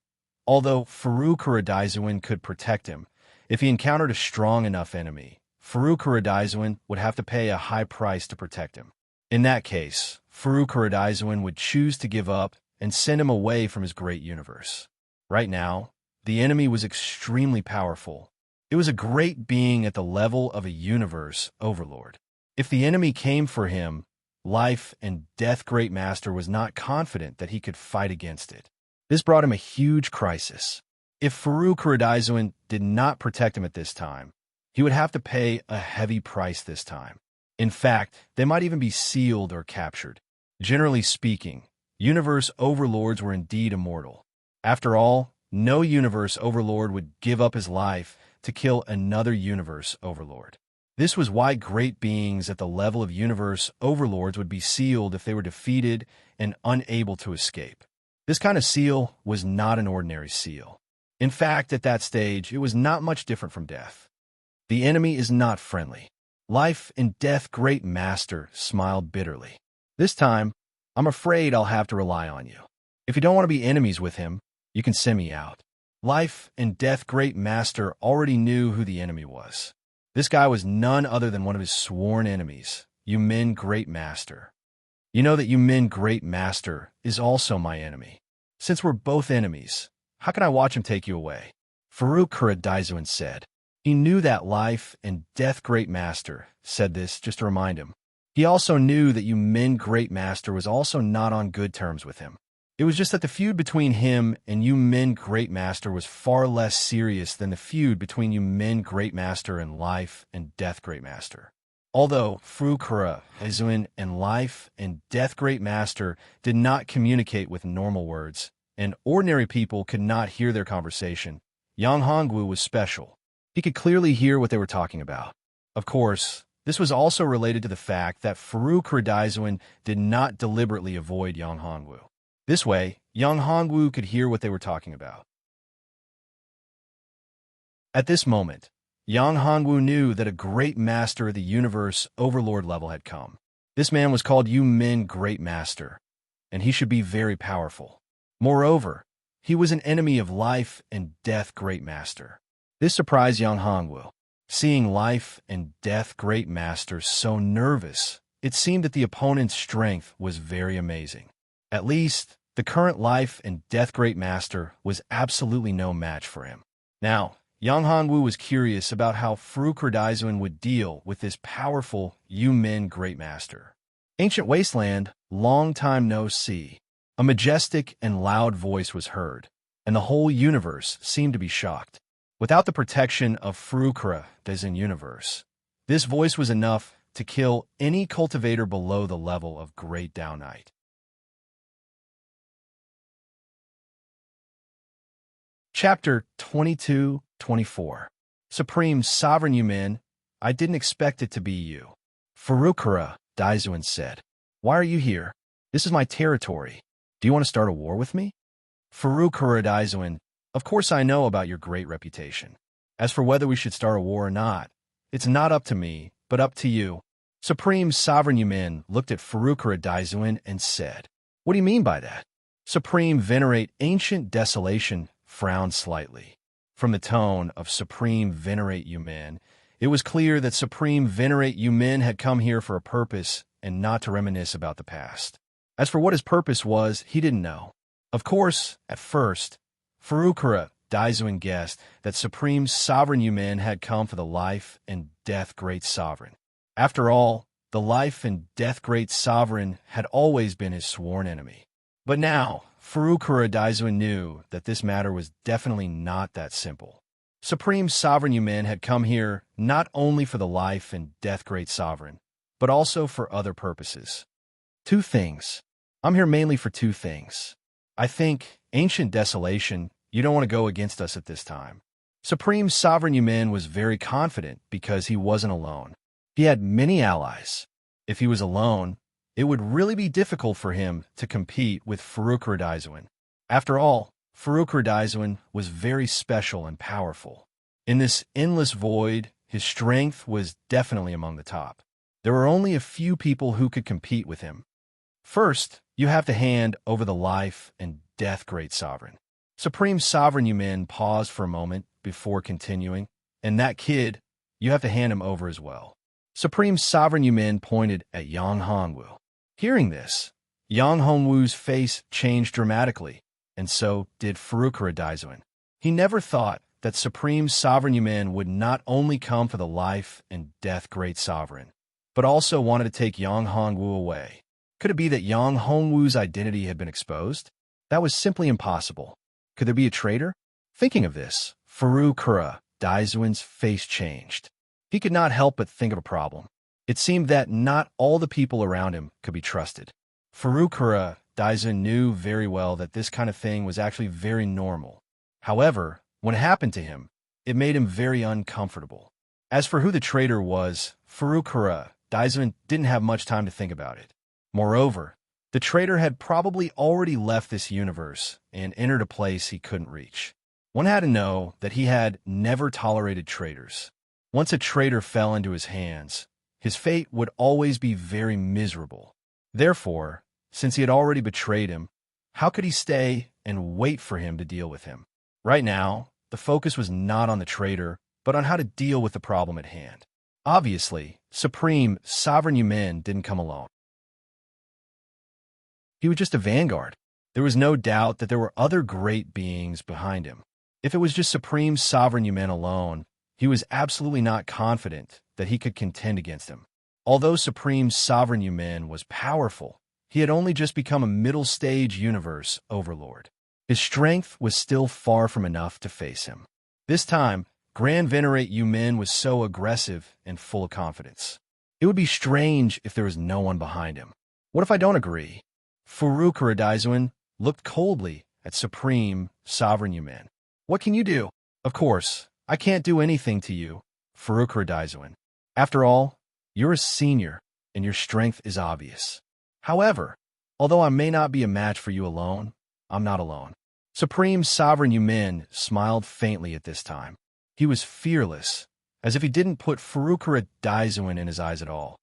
although Furukura Daizuan could protect him, if he encountered a strong enough enemy, Furukura Daizuan would have to pay a high price to protect him. In that case, Furukura Daizuan would choose to give up and send him away from his great universe. Right now, the enemy was extremely powerful. It was a great being at the level of a universe overlord. If the enemy came for him, Life and Death Great Master was not confident that he could fight against it. This brought him a huge crisis. If Furukura Daizuan did not protect him at this time, he would have to pay a heavy price this time. In fact, they might even be sealed or captured. Generally speaking, universe overlords were indeed immortal. After all, no universe overlord would give up his life to kill another universe overlord. This was why great beings at the level of universe overlords would be sealed if they were defeated and unable to escape. This kind of seal was not an ordinary seal. In fact, at that stage, it was not much different from death. The enemy is not friendly. Life and Death Great Master smiled bitterly. This time, I'm afraid I'll have to rely on you. If you don't want to be enemies with him, you can send me out. Life and Death Great Master already knew who the enemy was. This guy was none other than one of his sworn enemies, Yumin Great Master. You know that Yumin Great Master is also my enemy. Since we're both enemies, How can I watch him take you away? Farouk Kuradaizuan said. He knew that life and death great master said this just to remind him. He also knew that Yumin great master was also not on good terms with him. It was just that the feud between him and Yumin great master was far less serious than the feud between Yumin great master and life and death great master. Although Furukura, Ezuin, and life and death great master did not communicate with normal words, and ordinary people could not hear their conversation, Yang Hongwu was special. He could clearly hear what they were talking about. Of course, this was also related to the fact that Furukura Daizuin did not deliberately avoid Yang Hongwu. This way, Yang Hongwu could hear what they were talking about. At this moment, Yang Hongwu knew that a great master of the universe overlord level had come. This man was called Yu Min Great Master, and he should be very powerful. Moreover, he was an enemy of life and death Great Master. This surprised Yang Hongwu. Seeing life and death Great Master so nervous, it seemed that the opponent's strength was very amazing. At least, the current life and death Great Master was absolutely no match for him. Now, Yang Hongwu was curious about how Furukura Daizuin would deal with this powerful Yu Min Great Master. Ancient Wasteland, long time no see. A majestic and loud voice was heard, and the whole universe seemed to be shocked. Without the protection of Furukura Daizuin universe, this voice was enough to kill any cultivator below the level of Great Dao Knight. Chapter 22-24. Supreme Sovereign Yumin, I didn't expect it to be you. Furukura Daizuin said. Why are you here? This is my territory. Do you want to start a war with me? Furukura Daizuin, of course I know about your great reputation. As for whether we should start a war or not, it's not up to me, but up to you. Supreme Sovereign Yumin looked at Furukura Daizuin and said, What do you mean by that? Supreme Venerate Ancient Desolation frowned slightly. From the tone of Supreme Venerate Yumin, it was clear that Supreme Venerate Yumin had come here for a purpose and not to reminisce about the past. As for what his purpose was, he didn't know. Of course, at first, Furukura Daizuin guessed that Supreme Sovereign Yumin had come for the life and death Great Sovereign. After all, the life and death Great Sovereign had always been his sworn enemy. But now, Furukura Daizuin knew that this matter was definitely not that simple. Supreme Sovereign Yumin had come here not only for the life and death Great Sovereign, but also for other purposes. Two things. I'm here mainly for two things. I think, Ancient Desolation, you don't want to go against us at this time. Supreme Sovereign Yumin was very confident because he wasn't alone. He had many allies. If he was alone, it would really be difficult for him to compete with Furukura Daizuin. After all, Furukura Daizuin was very special and powerful. In this endless void, his strength was definitely among the top. There were only a few people who could compete with him. First, you have to hand over the life and death Great Sovereign. Supreme Sovereign Yumin paused for a moment before continuing, and that kid, you have to hand him over as well. Supreme Sovereign Yumin pointed at Yang Hongwu. Hearing this, Yang Hongwu's face changed dramatically, and so did Furukura Daizuin. He never thought that Supreme Sovereign Yumin would not only come for the life and death Great Sovereign, but also wanted to take Yang Hongwu away. Could it be that Yang Hongwu's identity had been exposed? That was simply impossible. Could there be a traitor? Thinking of this, Furukura Daizuin's face changed. He could not help but think of a problem. It seemed that not all the people around him could be trusted. Furukura Daizuin knew very well that this kind of thing was actually very normal. However, when it happened to him, it made him very uncomfortable. As for who the traitor was, Furukura Daizuin didn't have much time to think about it. Moreover, the traitor had probably already left this universe and entered a place he couldn't reach. One had to know that he had never tolerated traitors. Once a traitor fell into his hands, his fate would always be very miserable. Therefore, since he had already betrayed him, how could he stay and wait for him to deal with him? Right now, the focus was not on the traitor, but on how to deal with the problem at hand. Obviously, Supreme Sovereign Yumin didn't come alone. He was just a vanguard. There was no doubt that there were other great beings behind him. If it was just supreme sovereign Yumen alone, he was absolutely not confident that he could contend against him. Although supreme sovereign Yumen was powerful, he had only just become a middle-stage universe overlord. His strength was still far from enough to face him. This time, Grand Venerate Yumen was so aggressive and full of confidence. It would be strange if there was no one behind him. What if I don't agree? Furukura Daizuin looked coldly at Supreme Sovereign Yumen. What can you do? Of course, I can't do anything to you, Furukura Daizuin. After all, you're a senior, and your strength is obvious. However, although I may not be a match for you alone, I'm not alone. Supreme Sovereign Yumen smiled faintly at this time. He was fearless, as if he didn't put Furukura Daizuin in his eyes at all.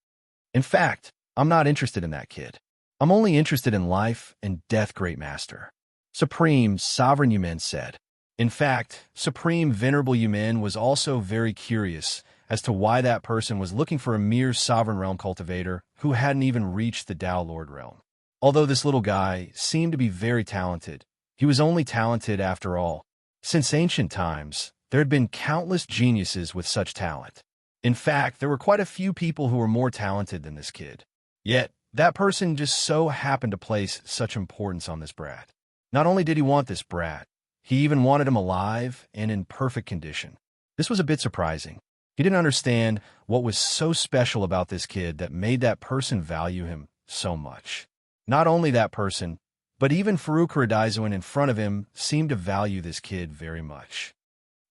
In fact, I'm not interested in that kid. I'm only interested in life and death, Great Master. Supreme Sovereign Yumen said. In fact, Supreme Venerable Yumen was also very curious as to why that person was looking for a mere Sovereign Realm cultivator who hadn't even reached the Tao Lord realm. Although this little guy seemed to be very talented, he was only talented after all. Since ancient times, there had been countless geniuses with such talent. In fact, there were quite a few people who were more talented than this kid. Yet, that person just so happened to place such importance on this brat. Not only did he want this brat, he even wanted him alive and in perfect condition. This was a bit surprising. He didn't understand what was so special about this kid that made that person value him so much. Not only that person, but even Furukura Daizuin in front of him seemed to value this kid very much.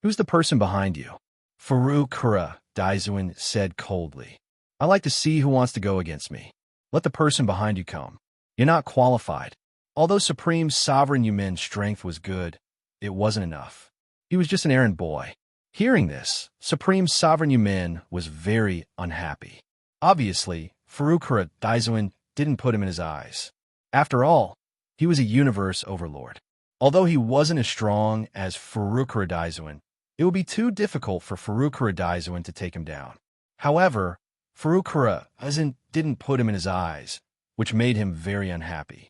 Who's the person behind you? Furukura Daizuin said coldly. I like to see who wants to go against me. Let the person behind you come. You're not qualified. Although Supreme Sovereign Yumen's strength was good, it wasn't enough. He was just an errand boy. Hearing this, Supreme Sovereign Yumen was very unhappy. Obviously, Furukura Daizuin didn't put him in his eyes. After all, he was a universe overlord. Although he wasn't as strong as Furukura Daizuin, it would be too difficult for Furukura Daizuin to take him down. However, Furukura didn't put him in his eyes, which made him very unhappy.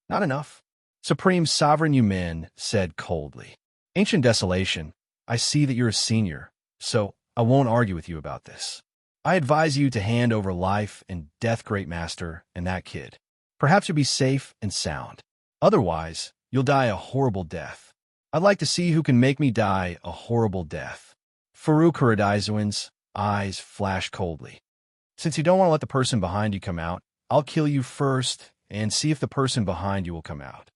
Not enough. Supreme Sovereign Yumen said coldly. Ancient Desolation, I see that you're a senior, so I won't argue with you about this. I advise you to hand over life and death, Great Master, and that kid. Perhaps you'll be safe and sound. Otherwise, you'll die a horrible death. I'd like to see who can make me die a horrible death. Furukura Daizuin's eyes flashed coldly. Since you don't want to let the person behind you come out, I'll kill you first and see if the person behind you will come out.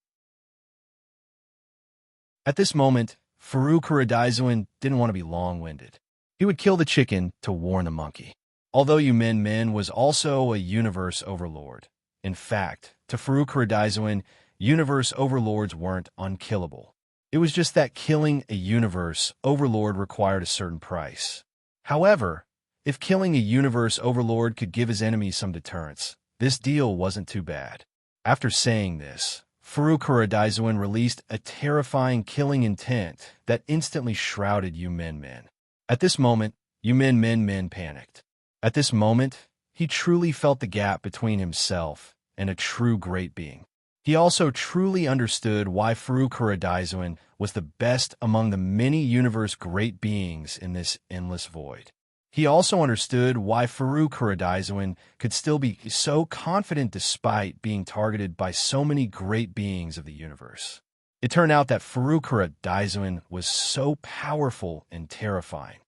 At this moment, Furukura Daizuin didn't want to be long-winded. He would kill the chicken to warn the monkey. Although Yumen was also a universe overlord. In fact, to Furukura Daizuin, universe overlords weren't unkillable. It was just that killing a universe overlord required a certain price. However, if killing a universe overlord could give his enemies some deterrence, this deal wasn't too bad. After saying this, Furukura Daizuin released a terrifying killing intent that instantly shrouded Yumen. At this moment, Yumen panicked. At this moment, he truly felt the gap between himself and a true great being. He also truly understood why Furukura Daizuin was the best among the many universe great beings in this endless void. He also understood why Furukura Daizuin could still be so confident despite being targeted by so many great beings of the universe. It turned out that Furukura Daizuin was so powerful and terrifying.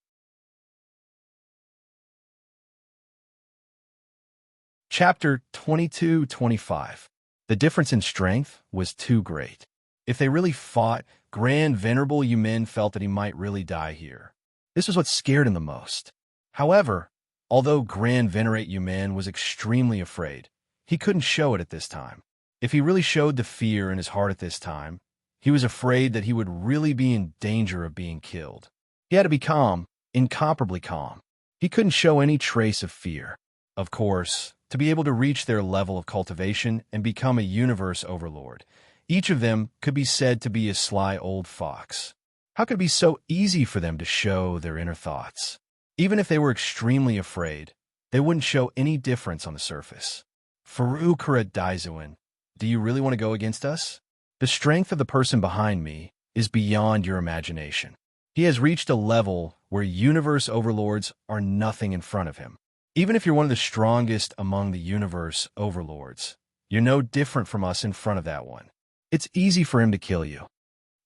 Chapter 22-25. The difference in strength was too great. If they really fought, Grand Venerable Yumen felt that he might really die here. This was what scared him the most. However, although Grand Venerate Yumen was extremely afraid, he couldn't show it at this time. If he really showed the fear in his heart at this time, he was afraid that he would really be in danger of being killed. He had to be calm, incomparably calm. He couldn't show any trace of fear. Of course, to be able to reach their level of cultivation and become a universe overlord, each of them could be said to be a sly old fox. How could it be so easy for them to show their inner thoughts? Even if they were extremely afraid, they wouldn't show any difference on the surface. Furukura Daizuin, do you really want to go against us? The strength of the person behind me is beyond your imagination. He has reached a level where universe overlords are nothing in front of him. Even if you're one of the strongest among the universe overlords, you're no different from us in front of that one. It's easy for him to kill you.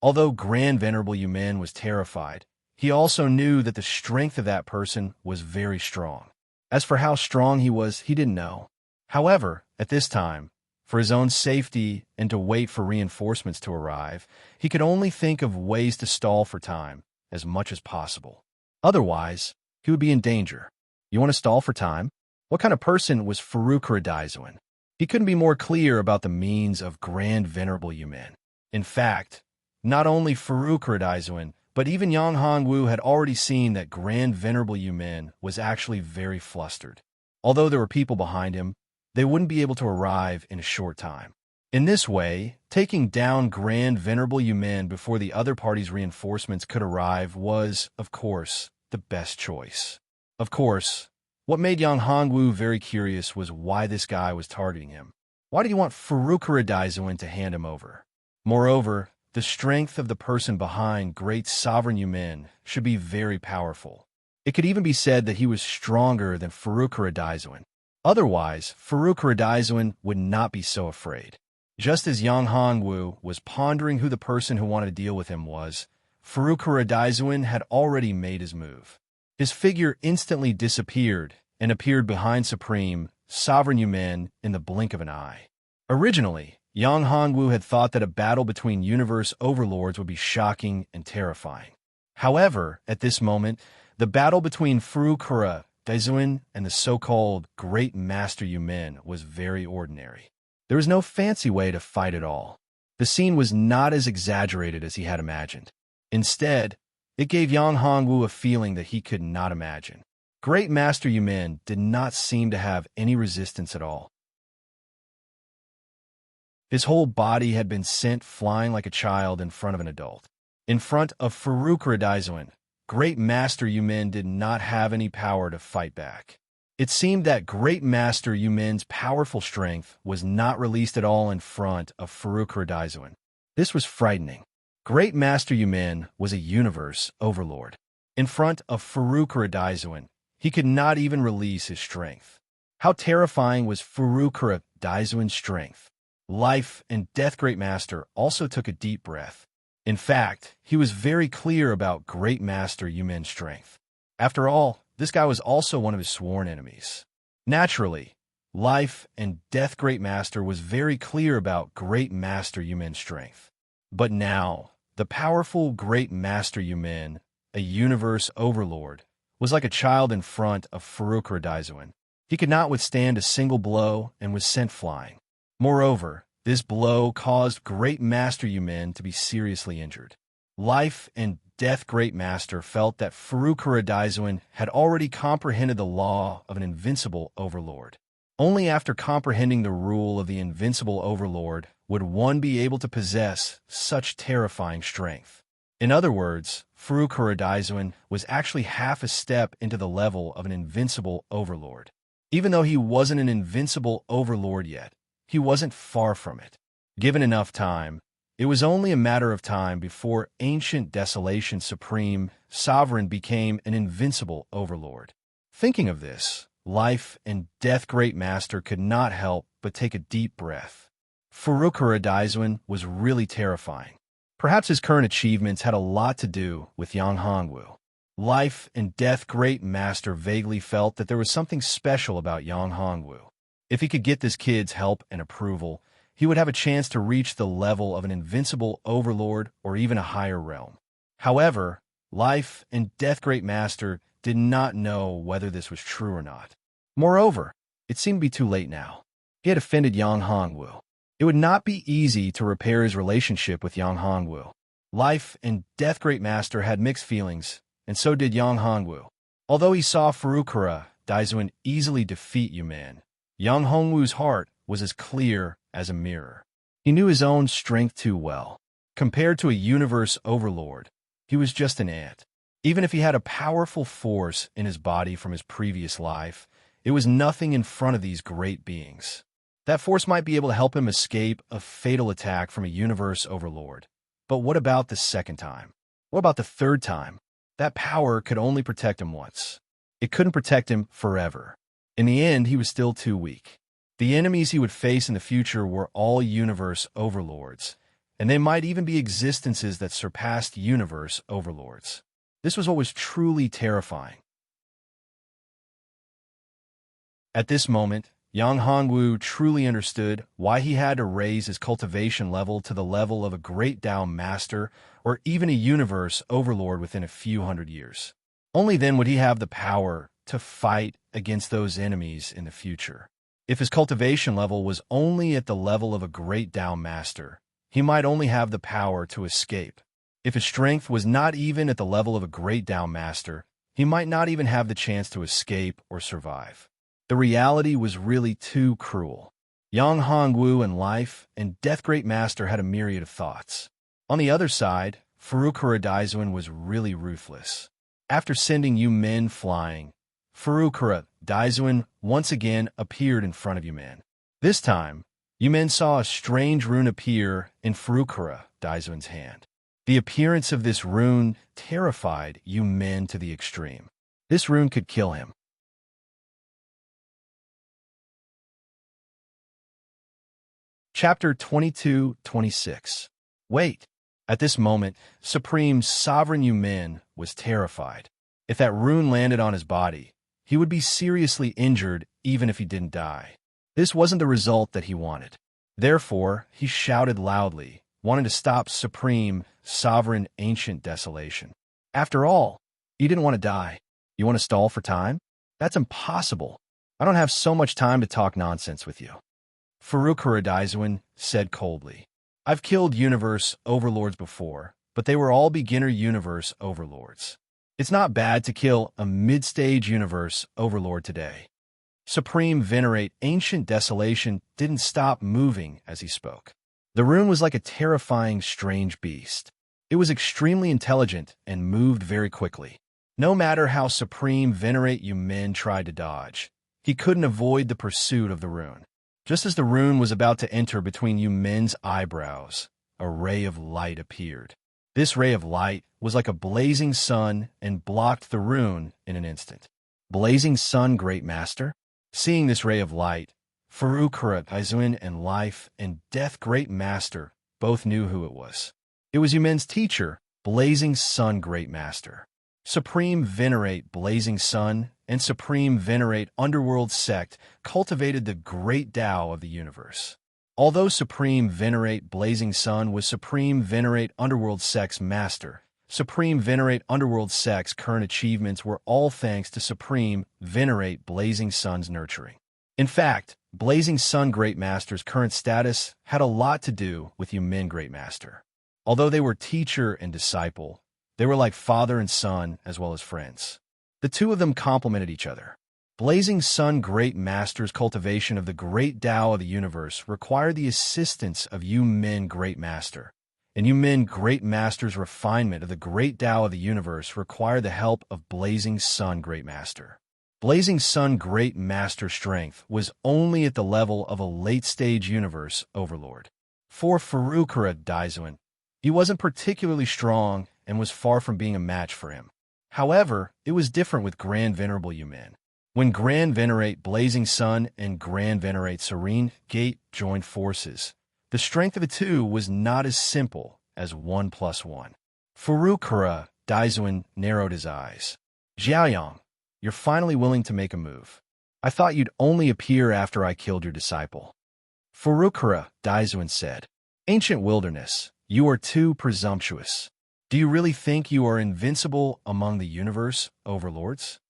Although Grand Venerable Yumin was terrified, he also knew that the strength of that person was very strong. As for how strong he was, he didn't know. However, at this time, for his own safety and to wait for reinforcements to arrive, he could only think of ways to stall for time as much as possible. Otherwise, he would be in danger. You want to stall for time? What kind of person was Furukuradaisuin? He couldn't be more clear about the means of Grand Venerable Yumin. In fact, not only Furukuradaisuin, but even Yang Hongwu had already seen that Grand Venerable Yumin was actually very flustered. Although there were people behind him, they wouldn't be able to arrive in a short time. In this way, taking down Grand Venerable Yumin before the other party's reinforcements could arrive was, of course, the best choice. Of course, what made Yang Hongwu very curious was why this guy was targeting him. Why did he want Furukuradaisuin to hand him over? Moreover, the strength of the person behind Great Sovereign Yumin should be very powerful. It could even be said that he was stronger than Furukuradaisuin. Otherwise, Furukuradaisuin would not be so afraid. Just as Yang Hongwu was pondering who the person who wanted to deal with him was, Furukuradaisuin had already made his move. His figure instantly disappeared and appeared behind Supreme Sovereign Yumin in the blink of an eye. Originally, Yang Hongwu had thought that a battle between universe overlords would be shocking and terrifying. However, at this moment, the battle between Furukuradaisuin and the so-called Great Master Yumin was very ordinary. There was no fancy way to fight at all. The scene was not as exaggerated as he had imagined. Instead, it gave Yang Hongwu a feeling that he could not imagine. Great Master Yumin did not seem to have any resistance at all. His whole body had been sent flying like a child in front of an adult. In front of Furukuradaisuin, Great Master Yumin did not have any power to fight back. It seemed that Great Master Yumin's powerful strength was not released at all in front of Furukuradaisuin. This was frightening. Great Master Yumin was a universe overlord. In front of Furukuradaisuin, he could not even release his strength. How terrifying was Furukuradaisuin's strength! Life and Death Great Master also took a deep breath. In fact, he was very clear about Great Master Yumin's strength. After all, this guy was also one of his sworn enemies. Naturally, Life and Death Great Master was very clear about Great Master Yumin's strength. But now, the powerful Great Master Yumin, a universe overlord, was like a child in front of Furukuradaisuin. He could not withstand a single blow and was sent flying. Moreover, this blow caused Great Master Yumin to be seriously injured. Life and Death Great Master felt that Furukuradaisuin had already comprehended the law of an invincible overlord. Only after comprehending the rule of the invincible overlord would one be able to possess such terrifying strength. In other words, Furukuradaisuin was actually half a step into the level of an invincible overlord. Even though he wasn't an invincible overlord yet, he wasn't far from it. Given enough time, it was only a matter of time before Ancient Desolation Supreme Sovereign became an invincible overlord. Thinking of this, Life and Death Great Master could not help but take a deep breath. Furukuradaisuin was really terrifying. Perhaps his current achievements had a lot to do with Yang Hongwu. Life and Death Great Master vaguely felt that there was something special about Yang Hongwu. If he could get this kid's help and approval, he would have a chance to reach the level of an invincible overlord or even a higher realm. However, Life and Death Great Master did not know whether this was true or not. Moreover, it seemed to be too late now. He had offended Yang Hongwu. It would not be easy to repair his relationship with Yang Hongwu. Life and Death Great Master had mixed feelings, and so did Yang Hongwu. Although he saw Furukuradaisuin easily defeat Yumin, Yang Hongwu's heart was as clear as a mirror. He knew his own strength too well. Compared to a universe overlord, he was just an ant. Even if he had a powerful force in his body from his previous life, it was nothing in front of these great beings. That force might be able to help him escape a fatal attack from a universe overlord. But what about the second time? What about the third time? That power could only protect him once. It couldn't protect him forever. In the end, he was still too weak. The enemies he would face in the future were all universe overlords, and they might even be existences that surpassed universe overlords. This was what was truly terrifying. At this moment, Yang Hongwu truly understood why he had to raise his cultivation level to the level of a great Tao master or even a universe overlord within a few hundred years. Only then would he have the power to fight against those enemies in the future. If his cultivation level was only at the level of a great Tao master, he might only have the power to escape. If his strength was not even at the level of a great Tao master, he might not even have the chance to escape or survive. The reality was really too cruel. Yang Hongwu in life and Death Great Master had a myriad of thoughts. On the other side, Furukura Daizuin was really ruthless. After sending Yu Men flying, Furukura Daizuin once again appeared in front of Yu Men. This time, Yu Men saw a strange rune appear in Furukura Daizuin's hand. The appearance of this rune terrified Yu Men to the extreme. This rune could kill him. Chapter 22-26. Wait. At this moment, Supreme Sovereign Yu Men was terrified. If that rune landed on his body, he would be seriously injured even if he didn't die. This wasn't the result that he wanted. Therefore, he shouted loudly, wanting to stop Supreme Sovereign Ancient Desolation. After all, you didn't want to die. You want to stall for time? That's impossible. I don't have so much time to talk nonsense with you. Furukura Daizuin said coldly. I've killed universe overlords before, but they were all beginner universe overlords. It's not bad to kill a mid-stage universe overlord today. Supreme Venerate Ancient Desolation didn't stop moving as he spoke. The rune was like a terrifying, strange beast. It was extremely intelligent and moved very quickly. No matter how Supreme Venerate Yu Men tried to dodge, he couldn't avoid the pursuit of the rune. Just as the rune was about to enter between Yu Men's eyebrows, a ray of light appeared. This ray of light was like a blazing sun and blocked the rune in an instant. Blazing Sun, Great Master? Seeing this ray of light, Furukura Daizuin and Life and Death Great Master both knew who it was. It was Yu Men's teacher, Blazing Sun, Great Master. Supreme Venerate Blazing Sun and Supreme Venerate Underworld Sect cultivated the great Tao of the universe. Although Supreme Venerate Blazing Sun was Supreme Venerate Underworld Sect's master, Supreme Venerate Underworld Sect's current achievements were all thanks to Supreme Venerate Blazing Sun's nurturing. In fact, Blazing Sun Great Master's current status had a lot to do with Yu Men Great Master. Although they were teacher and disciple, they were like father and son as well as friends. The two of them complemented each other. Blazing Sun Great Master's cultivation of the great Tao of the universe required the assistance of Yu Men Great Master, and Yu Men Great Master's refinement of the great Tao of the universe required the help of Blazing Sun Great Master. Blazing Sun Great Master's strength was only at the level of a late-stage universe overlord. For Furukura Daizuin, he wasn't particularly strong and was far from being a match for him. However, it was different with Grand Venerable Yu Men. When Grand Venerate Blazing Sun and Grand Venerate Serene Gate joined forces, the strength of the two was not as simple as 1 + 1. Furukura Daizuin narrowed his eyes. Xiaoyang, you're finally willing to make a move. I thought you'd only appear after I killed your disciple. Furukura Daizuin said, Ancient Wilderness, you are too presumptuous. Do you really think you are invincible among the universe overlords?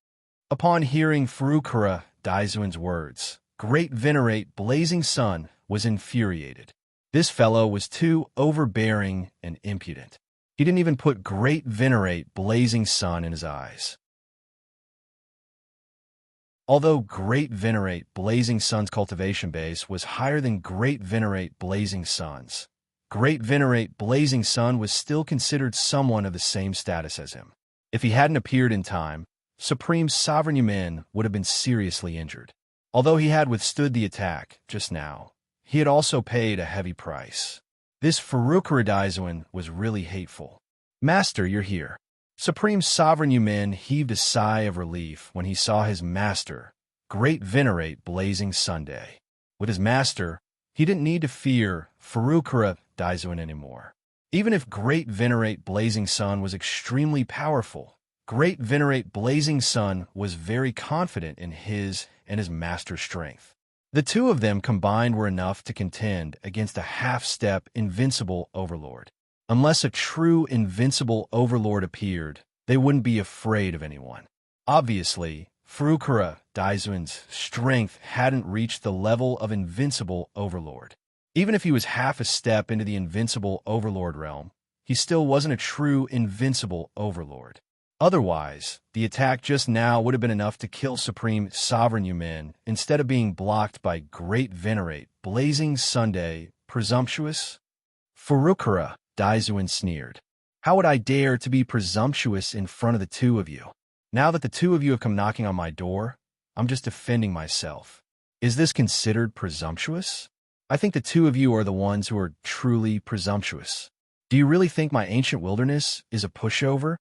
Upon hearing Furukura Daizuin's words, Great Venerate Blazing Sun was infuriated. This fellow was too overbearing and impudent. He didn't even put Great Venerate Blazing Sun in his eyes. Although Great Venerate Blazing Sun's cultivation base was higher than Great Venerate Blazing Sun's, Great Venerate Blazing Sun was still considered someone of the same status as him. If he hadn't appeared in time, Supreme Sovereign Yu Men would have been seriously injured. Although he had withstood the attack just now, he had also paid a heavy price. This Farukharadizuan was really hateful. Master, you're here. Supreme Sovereign Yumin heaved a sigh of relief when he saw his master, Great Venerate Blazing Sunday. With his master, he didn't need to fear Farukharadizuan anymore. Even if Great Venerate Blazing Sun was extremely powerful, Great Venerate Blazing Sun was very confident in his and his master's strength. The two of them combined were enough to contend against a half-step invincible overlord. Unless a true invincible overlord appeared, they wouldn't be afraid of anyone. Obviously, Farukharadizuan's strength hadn't reached the level of invincible overlord. Even if he was half a step into the invincible overlord realm, he still wasn't a true invincible overlord. Otherwise, the attack just now would have been enough to kill Supreme Sovereign Yumin instead of being blocked by Great Venerate Blazing Sunday. Presumptuous? Farukharadizuan sneered. How would I dare to be presumptuous in front of the two of you? Now that the two of you have come knocking on my door, I'm just defending myself. Is this considered presumptuous? I think the two of you are the ones who are truly presumptuous. Do you really think my ancient wilderness is a pushover?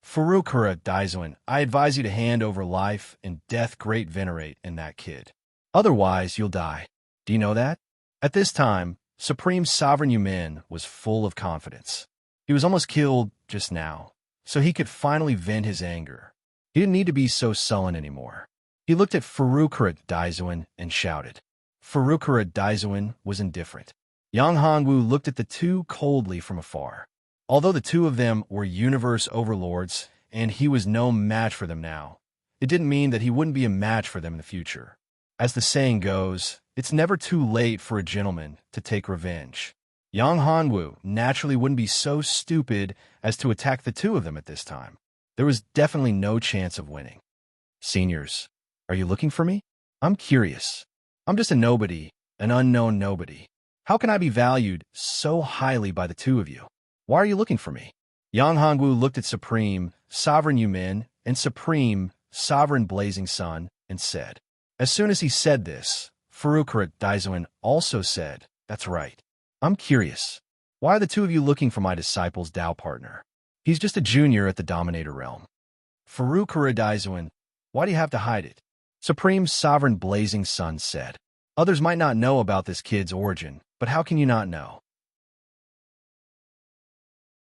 Farukharadizuan, I advise you to hand over life and death Great Venerate and that kid. Otherwise, you'll die. Do you know that? At this time, Supreme Sovereign Yumin was full of confidence. He was almost killed just now, so he could finally vent his anger. He didn't need to be so sullen anymore. He looked at Farukharadizuan and shouted. Farukharadizuan was indifferent. Yang Hongwu looked at the two coldly from afar. Although the two of them were universe overlords and he was no match for them now, it didn't mean that he wouldn't be a match for them in the future. As the saying goes, it's never too late for a gentleman to take revenge. Yang Hongwu naturally wouldn't be so stupid as to attack the two of them at this time. There was definitely no chance of winning. Seniors, are you looking for me? I'm curious. I'm just a nobody, an unknown nobody. How can I be valued so highly by the two of you? Why are you looking for me? Yang Hongwu looked at Supreme Sovereign Yumin and Supreme Sovereign Blazing Sun and said. As soon as he said this, Farukharadizuan also said, That's right. I'm curious. Why are the two of you looking for my disciple's Tao partner? He's just a junior at the Dominator realm. Farukharadizuan, why do you have to hide it? Supreme Sovereign Blazing Sun said. Others might not know about this kid's origin, but how can you not know?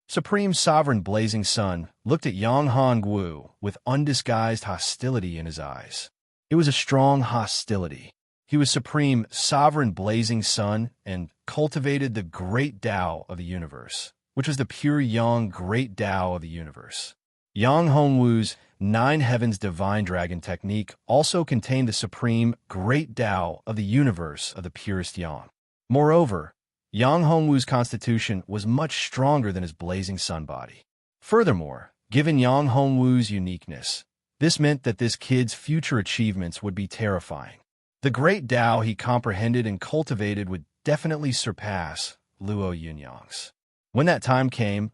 Supreme Sovereign Blazing Sun looked at Yang Hongwu with undisguised hostility in his eyes. It was a strong hostility. He was Supreme Sovereign Blazing Sun and cultivated the great Tao of the universe, which was the pure Yang great Tao of the universe. Yang Hongwu's Nine Heavens Divine Dragon technique also contained the supreme great Tao of the universe of the purest Yang. Moreover, Yang Hongwu's constitution was much stronger than his blazing sun body. Furthermore, given Yang Hongwu's uniqueness, this meant that this kid's future achievements would be terrifying. The great Tao he comprehended and cultivated would definitely surpass Luo Yunyang's. When that time came,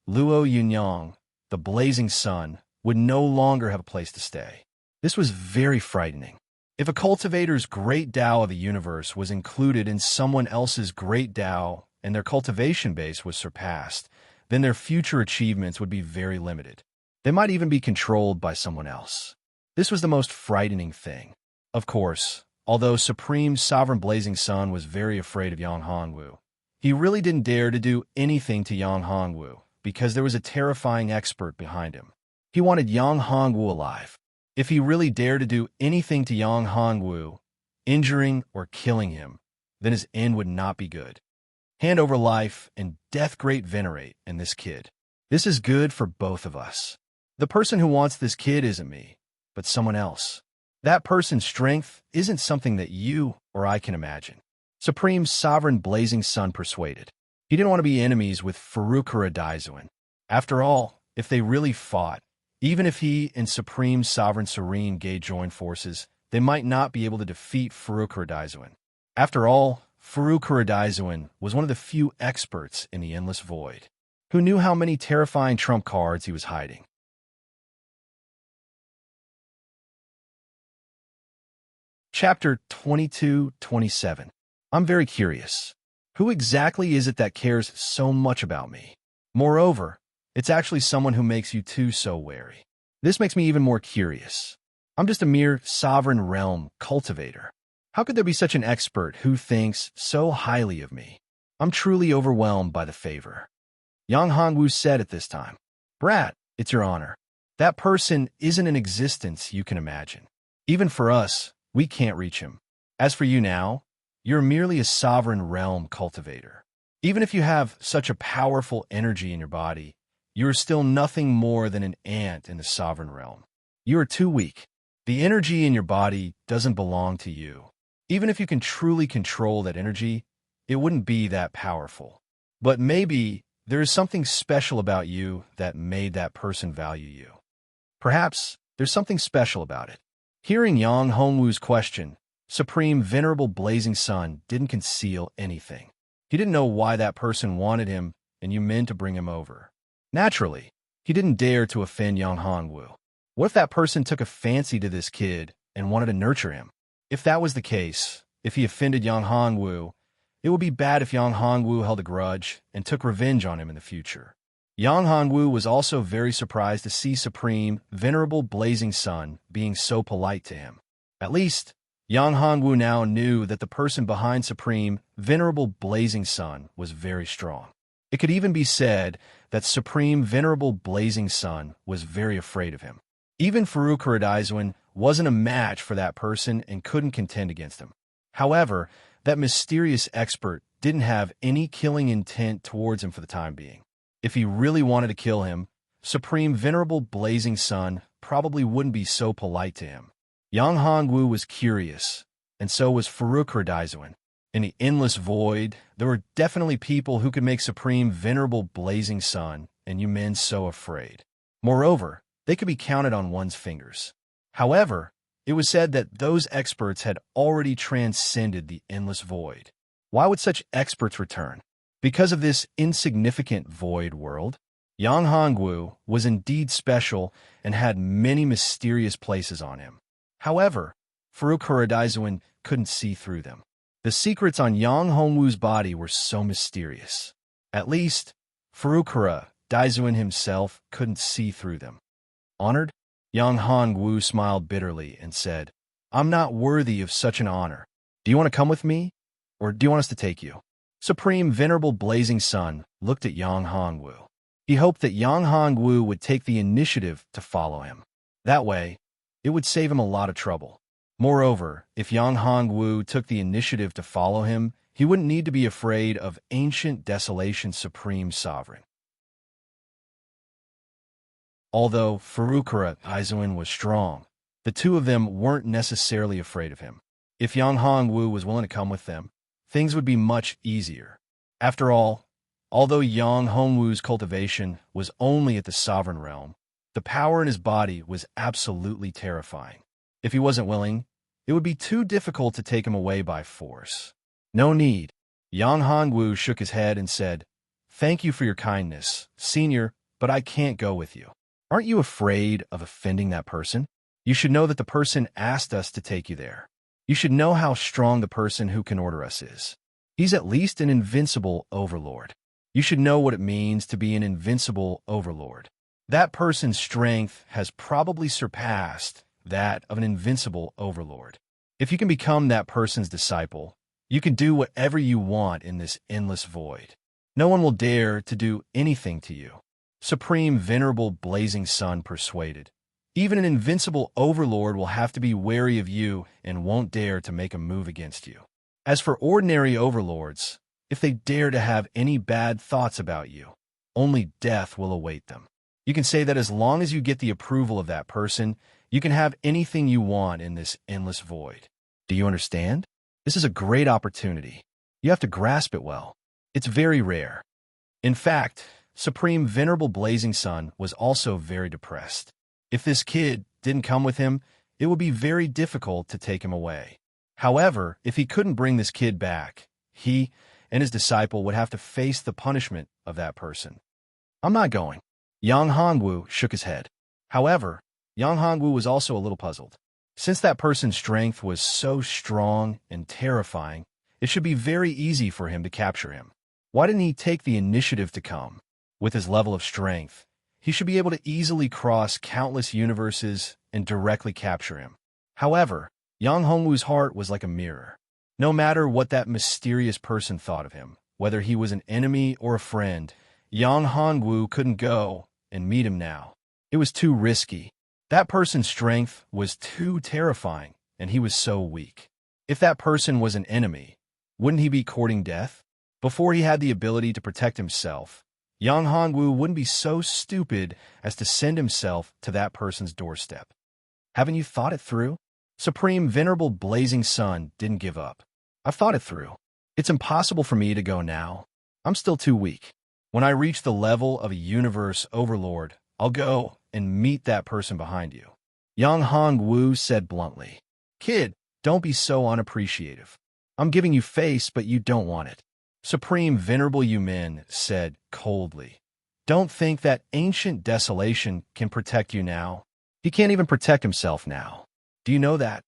Luo Yunyang, the blazing sun, would no longer have a place to stay. This was very frightening. If a cultivator's great Tao of the universe was included in someone else's great Tao and their cultivation base was surpassed, then their future achievements would be very limited. They might even be controlled by someone else. This was the most frightening thing. Of course, although Supreme Sovereign Blazing Sun was very afraid of Yang Hongwu, he really didn't dare to do anything to Yang Hongwu because there was a terrifying expert behind him. He wanted Yang Hongwu alive. If he really dared to do anything to Yang Hongwu, injuring or killing him, then his end would not be good. Hand over life and death Great Venerate and this kid. This is good for both of us. The person who wants this kid isn't me, but someone else. That person's strength isn't something that you or I can imagine. Supreme Sovereign Blazing Sun persuaded. He didn't want to be enemies with Farukharadizuan. After all, if they really fought, even if he and Supreme Sovereign Serene Gate joined forces, they might not be able to defeat Farukharadizuan. After all, Farukharadizuan was one of the few experts in the Endless Void, who knew how many terrifying trump cards he was hiding. Chapter 22-27. I'm very curious. Who exactly is it that cares so much about me? Moreover, it's actually someone who makes you too so wary. This makes me even more curious. I'm just a mere sovereign realm cultivator. How could there be such an expert who thinks so highly of me? I'm truly overwhelmed by the favor. Yang Hongwu said at this time, Brat, it's your honor. That person isn't an existence you can imagine. Even for us, we can't reach him. As for you now, you're merely a sovereign realm cultivator. Even if you have such a powerful energy in your body, you are still nothing more than an ant in the sovereign realm. You are too weak. The energy in your body doesn't belong to you. Even if you can truly control that energy, it wouldn't be that powerful. But maybe there is something special about you that made that person value you. Perhaps there's something special about it. Hearing Yang Hongwu's question, Supreme Venerable Blazing Sun didn't conceal anything. He didn't know why that person wanted him and you meant to bring him over. Naturally, he didn't dare to offend Yang Hongwu. What if that person took a fancy to this kid and wanted to nurture him? If that was the case, if he offended Yang Hongwu, it would be bad if Yang Hongwu held a grudge and took revenge on him in the future. Yang Hongwu was also very surprised to see Supreme Venerable Blazing Sun being so polite to him. At least, Yang Hongwu now knew that the person behind Supreme Venerable Blazing Sun was very strong. It could even be said that Supreme Venerable Blazing Sun was very afraid of him. Even Farouk Haradaizuan wasn't a match for that person and couldn't contend against him. However, that mysterious expert didn't have any killing intent towards him for the time being. If he really wanted to kill him, Supreme Venerable Blazing Sun probably wouldn't be so polite to him. Yang Hongwu was curious, and so was Farouk Haradaizuan. In the endless void, there were definitely people who could make Supreme Venerable Blazing Sun and you men so afraid. Moreover, they could be counted on one's fingers. However, it was said that those experts had already transcended the endless void. Why would such experts return? Because of this insignificant void world? Yang Hongwu was indeed special and had many mysterious places on him. However, Farouk Haradaizuan couldn't see through them. The secrets on Yang Hongwu's body were so mysterious. At least, Farouk Haradaizuan himself couldn't see through them. Honored? Yang Hongwu smiled bitterly and said, I'm not worthy of such an honor. Do you want to come with me? Or do you want us to take you? Supreme Venerable Blazing Sun looked at Yang Hongwu. He hoped that Yang Hongwu would take the initiative to follow him. That way, it would save him a lot of trouble. Moreover, if Yang Hongwu took the initiative to follow him, he wouldn't need to be afraid of ancient desolation's supreme sovereign. Although Farouk Haradaizuan was strong, the two of them weren't necessarily afraid of him. If Yang Hongwu was willing to come with them, things would be much easier. After all, although Yang Hongwu's cultivation was only at the sovereign realm, the power in his body was absolutely terrifying. If he wasn't willing, it would be too difficult to take him away by force. No need. Yang Hongwu shook his head and said, Thank you for your kindness, Senior, but I can't go with you. Aren't you afraid of offending that person? You should know that the person asked us to take you there. You should know how strong the person who can order us is. He's at least an invincible overlord. You should know what it means to be an invincible overlord. That person's strength has probably surpassed that of an invincible overlord. If you can become that person's disciple, you can do whatever you want in this endless void. No one will dare to do anything to you. Supreme Venerable Blazing Sun persuaded. Even an invincible overlord will have to be wary of you and won't dare to make a move against you. As for ordinary overlords, if they dare to have any bad thoughts about you, only death will await them. You can say that as long as you get the approval of that person, you can have anything you want in this endless void. Do you understand? This is a great opportunity. You have to grasp it well. It's very rare. In fact, Supreme Venerable Blazing Sun was also very depressed. If this kid didn't come with him, it would be very difficult to take him away. However, if he couldn't bring this kid back, he and his disciple would have to face the punishment of that person. I'm not going. Yang Hongwu shook his head. However, Yang Hongwu was also a little puzzled. Since that person's strength was so strong and terrifying, it should be very easy for him to capture him. Why didn't he take the initiative to come? With his level of strength, he should be able to easily cross countless universes and directly capture him. However, Yang Hongwu's heart was like a mirror. No matter what that mysterious person thought of him, whether he was an enemy or a friend, Yang Hongwu couldn't go and meet him now. It was too risky. That person's strength was too terrifying, and he was so weak. If that person was an enemy, wouldn't he be courting death? Before he had the ability to protect himself, Yang Hongwu wouldn't be so stupid as to send himself to that person's doorstep. Haven't you thought it through? Supreme Venerable Blazing Sun didn't give up. I've thought it through. It's impossible for me to go now. I'm still too weak. When I reach the level of a universe overlord, I'll go and meet that person behind you. Yang Hongwu said bluntly. Kid, don't be so unappreciative. I'm giving you face, but you don't want it. Supreme Venerable Yumin said coldly. Don't think that ancient desolation can protect you now. He can't even protect himself now. Do you know that?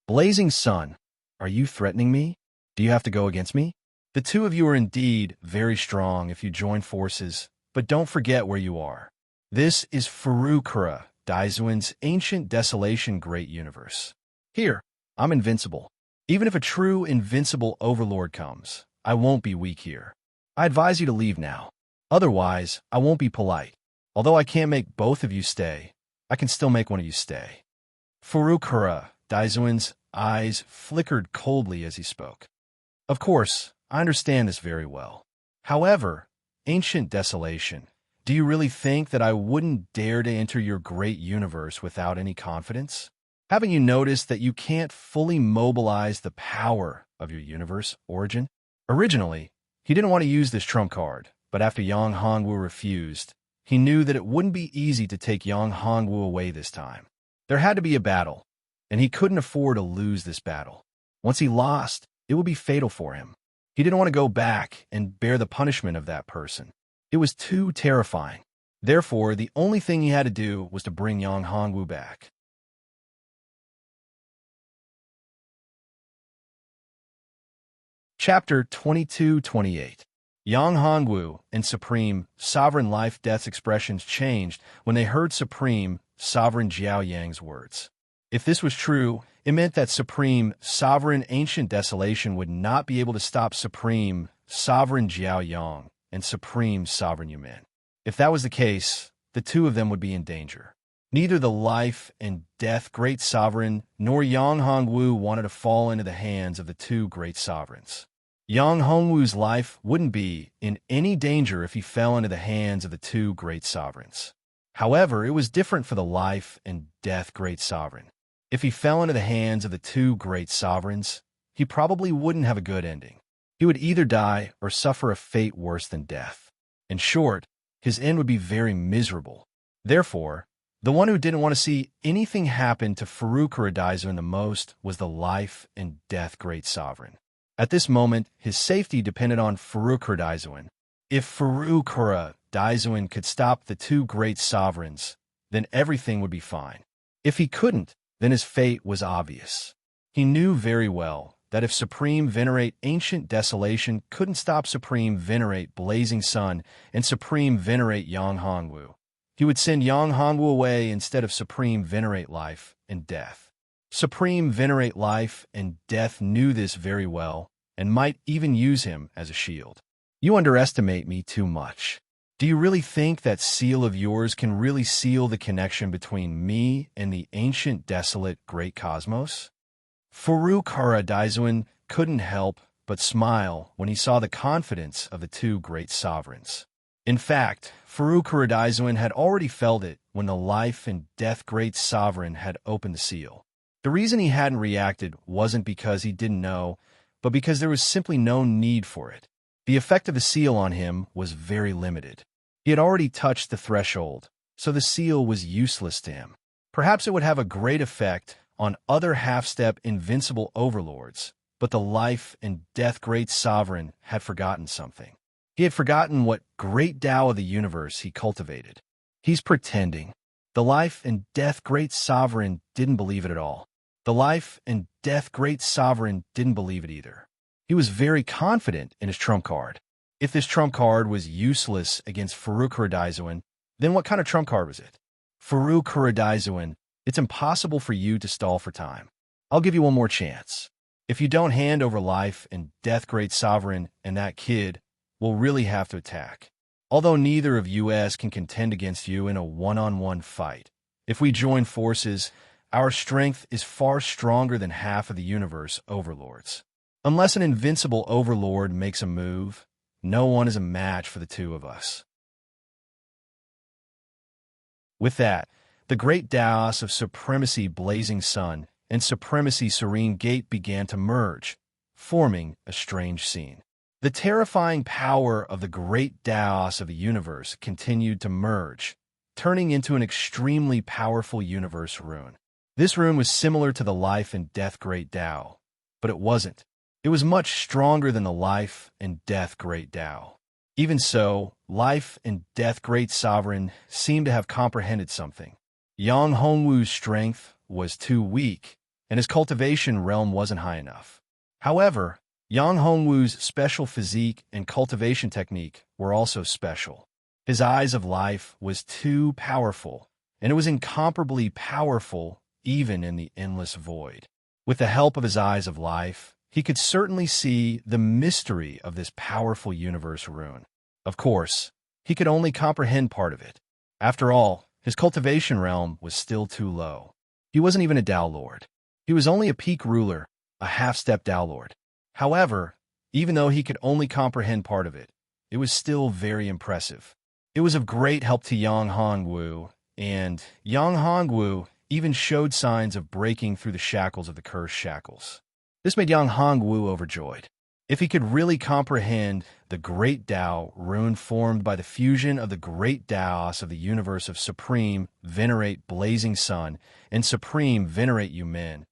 Blazing Sun, are you threatening me? Do you have to go against me? The two of you are indeed very strong if you join forces, but don't forget where you are. This is Furukura, Daizuin's ancient desolation great universe. Here, I'm invincible. Even if a true invincible overlord comes, I won't be weak here. I advise you to leave now. Otherwise, I won't be polite. Although I can't make both of you stay, I can still make one of you stay. Furukura, Daizuin's eyes flickered coldly as he spoke. Of course, I understand this very well. However, ancient desolation, do you really think that I wouldn't dare to enter your great universe without any confidence? Haven't you noticed that you can't fully mobilize the power of your universe origin? Originally, he didn't want to use this trump card, but after Yang Hongwu refused, he knew that it wouldn't be easy to take Yang Hongwu away this time. There had to be a battle, and he couldn't afford to lose this battle. Once he lost, it would be fatal for him. He didn't want to go back and bear the punishment of that person. It was too terrifying. Therefore, the only thing he had to do was to bring Yang Hongwu back. Chapter 22-28. Yang Hongwu and Supreme Sovereign Life-Death's expressions changed when they heard Supreme Sovereign Jiao Yang's words. If this was true, it meant that Supreme Sovereign Ancient Desolation would not be able to stop Supreme Sovereign Jiao Yang and Supreme Sovereign Yumin. If that was the case, the two of them would be in danger. Neither the life and death great sovereign nor Yang Hongwu wanted to fall into the hands of the two great sovereigns. Yang Hongwu's life wouldn't be in any danger if he fell into the hands of the two great sovereigns. However, it was different for the life and death great sovereign. If he fell into the hands of the two great sovereigns, he probably wouldn't have a good ending. He would either die or suffer a fate worse than death. In short, his end would be very miserable. Therefore, the one who didn't want to see anything happen to Furukura Daizun the most was the life and death great sovereign. At this moment, his safety depended on Furukura Daizun. If Furukura Daizun could stop the two great sovereigns, then everything would be fine. If he couldn't, then his fate was obvious. He knew very well that if Supreme Venerate Ancient Desolation couldn't stop Supreme Venerate Blazing Sun and Supreme Venerate Yang Hongwu, he would send Yang Hongwu away instead of Supreme Venerate Life and Death. Supreme Venerate Life and Death knew this very well and might even use him as a shield. You underestimate me too much. Do you really think that seal of yours can really seal the connection between me and the ancient desolate great cosmos? Furukura Daizun couldn't help but smile when he saw the confidence of the two great sovereigns. In fact, Furukura Daizun had already felt it when the life and death great sovereign had opened the seal. The reason he hadn't reacted wasn't because he didn't know, but because there was simply no need for it. The effect of the seal on him was very limited. He had already touched the threshold, so the seal was useless to him. Perhaps it would have a great effect on other half-step invincible overlords, but the life and death great sovereign had forgotten something. He had forgotten what great Tao of the universe he cultivated. He's pretending. The life and death great sovereign didn't believe it at all. The life and death great sovereign didn't believe it either. He was very confident in his trump card. If this trump card was useless against Farouk Kuradaizuan, then what kind of trump card was it? Farouk Kuradaizuan, it's impossible for you to stall for time. I'll give you one more chance. If you don't hand over life and death great sovereign and that kid, we'll really have to attack. Although neither of us can contend against you in a one-on-one fight, if we join forces, our strength is far stronger than half of the universe overlords. Unless an invincible overlord makes a move, no one is a match for the two of us. With that, the great Daos of Supremacy Blazing Sun and Supremacy Serene Gate began to merge, forming a strange scene. The terrifying power of the great Daos of the universe continued to merge, turning into an extremely powerful universe rune. This rune was similar to the life and death great Tao, but it wasn't. It was much stronger than the life and death great Tao. Even so, life and death great sovereign seemed to have comprehended something. Yang Hongwu's strength was too weak, and his cultivation realm wasn't high enough. However, Yang Hongwu's special physique and cultivation technique were also special. His eyes of life was too powerful, and it was incomparably powerful even in the endless void. With the help of his eyes of life, he could certainly see the mystery of this powerful universe rune. Of course, he could only comprehend part of it. After all, his cultivation realm was still too low. He wasn't even a Tao Lord. He was only a peak ruler, a half-step Tao Lord. However, even though he could only comprehend part of it, it was still very impressive. It was of great help to Yang Hongwu, and Yang Hongwu even showed signs of breaking through the shackles of the cursed shackles. This made Yang Hongwu overjoyed. If he could really comprehend the great Tao rune formed by the fusion of the great Taos of the universe of Supreme Venerate Blazing Sun and Supreme Venerate Yumin,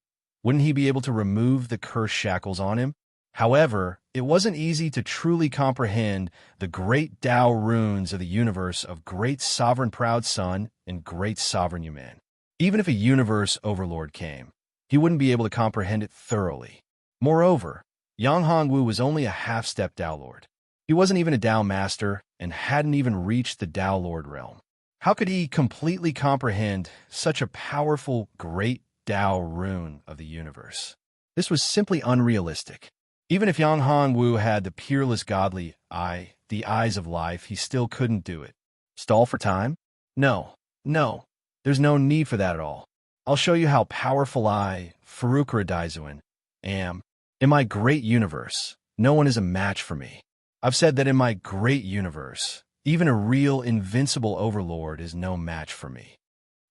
wouldn't he be able to remove the cursed shackles on him? However, it wasn't easy to truly comprehend the great Tao runes of the universe of Great Sovereign Proud Sun and Great Sovereign Yumin. Even if a universe overlord came, he wouldn't be able to comprehend it thoroughly. Moreover, Yang Hongwu was only a half-step Tao Lord. He wasn't even a Tao Master and hadn't even reached the Tao Lord realm. How could he completely comprehend such a powerful great Tao rune of the universe? This was simply unrealistic. Even if Yang Hongwu had the peerless godly eye, the eyes of life, he still couldn't do it. Stall for time? No. There's no need for that at all. I'll show you how powerful I, Farouk Kuradaizuan, am. In my great universe, no one is a match for me. I've said that in my great universe, even a real invincible overlord is no match for me.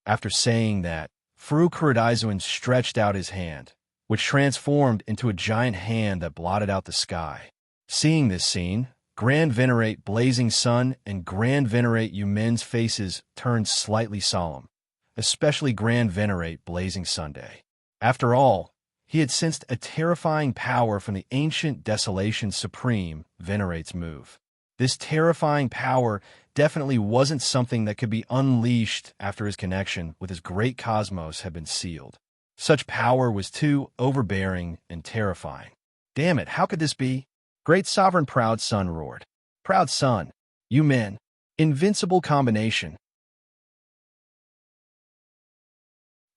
After saying that, Farouk Kuradaizuan stretched out his hand, which transformed into a giant hand that blotted out the sky. Seeing this scene, Grand Venerate Blazing Sun and Grand Venerate Yumin's faces turned slightly solemn, especially Grand Venerate Blazing Sunday. After all, he had sensed a terrifying power from the ancient Desolation Supreme Venerate's move. This terrifying power definitely wasn't something that could be unleashed after his connection with his great cosmos had been sealed. Such power was too overbearing and terrifying. Damn it, how could this be? Great Sovereign Proud Sun roared. Proud Sun, you men, invincible combination.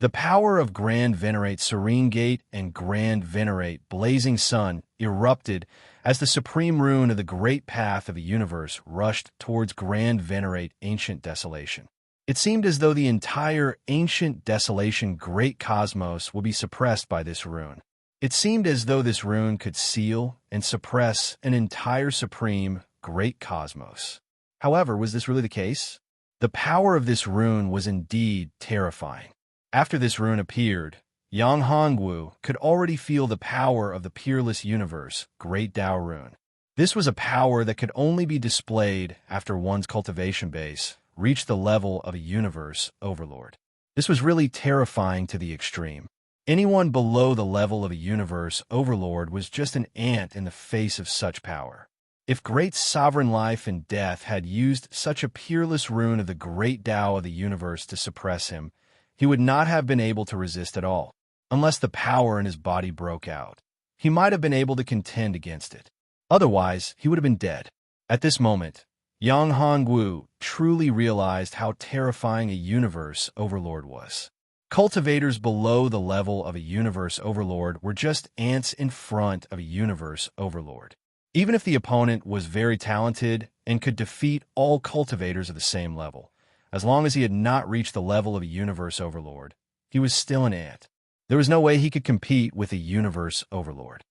The power of Grand Venerate Serene Gate and Grand Venerate Blazing Sun erupted as the supreme rune of the great path of the universe rushed towards Grand Venerate Ancient Desolation. It seemed as though the entire Ancient Desolation Great Cosmos would be suppressed by this rune. It seemed as though this rune could seal and suppress an entire supreme Great Cosmos. However, was this really the case? The power of this rune was indeed terrifying. After this rune appeared, Yang Hongwu could already feel the power of the peerless universe, Great Tao Rune. This was a power that could only be displayed after one's cultivation base reached the level of a universe overlord. This was really terrifying to the extreme. Anyone below the level of a universe overlord was just an ant in the face of such power. If great sovereign life and death had used such a peerless rune of the great Tao of the universe to suppress him, he would not have been able to resist at all, unless the power in his body broke out. He might have been able to contend against it. Otherwise, he would have been dead. At this moment, Yang Hongwu truly realized how terrifying a universe overlord was. Cultivators below the level of a universe overlord were just ants in front of a universe overlord. Even if the opponent was very talented and could defeat all cultivators of the same level, as long as he had not reached the level of a universe overlord, he was still an ant. There was no way he could compete with a universe overlord.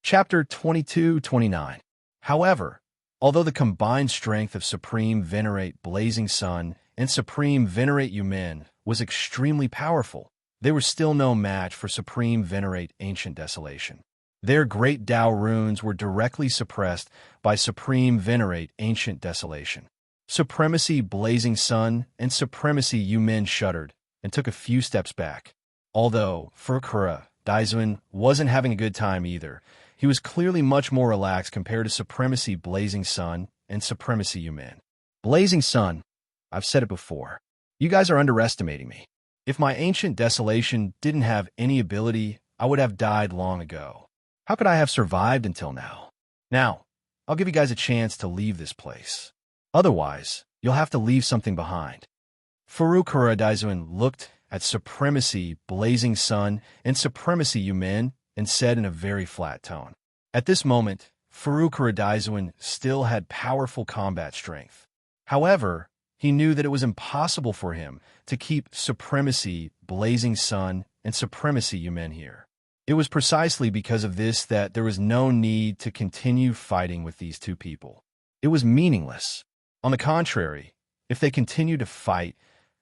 Chapter 22-29. However, although the combined strength of Supreme Venerate Blazing Sun and Supreme Venerate Yumin was extremely powerful, they were still no match for Supreme Venerate Ancient Desolation. Their great Tao runes were directly suppressed by Supreme Venerate Ancient Desolation. Supremacy Blazing Sun and Supremacy Yumin shuddered and took a few steps back. Although Furkura Daizuan wasn't having a good time either, he was clearly much more relaxed compared to Supremacy Blazing Sun and Supremacy Yumin. Blazing Sun, I've said it before. You guys are underestimating me. If my Ancient Desolation didn't have any ability, I would have died long ago. How could I have survived until now? Now, I'll give you guys a chance to leave this place. Otherwise, you'll have to leave something behind. Furukura Daizuan looked at Supremacy Blazing Sun and Supremacy Yumin and said in a very flat tone. At this moment, Furukura Daizuan still had powerful combat strength. However, he knew that it was impossible for him to keep Supremacy Blazing Sun and Supremacy Yumin here. It was precisely because of this that there was no need to continue fighting with these two people. It was meaningless. On the contrary, if they continued to fight,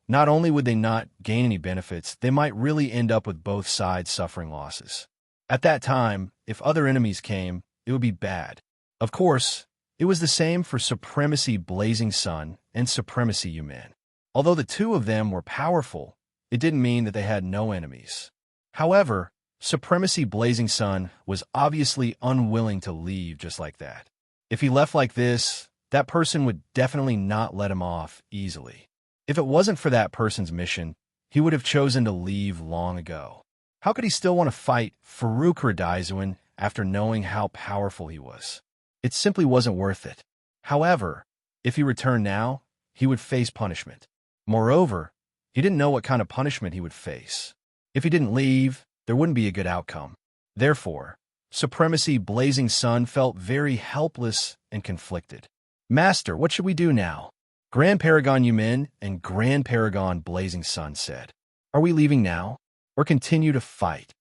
not only would they not gain any benefits, they might really end up with both sides suffering losses. At that time, if other enemies came, it would be bad. Of course, it was the same for Supremacy Blazing Sun and Supremacy Yumin. Although the two of them were powerful, it didn't mean that they had no enemies. However, Supremacy Blazing Sun was obviously unwilling to leave just like that. If he left like this, that person would definitely not let him off easily. If it wasn't for that person's mission, he would have chosen to leave long ago. How could he still want to fight Furukura Daizuan after knowing how powerful he was? It simply wasn't worth it. However, if he returned now, he would face punishment. Moreover, he didn't know what kind of punishment he would face. If he didn't leave, there wouldn't be a good outcome. Therefore, Supremacy Blazing Sun felt very helpless and conflicted. Master, what should we do now? Grand Paragon Yumin and Grand Paragon Blazing Sun said. Are we leaving now, or continue to fight?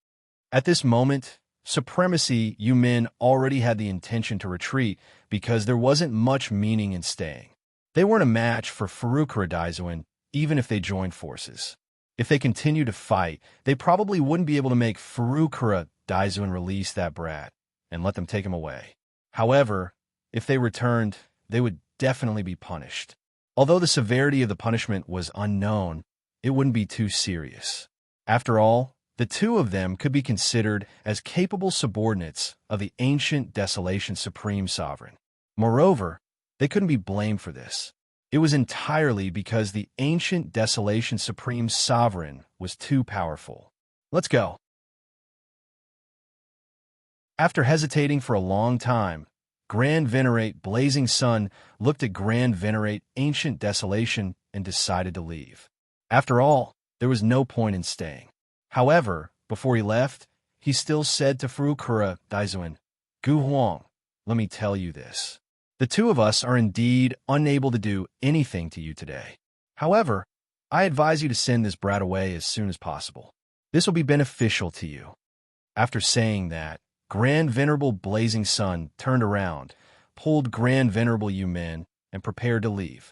At this moment, Supremacy Yumin already had the intention to retreat because there wasn't much meaning in staying. They weren't a match for Furukura Daizuan, even if they joined forces. If they continued to fight, they probably wouldn't be able to make Furukura Daizuan release that brat and let them take him away. However, if they returned, they would definitely be punished. Although the severity of the punishment was unknown, it wouldn't be too serious. After all, the two of them could be considered as capable subordinates of the Ancient Desolation Supreme Sovereign. Moreover, they couldn't be blamed for this. It was entirely because the Ancient Desolation Supreme Sovereign was too powerful. Let's go. After hesitating for a long time, Grand Venerate Blazing Sun looked at Grand Venerate Ancient Desolation and decided to leave. After all, there was no point in staying. However, before he left, he still said to Furukura Daizuan, Gu Huang, let me tell you this. The two of us are indeed unable to do anything to you today. However, I advise you to send this brat away as soon as possible. This will be beneficial to you. After saying that, Grand Venerable Blazing Sun turned around, pulled Grand Venerable Yumin, and prepared to leave.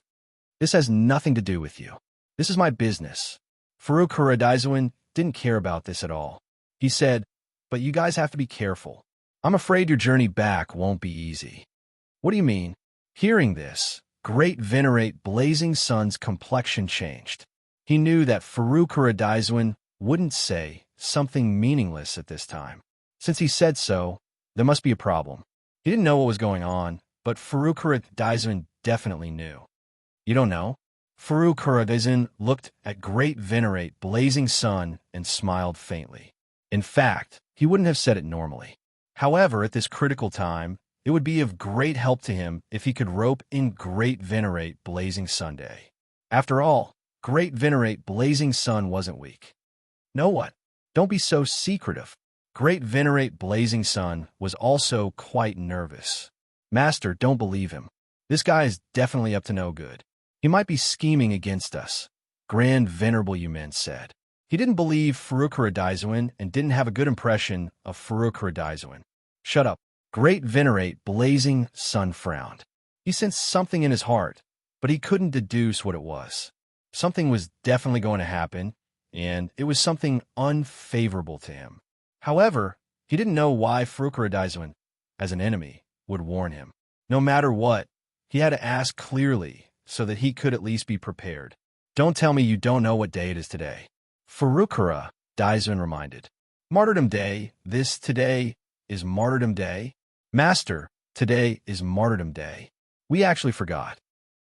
This has nothing to do with you. This is my business. Furukura Daizuan didn't care about this at all. He said, but you guys have to be careful. I'm afraid your journey back won't be easy. What do you mean? Hearing this, Great Venerate Blazing Sun's complexion changed. He knew that Furukura Daizuan wouldn't say something meaningless at this time. Since he said so, there must be a problem. He didn't know what was going on, but Furukura Daizun definitely knew. You don't know? Furukura Daizun looked at Great Venerate Blazing Sun and smiled faintly. In fact, he wouldn't have said it normally. However, at this critical time, it would be of great help to him if he could rope in Great Venerate Blazing Sunday. After all, Great Venerate Blazing Sun wasn't weak. Know what? Don't be so secretive. Great Venerate Blazing Sun was also quite nervous. Master, don't believe him. This guy is definitely up to no good. He might be scheming against us, Grand Venerable Yumen said. He didn't believe Furukura Daizun and didn't have a good impression of Furukura Daizun. Shut up. Great Venerate Blazing Sun frowned. He sensed something in his heart, but he couldn't deduce what it was. Something was definitely going to happen, and it was something unfavorable to him. However, he didn't know why Furukura Daizun, as an enemy, would warn him. No matter what, he had to ask clearly so that he could at least be prepared. Don't tell me you don't know what day it is today. Furukura Daizun reminded. Martyrdom Day, today is Martyrdom Day. Master, today is Martyrdom Day. We actually forgot.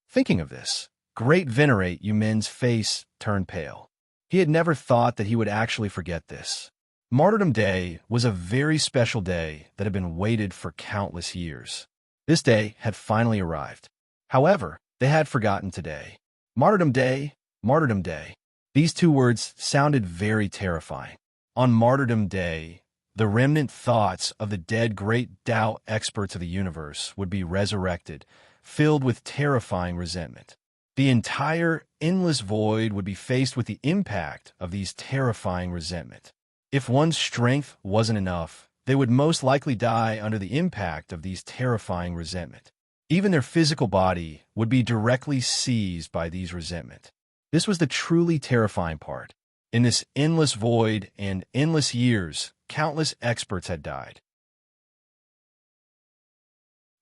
Thinking of this, Great Venerate Yumen's face turned pale. He had never thought that he would actually forget this. Martyrdom Day was a very special day that had been waited for countless years. This day had finally arrived. However, they had forgotten today. Martyrdom Day, Martyrdom Day. These two words sounded very terrifying. On Martyrdom Day, the remnant thoughts of the dead great Tao experts of the universe would be resurrected, filled with terrifying resentment. The entire endless void would be faced with the impact of these terrifying resentment. If one's strength wasn't enough, they would most likely die under the impact of these terrifying resentment. Even their physical body would be directly seized by these resentment. This was the truly terrifying part. In this endless void and endless years, countless experts had died.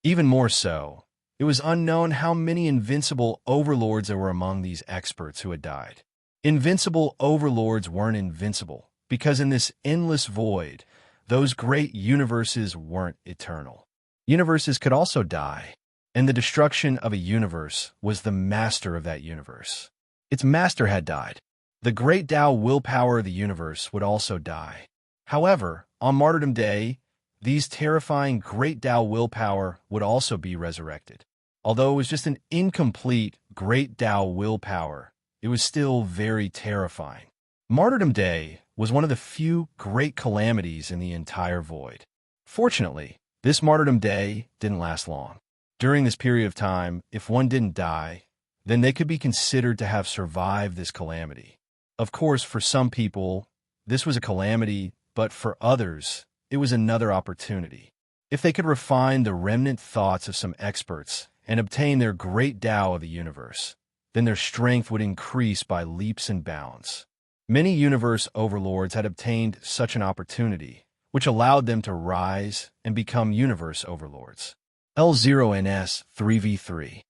Even more so, it was unknown how many invincible overlords there were among these experts who had died. Invincible overlords weren't invincible, because in this endless void, those great universes weren't eternal. Universes could also die, and the destruction of a universe was the master of that universe. Its master had died. The great Tao willpower of the universe would also die. However, on Martyrdom Day, these terrifying great Tao willpower would also be resurrected. Although it was just an incomplete great Tao willpower, it was still very terrifying. Martyrdom Day was one of the few great calamities in the entire void. Fortunately, this Martyrdom Day didn't last long. During this period of time, if one didn't die, then they could be considered to have survived this calamity. Of course, for some people, this was a calamity, but for others, it was another opportunity. If they could refine the remnant thoughts of some experts and obtain their great Tao of the universe, then their strength would increase by leaps and bounds. Many universe overlords had obtained such an opportunity, which allowed them to rise and become universe overlords. L0NS 3v3.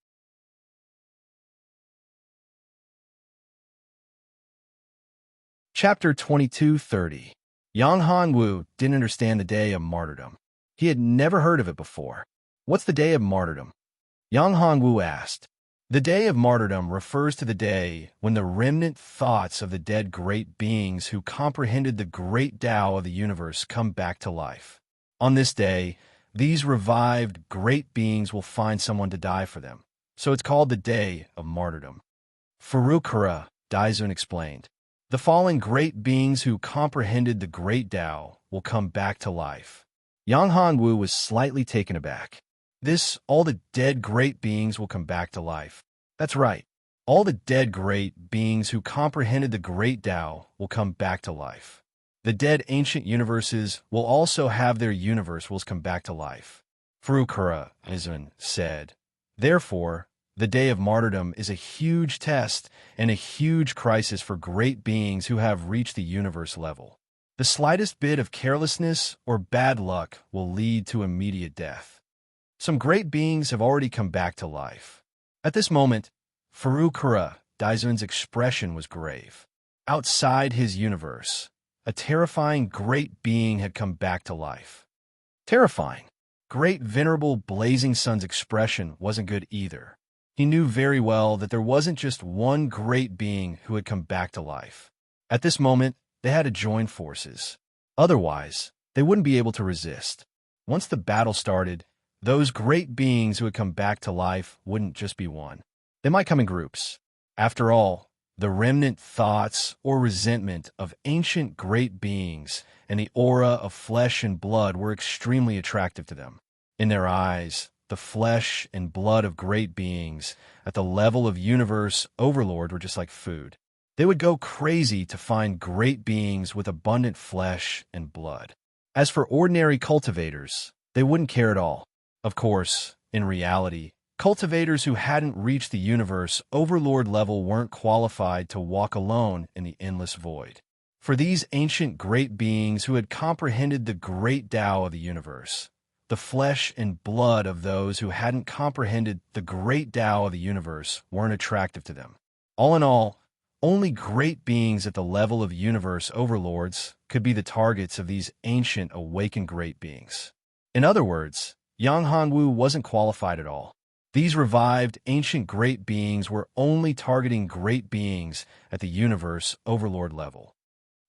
Chapter 2230. Yang Hanwu didn't understand the Day of Martyrdom. He had never heard of it before. What's the Day of Martyrdom? Yang Hanwu asked. The Day of Martyrdom refers to the day when the remnant thoughts of the dead great beings who comprehended the great Tao of the universe come back to life. On this day, these revived great beings will find someone to die for them, so it's called the Day of Martyrdom. Furukura Daizun explained. The fallen great beings who comprehended the great Tao will come back to life. Yang Hanwu was slightly taken aback. All the dead great beings will come back to life. That's right. All the dead great beings who comprehended the great Tao will come back to life. The dead ancient universes will also have their universes come back to life. Furukura Daizun said. Therefore, the Day of Martyrdom is a huge test and a huge crisis for great beings who have reached the universe level. The slightest bit of carelessness or bad luck will lead to immediate death. Some great beings have already come back to life. At this moment, Furukura Daizun's expression was grave. Outside his universe, a terrifying great being had come back to life. Terrifying. Great venerable blazing sun's expression wasn't good either. He knew very well that there wasn't just one great being who had come back to life. At this moment, they had to join forces. Otherwise, they wouldn't be able to resist. Once the battle started, those great beings who had come back to life wouldn't just be one. They might come in groups. After all, the remnant thoughts or resentment of ancient great beings and the aura of flesh and blood were extremely attractive to them. In their eyes, the flesh and blood of great beings at the level of universe overlord were just like food. They would go crazy to find great beings with abundant flesh and blood. As for ordinary cultivators, they wouldn't care at all. Of course, in reality, cultivators who hadn't reached the universe overlord level weren't qualified to walk alone in the endless void. For these ancient great beings who had comprehended the great Tao of the universe, the flesh and blood of those who hadn't comprehended the great Tao of the universe weren't attractive to them. All in all, only great beings at the level of universe overlords could be the targets of these ancient awakened great beings. In other words, Yang Hongwu wasn't qualified at all. These revived ancient great beings were only targeting great beings at the universe overlord level.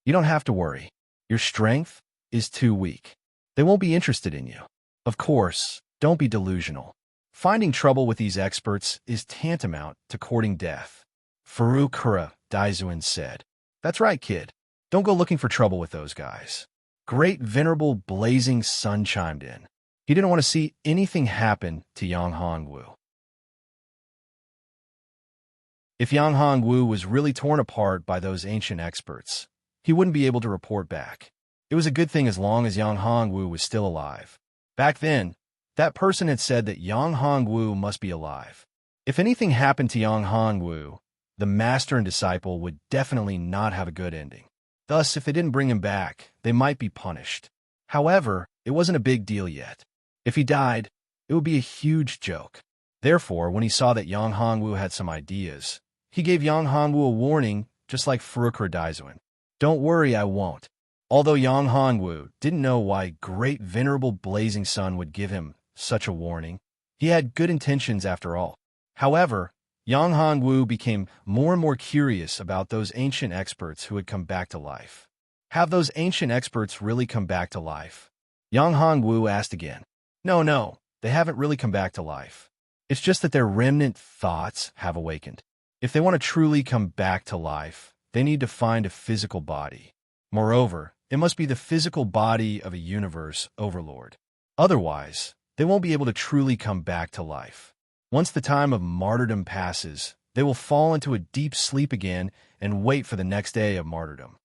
You don't have to worry. Your strength is too weak. They won't be interested in you. Of course, don't be delusional. Finding trouble with these experts is tantamount to courting death. Furukura Daizuin said. That's right, kid. Don't go looking for trouble with those guys. Great venerable blazing sun chimed in. He didn't want to see anything happen to Yang Hongwu. If Yang Hongwu was really torn apart by those ancient experts, he wouldn't be able to report back. It was a good thing as long as Yang Hongwu was still alive. Back then, that person had said that Yang Hongwu must be alive. If anything happened to Yang Hongwu, the master and disciple would definitely not have a good ending. Thus, if they didn't bring him back, they might be punished. However, it wasn't a big deal yet. If he died, it would be a huge joke. Therefore, when he saw that Yang Hongwu had some ideas, he gave Yang Hongwu a warning, just like Furukura Daizuin. Don't worry, I won't. Although Yang Hongwu didn't know why great venerable blazing sun would give him such a warning, he had good intentions after all. However, Yang Hongwu became more and more curious about those ancient experts who had come back to life. Have those ancient experts really come back to life? Yang Hongwu asked again. No, they haven't really come back to life. It's just that their remnant thoughts have awakened. If they want to truly come back to life, they need to find a physical body. Moreover, it must be the physical body of a universe overlord. Otherwise, they won't be able to truly come back to life. Once the time of martyrdom passes, they will fall into a deep sleep again and wait for the next day of martyrdom.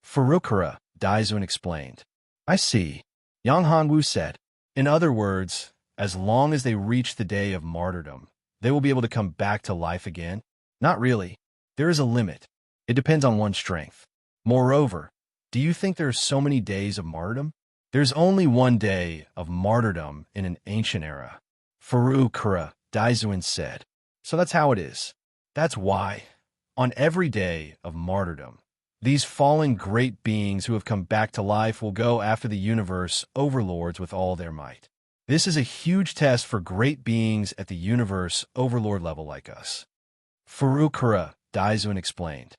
Furukura Daizuin explained. I see, Yang Hongwu said. In other words, as long as they reach the day of martyrdom, they will be able to come back to life again? Not really. There is a limit. It depends on one's strength. Moreover, do you think there are so many days of martyrdom? There's only one day of martyrdom in an ancient era. Furukura Daizuin said. So that's how it is. That's why, on every day of martyrdom, these fallen great beings who have come back to life will go after the universe overlords with all their might. This is a huge test for great beings at the universe overlord level like us. Furukura Daizuin explained.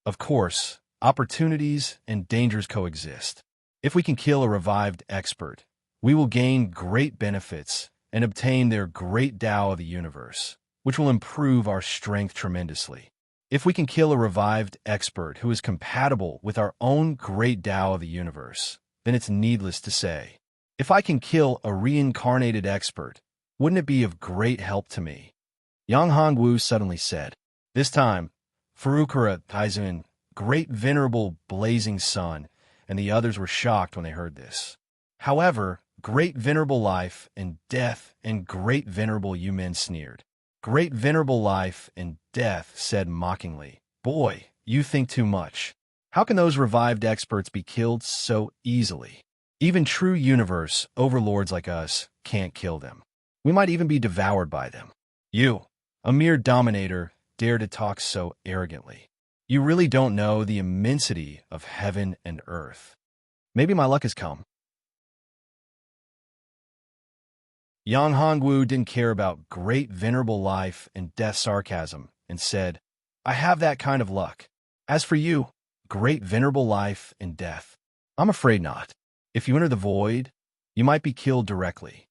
Of course, opportunities and dangers coexist. If we can kill a revived expert, we will gain great benefits and obtain their great Tao of the universe, which will improve our strength tremendously. If we can kill a revived expert who is compatible with our own great Tao of the universe, then it's needless to say. If I can kill a reincarnated expert, wouldn't it be of great help to me? Yang Hongwu suddenly said. This time, Furukura Daizuin, great venerable blazing sun, and the others were shocked when they heard this. However, great venerable life and death and great venerable you men sneered. Great venerable life and death said mockingly, Boy, you think too much. How can those revived experts be killed so easily? Even true universe overlords like us can't kill them. We might even be devoured by them. You, a mere dominator, dare to talk so arrogantly. You really don't know the immensity of heaven and earth. Maybe my luck has come. Yang Hongwu didn't care about great venerable life and death sarcasm and said, I have that kind of luck. As for you, great venerable life and death, I'm afraid not. If you enter the void, you might be killed directly.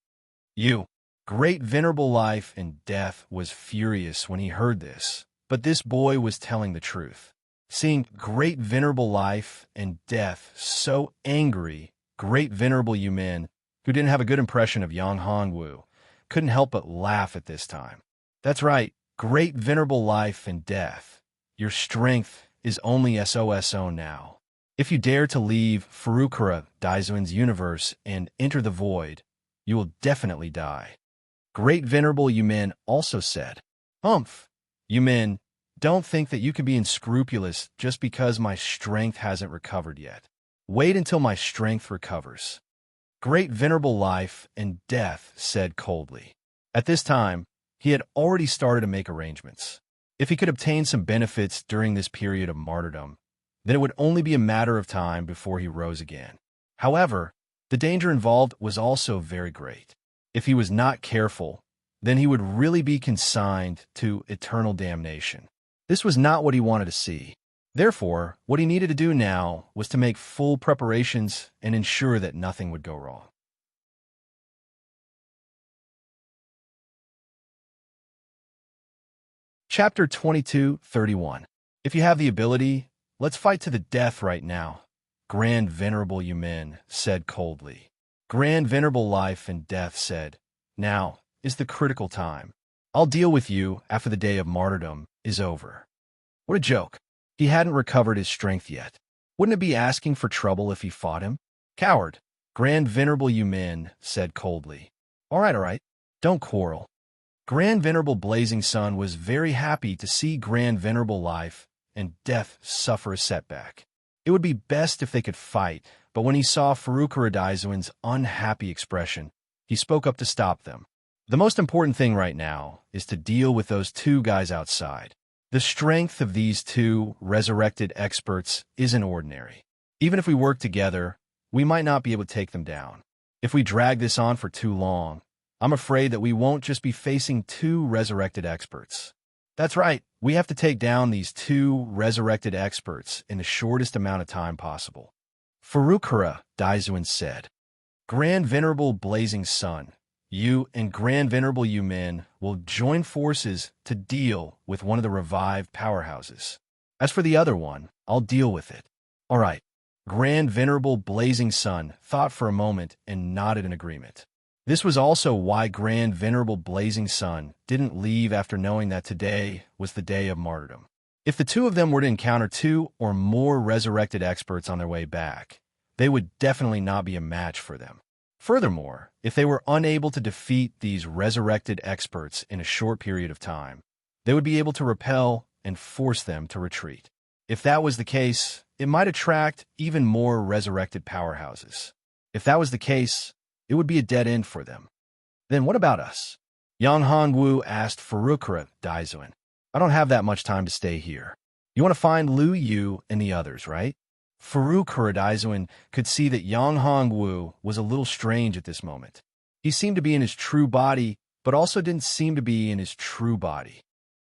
You, great venerable life and death, was furious when he heard this, but this boy was telling the truth. Seeing great venerable life and death so angry, great venerable Yumin, who didn't have a good impression of Yang Hongwu, couldn't help but laugh at this time. That's right, great venerable life and death. Your strength is only SOSO now. If you dare to leave Furukura Daizuin's universe and enter the void, you will definitely die. Great venerable Yumin also said, Yumin, don't think that you can be unscrupulous just because my strength hasn't recovered yet. Wait until my strength recovers. Great venerable life and death said coldly. At this time, he had already started to make arrangements. If he could obtain some benefits during this period of martyrdom, then it would only be a matter of time before he rose again. However, the danger involved was also very great. If he was not careful, then he would really be consigned to eternal damnation. This was not what he wanted to see. Therefore, what he needed to do now was to make full preparations and ensure that nothing would go wrong. Chapter 22:31. If you have the ability, let's fight to the death right now, Grand Venerable Yumin said coldly. Grand Venerable Life and Death said, now is the critical time. I'll deal with you after the day of martyrdom is over. What a joke. He hadn't recovered his strength yet. Wouldn't it be asking for trouble if he fought him? Coward, Grand Venerable Yumin said coldly. All right, don't quarrel. Grand Venerable Blazing Sun was very happy to see Grand Venerable Life and Death suffer a setback. It would be best if they could fight, but when he saw Furukura Daizuin's unhappy expression, he spoke up to stop them. The most important thing right now is to deal with those two guys outside. The strength of these two resurrected experts isn't ordinary. Even if we work together, we might not be able to take them down. If we drag this on for too long, I'm afraid that we won't just be facing two resurrected experts. That's right, we have to take down these two resurrected experts in the shortest amount of time possible. Furukura Daizuin said, Grand Venerable Blazing Sun, you and Grand Venerable Yumin will join forces to deal with one of the revived powerhouses. As for the other one, I'll deal with it. All right. Grand Venerable Blazing Sun thought for a moment and nodded in agreement. This was also why Grand Venerable Blazing Sun didn't leave after knowing that today was the day of martyrdom. If the two of them were to encounter two or more resurrected experts on their way back, they would definitely not be a match for them. Furthermore, if they were unable to defeat these resurrected experts in a short period of time, they would be able to repel and force them to retreat. If that was the case, it might attract even more resurrected powerhouses. If that was the case, it would be a dead end for them. Then what about us? Yang Hongwu asked Furukura Daizuin. I don't have that much time to stay here. You want to find Lu Yu and the others, right? Furukura Daizuin could see that Yang Hongwu was a little strange at this moment. He seemed to be in his true body, but also didn't seem to be in his true body.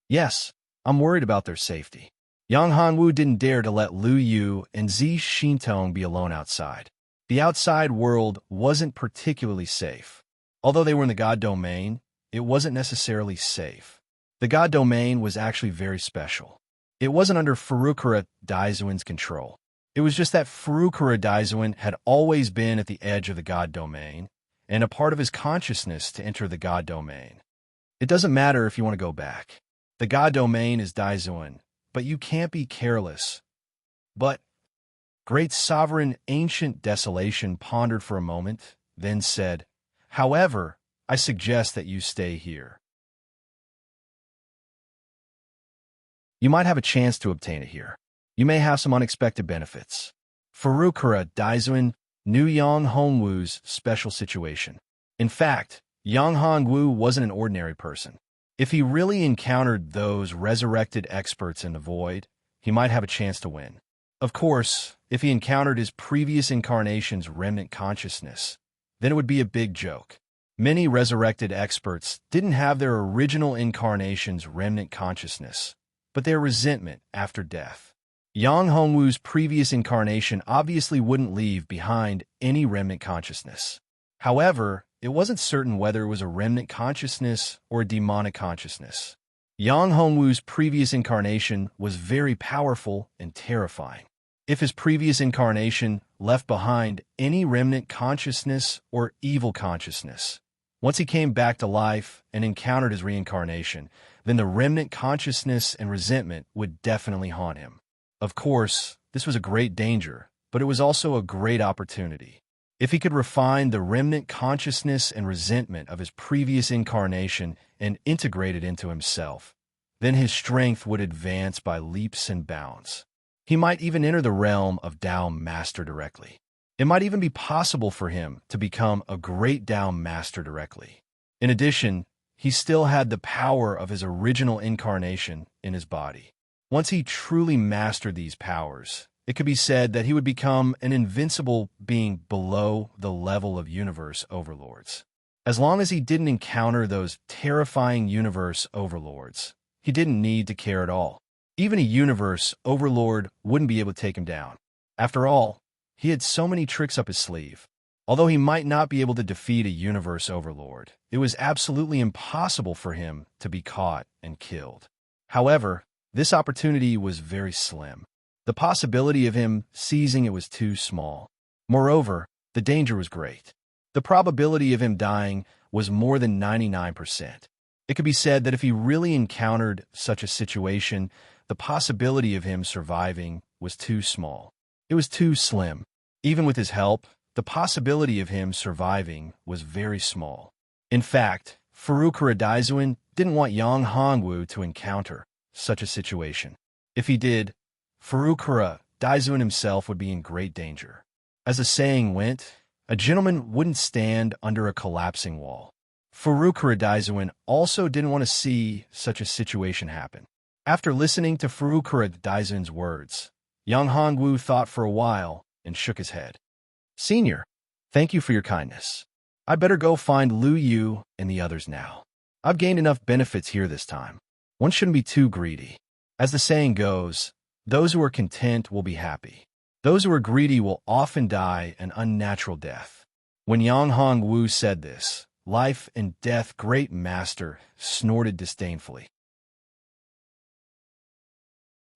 Yes, I'm worried about their safety. Yang Hongwu didn't dare to let Lu Yu and Zi Xintong be alone outside. The outside world wasn't particularly safe. Although they were in the God domain, it wasn't necessarily safe. The God domain was actually very special. It wasn't under Furukura Daizuin's control. It was just that Furukura Daizuin had always been at the edge of the God domain, and a part of his consciousness to enter the God domain. It doesn't matter if you want to go back. The God domain is Daizuin, but you can't be careless. But Great Sovereign Ancient Desolation pondered for a moment, then said, However, I suggest that you stay here. You might have a chance to obtain it here. You may have some unexpected benefits. Furukura Daizuin knew Yang Hongwu's special situation. In fact, Yang Hongwu wasn't an ordinary person. If he really encountered those resurrected experts in the void, he might have a chance to win. Of course, if he encountered his previous incarnation's remnant consciousness, then it would be a big joke. Many resurrected experts didn't have their original incarnation's remnant consciousness, but their resentment after death. Yang Hongwu's previous incarnation obviously wouldn't leave behind any remnant consciousness. However, it wasn't certain whether it was a remnant consciousness or a demonic consciousness. Yang Hongwu's previous incarnation was very powerful and terrifying. If his previous incarnation left behind any remnant consciousness or evil consciousness, once he came back to life and encountered his reincarnation, then the remnant consciousness and resentment would definitely haunt him. Of course, this was a great danger, but it was also a great opportunity. If he could refine the remnant consciousness and resentment of his previous incarnation and integrate it into himself, then his strength would advance by leaps and bounds. He might even enter the realm of Tao Master directly. It might even be possible for him to become a great Tao Master directly. In addition, he still had the power of his original incarnation in his body. Once he truly mastered these powers, it could be said that he would become an invincible being below the level of universe overlords. As long as he didn't encounter those terrifying universe overlords, he didn't need to care at all. Even a universe overlord wouldn't be able to take him down. After all, he had so many tricks up his sleeve. Although he might not be able to defeat a universe overlord, it was absolutely impossible for him to be caught and killed. However, this opportunity was very slim. The possibility of him seizing it was too small. Moreover, the danger was great. The probability of him dying was more than 99%. It could be said that if he really encountered such a situation, the possibility of him surviving was too small. It was too slim. Even with his help, the possibility of him surviving was very small. In fact, Furukura Daizuin didn't want Yang Hongwu to encounter such a situation. If he did, Furukura Daizuin himself would be in great danger. As the saying went, a gentleman wouldn't stand under a collapsing wall. Furukura Daizuin also didn't want to see such a situation happen. After listening to Furukura Daizuin's words, Yang Hongwu thought for a while and shook his head. Senior, thank you for your kindness. I better go find Lu Yu and the others now. I've gained enough benefits here this time. One shouldn't be too greedy. As the saying goes, those who are content will be happy. Those who are greedy will often die an unnatural death. When Yang Hongwu said this, Life and Death Great Master snorted disdainfully.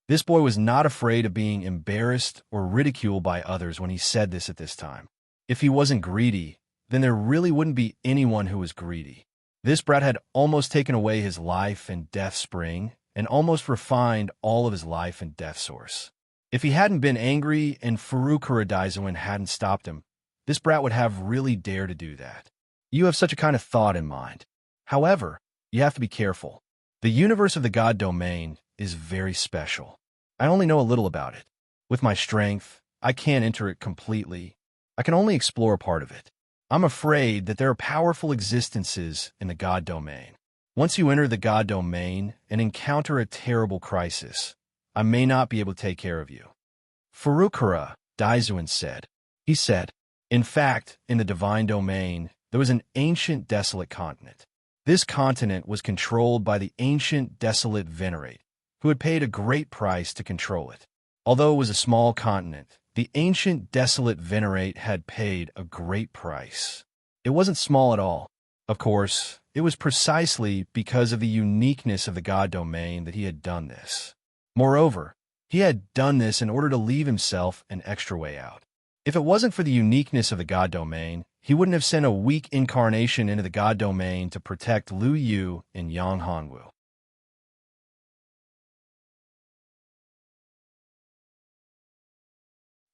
This boy was not afraid of being embarrassed or ridiculed by others when he said this at this time. If he wasn't greedy, then there really wouldn't be anyone who was greedy. This brat had almost taken away his life and death spring and almost refined all of his life and death source. If he hadn't been angry and Furukura Daizuin hadn't stopped him, this brat would have really dared to do that. You have such a kind of thought in mind. However, you have to be careful. The universe of the God domain is very special. I only know a little about it. With my strength, I can't enter it completely. I can only explore a part of it. I'm afraid that there are powerful existences in the God domain. Once you enter the God domain and encounter a terrible crisis, I may not be able to take care of you. Furukura Daizuin said. He said, in fact, in the divine domain, there was an ancient desolate continent. This continent was controlled by the ancient desolate Venerate, who had paid a great price to control it. Although it was a small continent, the ancient desolate Venerate had paid a great price. It wasn't small at all. Of course, it was precisely because of the uniqueness of the God domain that he had done this. Moreover, he had done this in order to leave himself an extra way out. If it wasn't for the uniqueness of the God domain, he wouldn't have sent a weak incarnation into the God domain to protect Lu Yu and Yang Hongwu.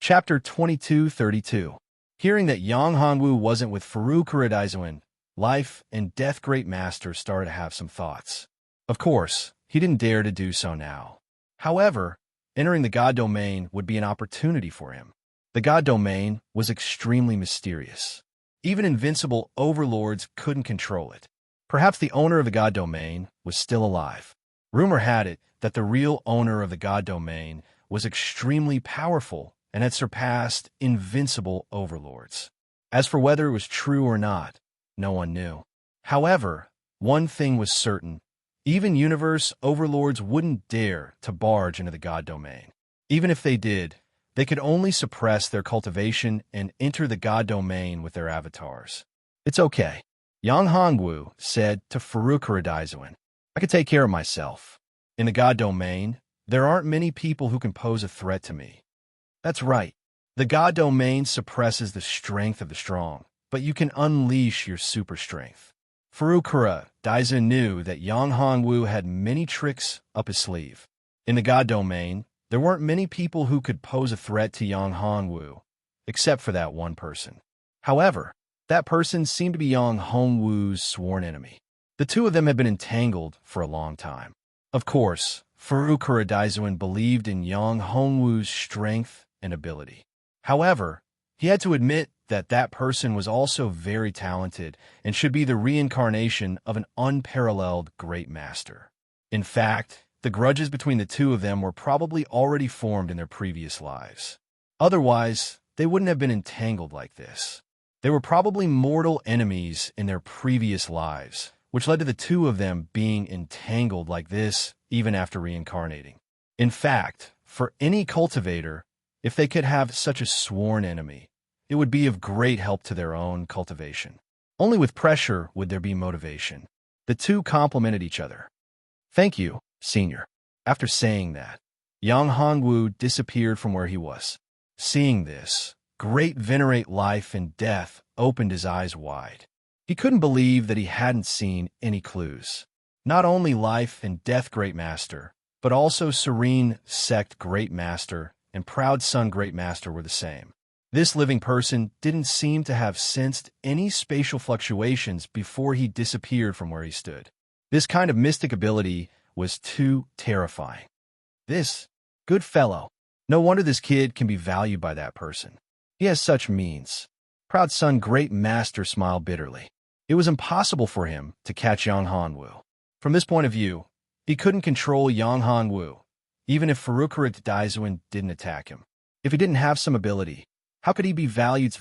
Chapter 2232. Hearing that Yang Hongwu wasn't with Furukura Daizuin, Life and Death Great Master started to have some thoughts. Of course, he didn't dare to do so now. However, entering the God domain would be an opportunity for him. The God domain was extremely mysterious. Even invincible overlords couldn't control it. Perhaps the owner of the God domain was still alive. Rumor had it that the real owner of the god domain was extremely powerful and had surpassed invincible overlords. As for whether it was true or not, no one knew. However, one thing was certain: even universe overlords wouldn't dare to barge into the god domain. Even if they did, they could only suppress their cultivation and enter the god domain with their avatars. "It's okay," Yang Hongwu said to Furukura Daizuin. "I can take care of myself. In the god domain, there aren't many people who can pose a threat to me." That's right. The god domain suppresses the strength of the strong, but you can unleash your super strength. Furukura Daizuin knew that Yang Hongwu had many tricks up his sleeve. In the god domain, there weren't many people who could pose a threat to Yang Hongwu, except for that one person. However, that person seemed to be Yang Hongwu's sworn enemy. The two of them had been entangled for a long time. Of course, Furukura Daizuin believed in Yang Hongwu's strength and ability. However, he had to admit that that person was also very talented and should be the reincarnation of an unparalleled great master. In fact, the grudges between the two of them were probably already formed in their previous lives. Otherwise, they wouldn't have been entangled like this. They were probably mortal enemies in their previous lives, which led to the two of them being entangled like this even after reincarnating. In fact, for any cultivator, if they could have such a sworn enemy, it would be of great help to their own cultivation. Only with pressure would there be motivation. The two complemented each other. "Thank you, Senior." After saying that, Yang Hongwu disappeared from where he was. Seeing this, great venerate life and death opened his eyes wide. He couldn't believe that he hadn't seen any clues. Not only life and death great master, but also serene sect great master and proud sun great master were the same. This living person didn't seem to have sensed any spatial fluctuations before he disappeared from where he stood. This kind of mystic ability was too terrifying. This good fellow. No wonder this kid can be valued by that person. He has such means. Proud Sun Great Master smiled bitterly. It was impossible for him to catch Yang Hongwu. From this point of view, he couldn't control Yang Hongwu, even if Furukura Daizuin didn't attack him. If he didn't have some ability, how could he be valued?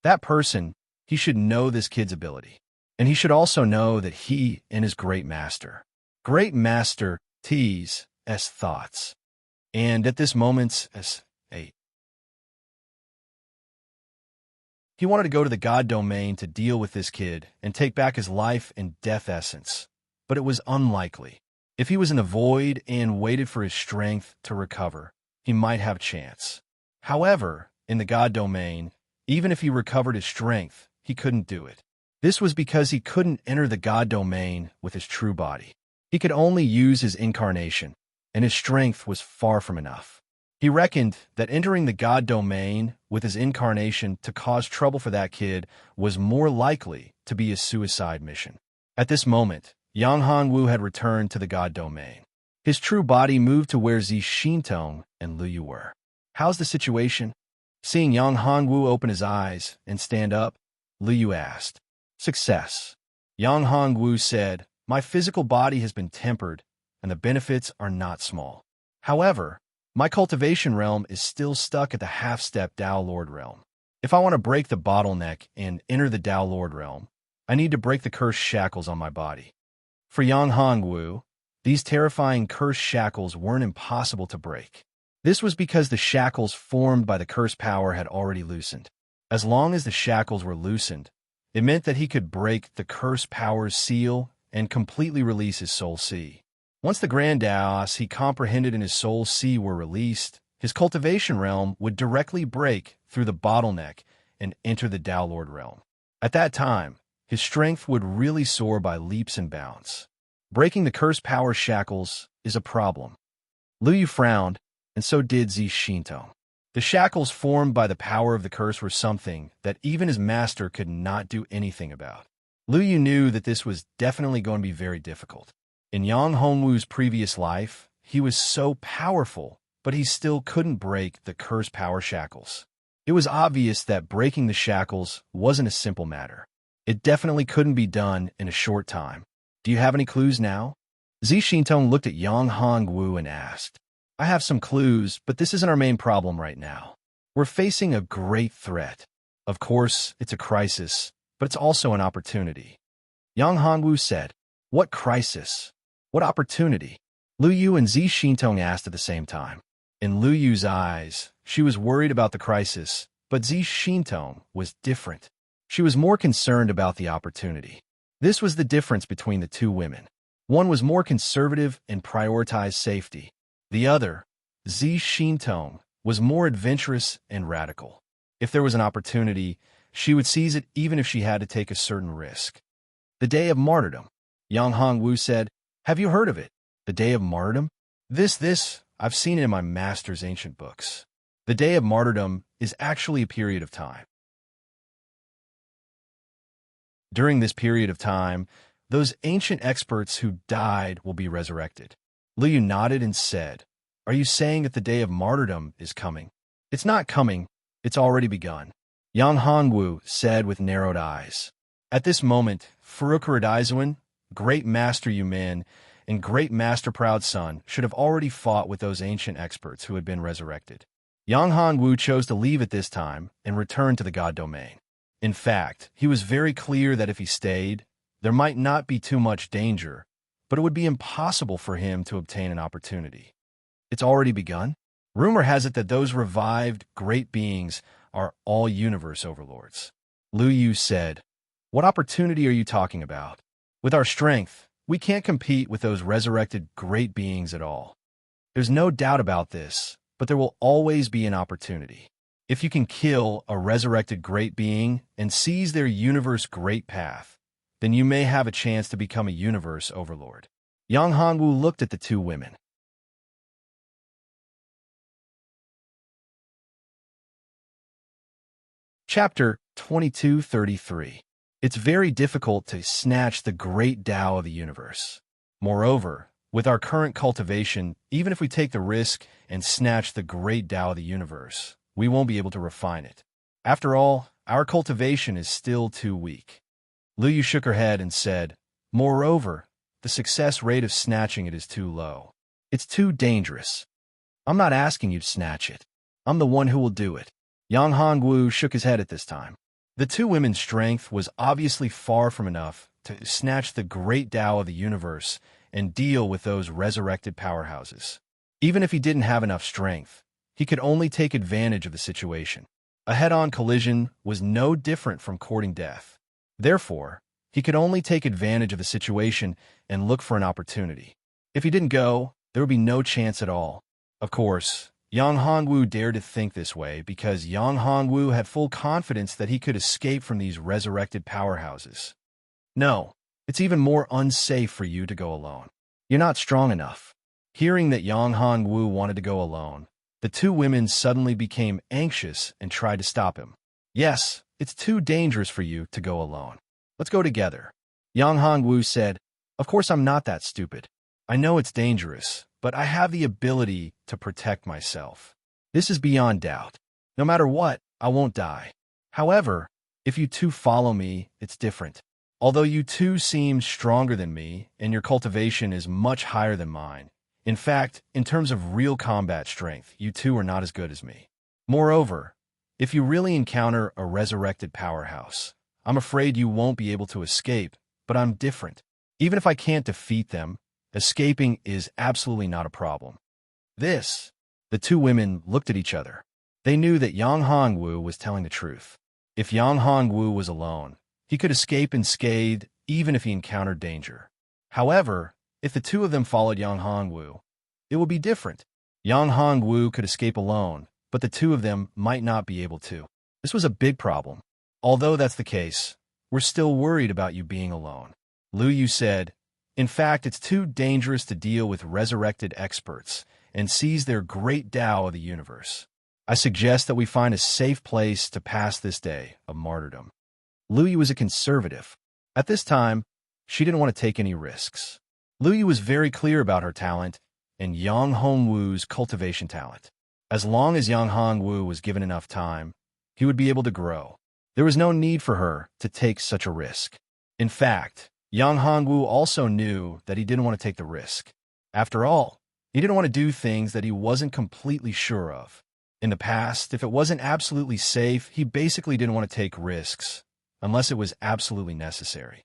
That person, he should know this kid's ability. And he should also know that he and his Great Master T's thoughts. And at this moment, he wanted to go to the god domain to deal with this kid and take back his life and death essence. But it was unlikely. If he was in the void and waited for his strength to recover, he might have a chance. However, in the god domain, even if he recovered his strength, he couldn't do it. This was because he couldn't enter the god domain with his true body. He could only use his incarnation, and his strength was far from enough. He reckoned that entering the god domain with his incarnation to cause trouble for that kid was more likely to be a suicide mission. At this moment, Yang Hongwu had returned to the god domain. His true body moved to where Zi Xintong and Liu were. "How's the situation?" Seeing Yang Hongwu open his eyes and stand up, Liu asked. "Success." Yang Hongwu said, "My physical body has been tempered, and the benefits are not small. However, my cultivation realm is still stuck at the half-step Tao Lord realm. If I want to break the bottleneck and enter the Tao Lord realm, I need to break the cursed shackles on my body." For Yang Hongwu, these terrifying cursed shackles weren't impossible to break. This was because the shackles formed by the cursed power had already loosened. As long as the shackles were loosened, it meant that he could break the cursed power's seal and completely release his soul sea. Once the grand Daos he comprehended in his soul sea were released, his cultivation realm would directly break through the bottleneck and enter the Tao Lord realm. At that time, his strength would really soar by leaps and bounds. Breaking the cursed power shackles is a problem. Liu frowned, and so did Zi Xintong. The shackles formed by the power of the curse were something that even his master could not do anything about. Liu knew that this was definitely going to be very difficult. In Yang Hongwu's previous life, he was so powerful, but he still couldn't break the cursed power shackles. It was obvious that breaking the shackles wasn't a simple matter. It definitely couldn't be done in a short time. "Do you have any clues now?" Zi Xintong looked at Yang Hongwu and asked, I have some clues, but this isn't our main problem right now. We're facing a great threat. Of course, it's a crisis, but it's also an opportunity. Yang Hongwu said, What crisis? What opportunity? Lu Yu and Zi Xintong asked at the same time. In Lu Yu's eyes, she was worried about the crisis, but Zi Xintong was different. She was more concerned about the opportunity. This was the difference between the two women. One was more conservative and prioritized safety. The other, Zi Xintong, was more adventurous and radical. If there was an opportunity, she would seize it even if she had to take a certain risk. The Day of Martyrdom. Yang Hongwu said, Have you heard of it? The Day of Martyrdom? I've seen it in my master's ancient books. The Day of Martyrdom is actually a period of time. During this period of time, those ancient experts who died will be resurrected. Lu Yu nodded and said, Are you saying that the Day of Martyrdom is coming? It's not coming. It's already begun. Yang Hongwu said with narrowed eyes. At this moment, Furukuradaizun, Great Master Yumin, and Great Master Proud Sun should have already fought with those ancient experts who had been resurrected. Yang Hongwu chose to leave at this time and return to the God domain. In fact, he was very clear that if he stayed, there might not be too much danger, but it would be impossible for him to obtain an opportunity. It's already begun? Rumor has it that those revived great beings are all universe overlords. Lu Yu said, What opportunity are you talking about? With our strength, we can't compete with those resurrected great beings at all. There's no doubt about this, but there will always be an opportunity. If you can kill a resurrected great being and seize their universe great path, then you may have a chance to become a universe overlord. Yang Hongwu looked at the two women. Chapter 2233. It's very difficult to snatch the great Tao of the universe. Moreover, with our current cultivation, even if we take the risk and snatch the great Tao of the universe, we won't be able to refine it. After all, our cultivation is still too weak. Lu Yu shook her head and said, Moreover, the success rate of snatching it is too low. It's too dangerous. I'm not asking you to snatch it. I'm the one who will do it. Yang Hongwu shook his head at this time. The two women's strength was obviously far from enough to snatch the great Tao of the universe and deal with those resurrected powerhouses. Even if he didn't have enough strength, he could only take advantage of the situation. A head-on collision was no different from courting death. Therefore, he could only take advantage of the situation and look for an opportunity. If he didn't go, there would be no chance at all. Of course, Yang Hongwu dared to think this way because Yang Hongwu had full confidence that he could escape from these resurrected powerhouses. No, it's even more unsafe for you to go alone. You're not strong enough. Hearing that Yang Hongwu wanted to go alone, the two women suddenly became anxious and tried to stop him. Yes, it's too dangerous for you to go alone. Let's go together. Yang Hongwu said, Of course I'm not that stupid. I know it's dangerous, but I have the ability to protect myself. This is beyond doubt. No matter what, I won't die. However, if you two follow me, it's different. Although you two seem stronger than me, and your cultivation is much higher than mine, in fact, in terms of real combat strength, you two are not as good as me. Moreover, if you really encounter a resurrected powerhouse, I'm afraid you won't be able to escape, but I'm different. Even if I can't defeat them, escaping is absolutely not a problem. The two women looked at each other. They knew that Yang Hongwu was telling the truth. If Yang Hongwu was alone, he could escape unscathed even if he encountered danger. However, if the two of them followed Yang Hongwu, it would be different. Yang Hongwu could escape alone, but the two of them might not be able to. This was a big problem. Although that's the case, we're still worried about you being alone. Lu Yu said, In fact, it's too dangerous to deal with resurrected experts and seize their great Tao of the universe. I suggest that we find a safe place to pass this day of martyrdom. Lu Yu was a conservative. At this time, she didn't want to take any risks. Lu Yu was very clear about her talent and Yang Hongwu's cultivation talent. As long as Yang Hongwu was given enough time, he would be able to grow. There was no need for her to take such a risk. In fact, Yang Hongwu also knew that he didn't want to take the risk. After all, he didn't want to do things that he wasn't completely sure of. In the past, if it wasn't absolutely safe, he basically didn't want to take risks, unless it was absolutely necessary.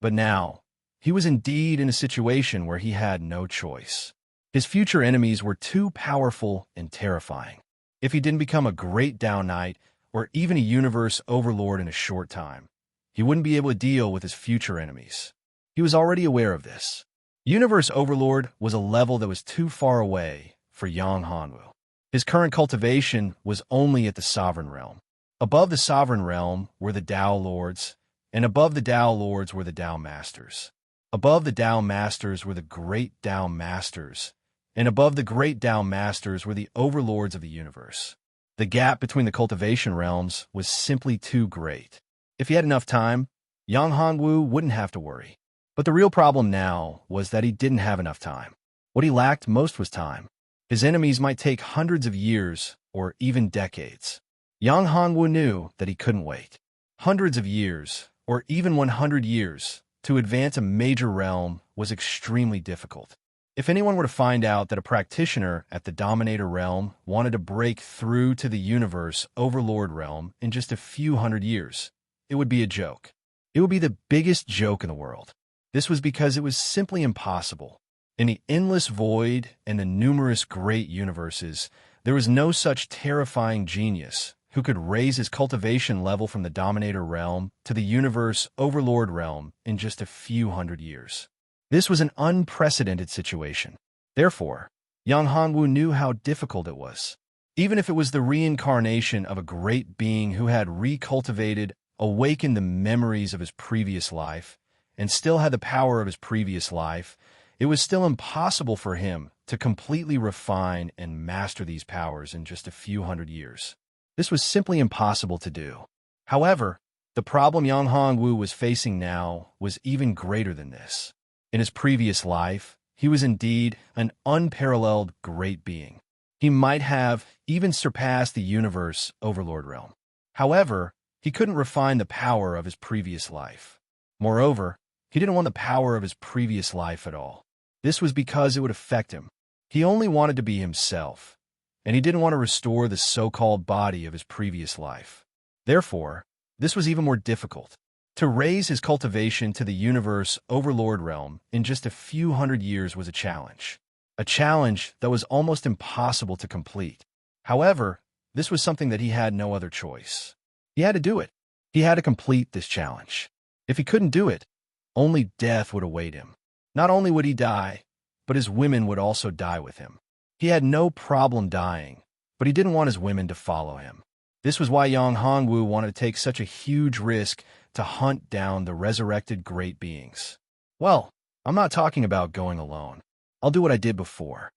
But now, he was indeed in a situation where he had no choice. His future enemies were too powerful and terrifying. If he didn't become a great Tao Knight, or even a universe overlord in a short time, he wouldn't be able to deal with his future enemies. He was already aware of this. Universe Overlord was a level that was too far away for Yang Hongwu. His current cultivation was only at the Sovereign Realm. Above the Sovereign Realm were the Tao Lords, and above the Tao Lords were the Tao Masters. Above the Tao Masters were the Great Tao Masters, and above the Great Tao Masters were the Overlords of the universe. The gap between the cultivation realms was simply too great. If he had enough time, Yang Hongwu wouldn't have to worry. But the real problem now was that he didn't have enough time. What he lacked most was time. His enemies might take hundreds of years or even decades. Yang Hongwu knew that he couldn't wait. Hundreds of years, or even 100 years, to advance a major realm was extremely difficult. If anyone were to find out that a practitioner at the Dominator realm wanted to break through to the Universe Overlord realm in just a few hundred years, it would be a joke. It would be the biggest joke in the world. This was because it was simply impossible. In the endless void and the numerous great universes, there was no such terrifying genius who could raise his cultivation level from the Dominator realm to the Universe Overlord realm in just a few hundred years. This was an unprecedented situation. Therefore, Yang Hongwu knew how difficult it was. Even if it was the reincarnation of a great being who had recultivated, awakened the memories of his previous life, and still had the power of his previous life, it was still impossible for him to completely refine and master these powers in just a few hundred years. This was simply impossible to do. However, the problem Yang Hongwu was facing now was even greater than this. In his previous life, he was indeed an unparalleled great being. He might have even surpassed the Universe Overlord realm. However, he couldn't refine the power of his previous life. Moreover, he didn't want the power of his previous life at all. This was because it would affect him. He only wanted to be himself, and he didn't want to restore the so-called body of his previous life. Therefore, this was even more difficult. To raise his cultivation to the Universe Overlord realm in just a few hundred years was a challenge that was almost impossible to complete. However, this was something that he had no other choice. He had to do it. He had to complete this challenge. If he couldn't do it, only death would await him. Not only would he die, but his women would also die with him. He had no problem dying, but he didn't want his women to follow him. This was why Yang Hongwu wanted to take such a huge risk to hunt down the resurrected great beings. Well, I'm not talking about going alone. I'll do what I did before.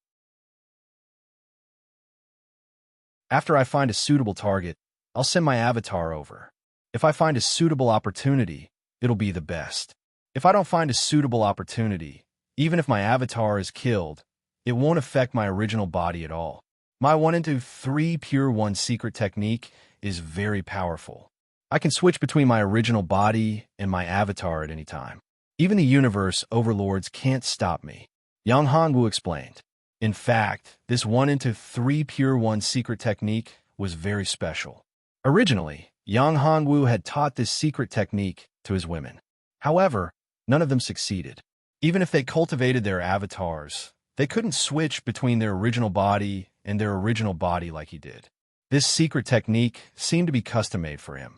After I find a suitable target, I'll send my avatar over. If I find a suitable opportunity, it'll be the best. If I don't find a suitable opportunity, even if my avatar is killed, it won't affect my original body at all. My 1-into-3 Pure 1 secret technique is very powerful. I can switch between my original body and my avatar at any time. Even the Universe Overlords can't stop me, Yang Hongwu explained. In fact, this 1-into-3 Pure 1 secret technique was very special. Originally, Yang Hongwu had taught this secret technique to his women. However, none of them succeeded. Even if they cultivated their avatars, they couldn't switch between their original body and their original body like he did. This secret technique seemed to be custom-made for him.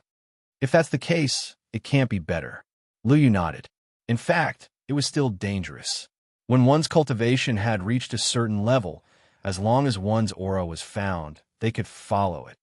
If that's the case, it can't be better. Lu Yu nodded. In fact, it was still dangerous. When one's cultivation had reached a certain level, as long as one's aura was found, they could follow it.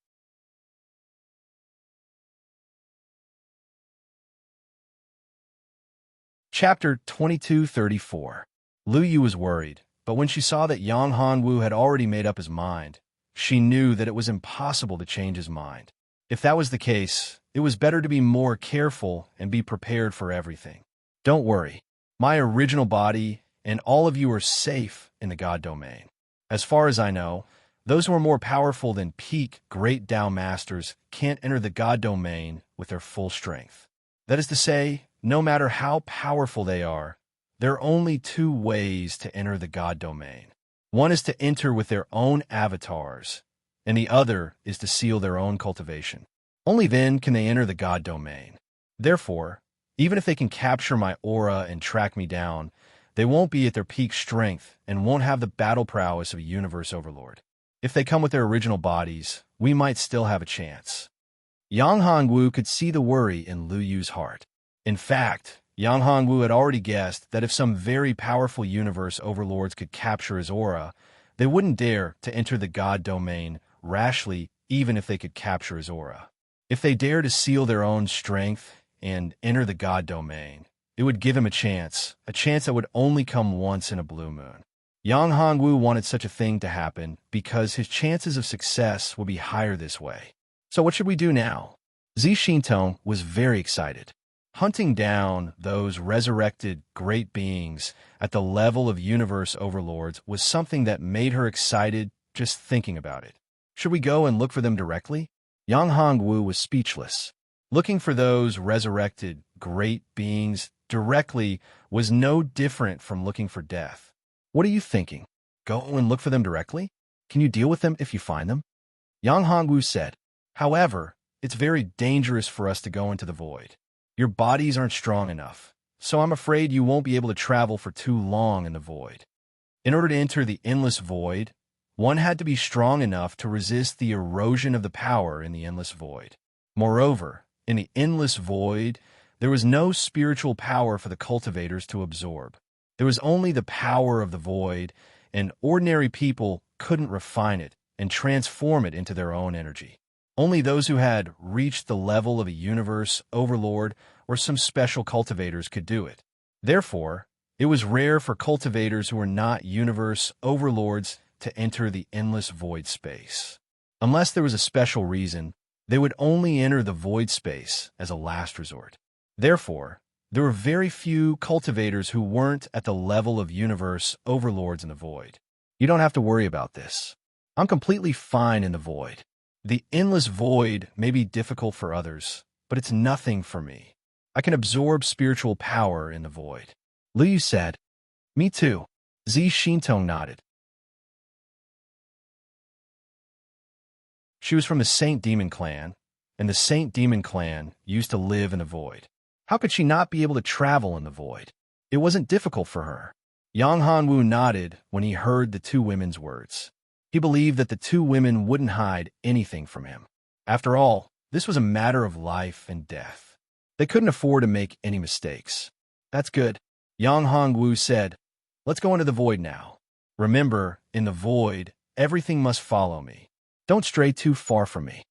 Chapter 2234. Lu Yu was worried, but when she saw that Yang Hongwu had already made up his mind, she knew that it was impossible to change his mind. If that was the case, it was better to be more careful and be prepared for everything. Don't worry. My original body and all of you are safe in the God domain. As far as I know, Those who are more powerful than peak great Tao masters can't enter the God domain with their full strength. That is to say, no matter how powerful they are, there are only two ways to enter the God domain. One is to enter with their own avatars, and the other is to seal their own cultivation. Only then can they enter the God domain. Therefore, even if they can capture my aura and track me down, they won't be at their peak strength and won't have the battle prowess of a universe overlord. If they come with their original bodies, we might still have a chance. Yang Hongwu could see the worry in Lu Yu's heart. In fact, Yang Hongwu had already guessed that if some very powerful universe overlords could capture his aura, they wouldn't dare to enter the God domain rashly, even if they could capture his aura. If they dare to seal their own strength and enter the God domain, it would give him a chance that would only come once in a blue moon. Yang Hongwu wanted such a thing to happen because his chances of success would be higher this way. So what should we do now? Zi Xintong was very excited. Hunting down those resurrected great beings at the level of universe overlords was something that made her excited just thinking about it. Should we go and look for them directly? Yang Hongwu was speechless. Looking for those resurrected great beings directly was no different from looking for death. What are you thinking? Go and look for them directly? Can you deal with them if you find them? Yang Hongwu said, however, it's very dangerous for us to go into the void. Your bodies aren't strong enough, so I'm afraid you won't be able to travel for too long in the void. In order to enter the endless void, one had to be strong enough to resist the erosion of the power in the endless void. Moreover, in the endless void, there was no spiritual power for the cultivators to absorb. There was only the power of the void, and ordinary people couldn't refine it and transform it into their own energy. Only those who had reached the level of a universe overlord or some special cultivators could do it. Therefore, it was rare for cultivators who were not universe overlords to enter the endless void space. Unless there was a special reason, they would only enter the void space as a last resort. Therefore, there were very few cultivators who weren't at the level of universe overlords in the void. You don't have to worry about this. I'm completely fine in the void. The endless void may be difficult for others, but it's nothing for me. I can absorb spiritual power in the void. Lu Yu said, me too. Zi Xintong nodded. She was from the Saint Demon clan, and the Saint Demon clan used to live in the void. How could she not be able to travel in the void? It wasn't difficult for her. Yang Hongwu nodded when he heard the two women's words. He believed that the two women wouldn't hide anything from him. After all, this was a matter of life and death. They couldn't afford to make any mistakes. That's good. Yang Hongwu said, let's go into the void now. Remember, in the void, everything must follow me. Don't stray too far from me.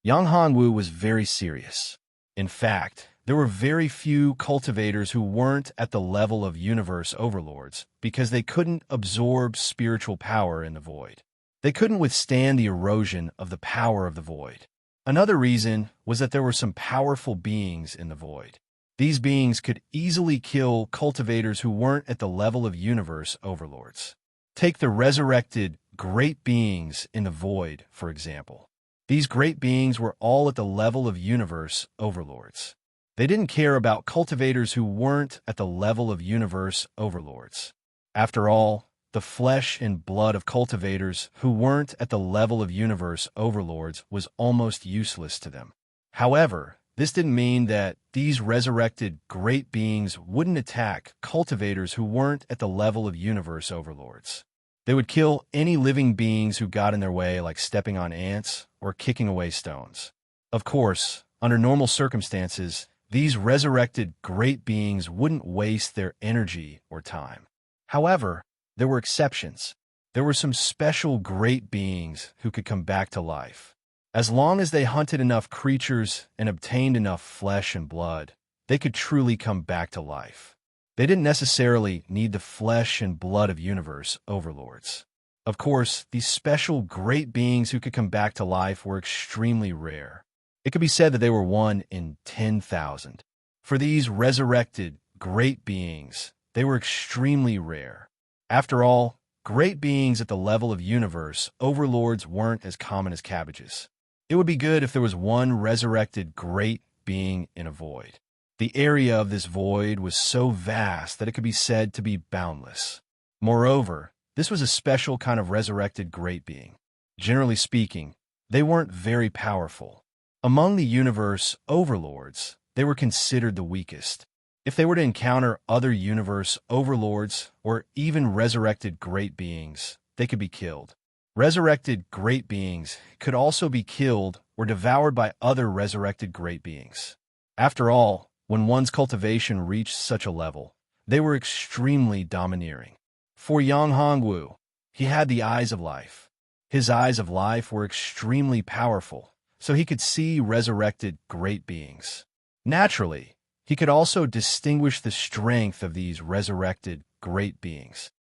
Yang Hongwu was very serious. In fact, there were very few cultivators who weren't at the level of universe overlords because they couldn't absorb spiritual power in the void. They couldn't withstand the erosion of the power of the void. Another reason was that there were some powerful beings in the void. These beings could easily kill cultivators who weren't at the level of universe overlords. Take the resurrected great beings in the void, for example. These great beings were all at the level of universe overlords. They didn't care about cultivators who weren't at the level of universe overlords. After all, the flesh and blood of cultivators who weren't at the level of universe overlords was almost useless to them. However, this didn't mean that these resurrected great beings wouldn't attack cultivators who weren't at the level of universe overlords. They would kill any living beings who got in their way, like stepping on ants or kicking away stones. Of course, under normal circumstances, these resurrected great beings wouldn't waste their energy or time. However, there were exceptions. There were some special great beings who could come back to life. As long as they hunted enough creatures and obtained enough flesh and blood, they could truly come back to life. They didn't necessarily need the flesh and blood of universe overlords. Of course, these special great beings who could come back to life were extremely rare. It could be said that they were 1 in 10,000. For these resurrected great beings, they were extremely rare. After all, great beings at the level of universe overlords weren't as common as cabbages. It would be good if there was one resurrected great being in a void. The area of this void was so vast that it could be said to be boundless. Moreover, this was a special kind of resurrected great being. Generally speaking, they weren't very powerful. Among the universe overlords, they were considered the weakest. If they were to encounter other universe overlords or even resurrected great beings, they could be killed. Resurrected great beings could also be killed or devoured by other resurrected great beings. After all, when one's cultivation reached such a level, they were extremely domineering. For Yang Hongwu, he had the eyes of life. His eyes of life were extremely powerful, so he could see resurrected great beings. Naturally, he could also distinguish the strength of these resurrected great beings.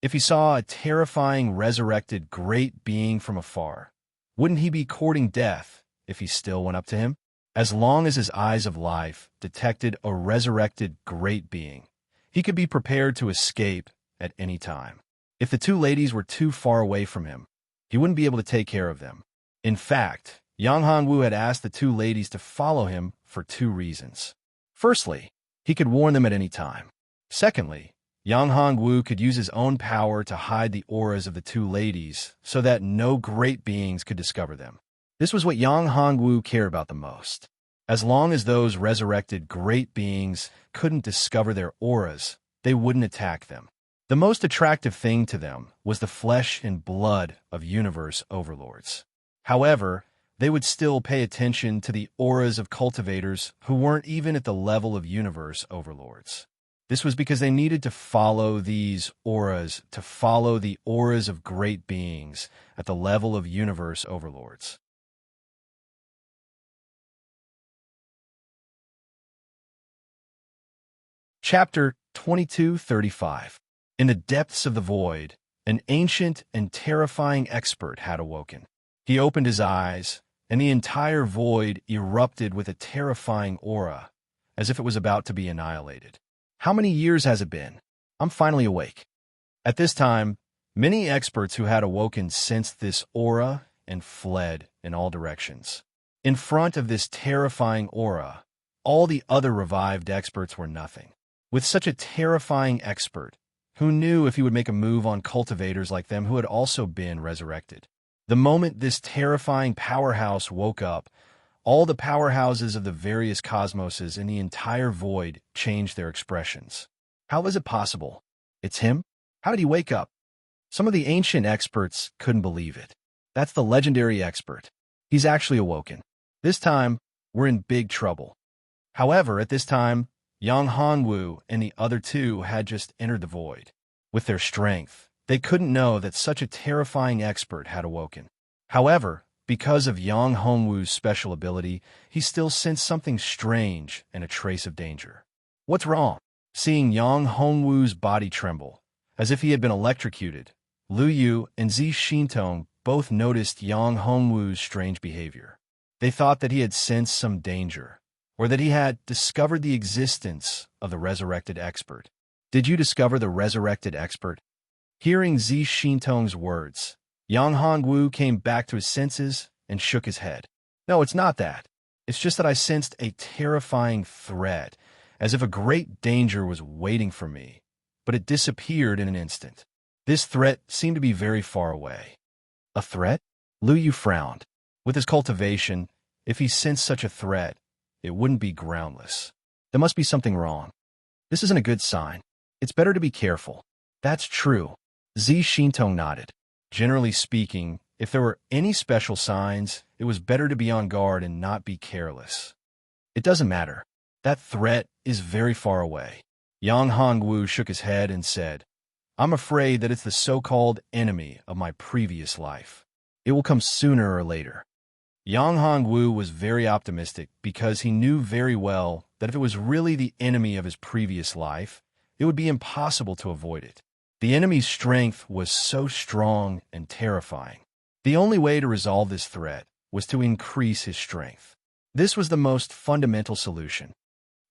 If he saw a terrifying resurrected great being from afar, wouldn't he be courting death if he still went up to him? As long as his eyes of life detected a resurrected great being, he could be prepared to escape at any time. If the two ladies were too far away from him, he wouldn't be able to take care of them. In fact, Yang Hongwu had asked the two ladies to follow him for two reasons. Firstly, he could warn them at any time. Secondly, Yang Hongwu could use his own power to hide the auras of the two ladies so that no great beings could discover them. This was what Yang Hongwu cared about the most. As long as those resurrected great beings couldn't discover their auras, they wouldn't attack them. The most attractive thing to them was the flesh and blood of universe overlords. However, they would still pay attention to the auras of cultivators who weren't even at the level of universe overlords. This was because they needed to follow these auras to follow the auras of great beings at the level of universe overlords. Chapter 2235. In the depths of the void, an ancient and terrifying expert had awoken. He opened his eyes, and the entire void erupted with a terrifying aura, as if it was about to be annihilated. How many years has it been? I'm finally awake. At this time, many experts who had awoken sensed this aura and fled in all directions. In front of this terrifying aura, all the other revived experts were nothing. With such a terrifying expert, who knew if he would make a move on cultivators like them who had also been resurrected? The moment this terrifying powerhouse woke up, all the powerhouses of the various cosmoses in the entire void changed their expressions. How was it possible? It's him? How did he wake up? Some of the ancient experts couldn't believe it. That's the legendary expert. He's actually awoken. This time, we're in big trouble. However, at this time, Yang Hongwu and the other two had just entered the void. With their strength, they couldn't know that such a terrifying expert had awoken. However, because of Yang Hongwu's special ability, he still sensed something strange and a trace of danger. What's wrong? Seeing Yang Hongwu's body tremble, as if he had been electrocuted, Lu Yu and Zi Xintong both noticed Yang Hongwu's strange behavior. They thought that he had sensed some danger, or that he had discovered the existence of the resurrected expert. Did you discover the resurrected expert? Hearing Zi Xintong's words, Yang Hongwu came back to his senses and shook his head. No, it's not that. It's just that I sensed a terrifying threat, as if a great danger was waiting for me, but it disappeared in an instant. This threat seemed to be very far away. A threat? Lu Yu frowned. With his cultivation, if he sensed such a threat, it wouldn't be groundless. There must be something wrong. This isn't a good sign. It's better to be careful. That's true. Zi Xintong nodded. Generally speaking, if there were any special signs, it was better to be on guard and not be careless. It doesn't matter. That threat is very far away. Yang Hongwu shook his head and said, I'm afraid that it's the so-called enemy of my previous life. It will come sooner or later. Yang Hongwu was very optimistic because he knew very well that if it was really the enemy of his previous life, it would be impossible to avoid it. The enemy's strength was so strong and terrifying. The only way to resolve this threat was to increase his strength. This was the most fundamental solution.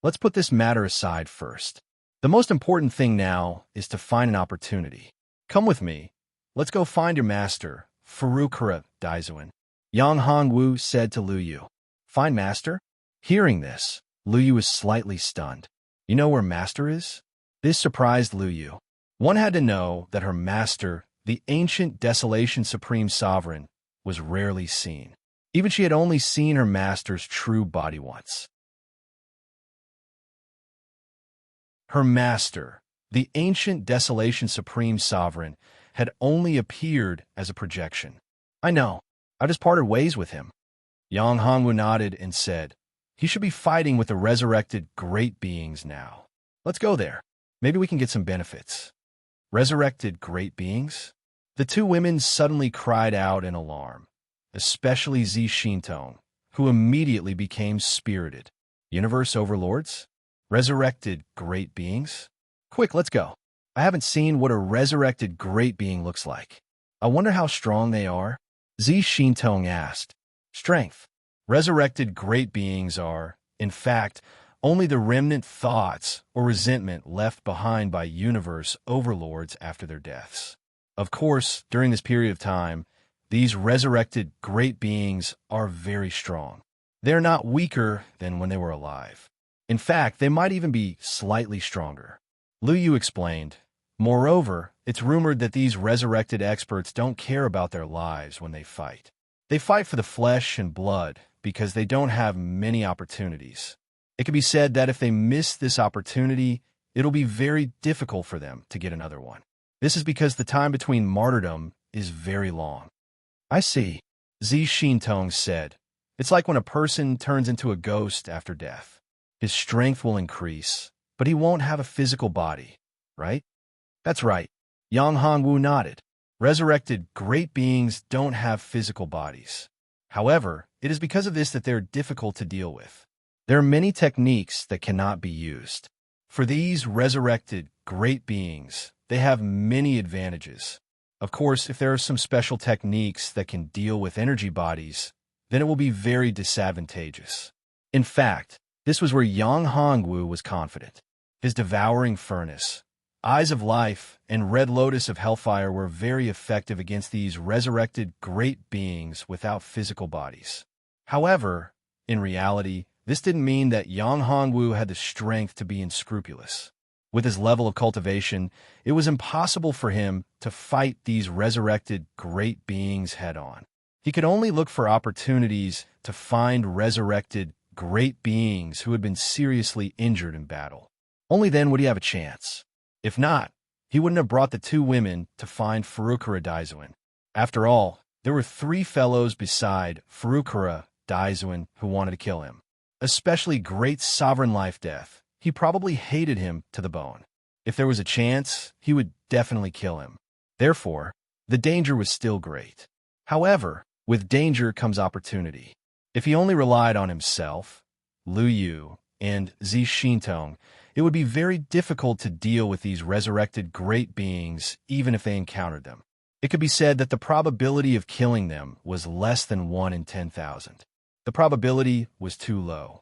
Let's put this matter aside first. The most important thing now is to find an opportunity. Come with me. Let's go find your master, Furukura Daizuin. Yang Hongwu said to Lu Yu. Find master? Hearing this, Lu Yu was slightly stunned. You know where master is? This surprised Lu Yu. One had to know that her master, the ancient Desolation Supreme Sovereign, was rarely seen. Even she had only seen her master's true body once. Her master, the ancient Desolation Supreme Sovereign, had only appeared as a projection. I know. I just parted ways with him. Yang Hongwu nodded and said, he should be fighting with the resurrected great beings now. Let's go there. Maybe we can get some benefits. Resurrected great beings? The two women suddenly cried out in alarm, especially Zi Shintong, who immediately became spirited. Universe overlords? Resurrected great beings? Quick, let's go. I haven't seen what a resurrected great being looks like. I wonder how strong they are. Zi Shintong asked. Strength. Resurrected great beings are, in fact, only the remnant thoughts or resentment left behind by universe overlords after their deaths. Of course, during this period of time, these resurrected great beings are very strong. They're not weaker than when they were alive. In fact, they might even be slightly stronger. Lu Yu explained, moreover, it's rumored that these resurrected experts don't care about their lives when they fight. They fight for the flesh and blood because they don't have many opportunities. It can be said that if they miss this opportunity, it'll be very difficult for them to get another one. This is because the time between martyrdom is very long. I see, Zi Shintong said. It's like when a person turns into a ghost after death. His strength will increase, but he won't have a physical body, right? That's right. Yang Hongwu nodded. Resurrected great beings don't have physical bodies. However, it is because of this that they're difficult to deal with. There are many techniques that cannot be used. For these resurrected great beings, they have many advantages. Of course, if there are some special techniques that can deal with energy bodies, then it will be very disadvantageous. In fact, this was where Yang Hongwu was confident. His devouring furnace, Eyes of Life, and Red Lotus of Hellfire were very effective against these resurrected great beings without physical bodies. However, in reality, this didn't mean that Yang Hongwu had the strength to be unscrupulous. With his level of cultivation, it was impossible for him to fight these resurrected great beings head-on. He could only look for opportunities to find resurrected great beings who had been seriously injured in battle. Only then would he have a chance. If not, he wouldn't have brought the two women to find Furukura Daizuin. After all, there were 3 fellows beside Furukura Daizuin who wanted to kill him. Especially Great Sovereign Life Death. He probably hated him to the bone. If there was a chance, he would definitely kill him. Therefore, the danger was still great. However, with danger comes opportunity. If he only relied on himself, Lu Yu, and Zi Shintong, it would be very difficult to deal with these resurrected great beings even if they encountered them. It could be said that the probability of killing them was less than 1 in 10,000. The probability was too low.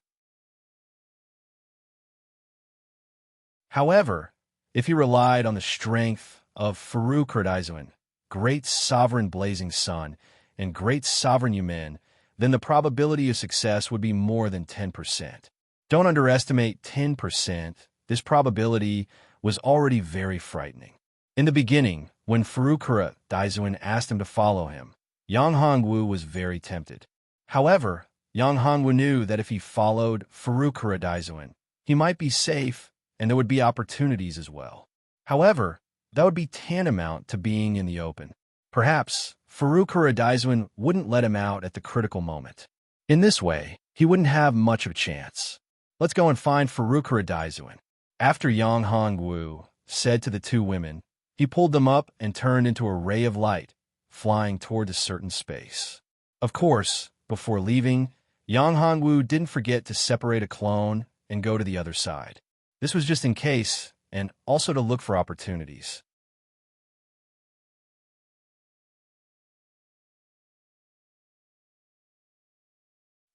However, if he relied on the strength of Furukura Daizuin, Great Sovereign Blazing Sun, and Great Sovereign Yumen, then the probability of success would be more than 10%. Don't underestimate 10%. This probability was already very frightening. In the beginning, when Furukura Daizuin asked him to follow him, Yang Hongwu was very tempted. However, Yang Hongwu knew that if he followed Furukura Daizuin, he might be safe and there would be opportunities as well. However, that would be tantamount to being in the open. Perhaps Furukura Daizuin wouldn't let him out at the critical moment. In this way, he wouldn't have much of a chance. Let's go and find Furukura Daizuin. After Yang Hongwu said to the two women, he pulled them up and turned into a ray of light, flying toward a certain space. Of course, before leaving, Yang Hongwu didn't forget to separate a clone and go to the other side. This was just in case, and also to look for opportunities.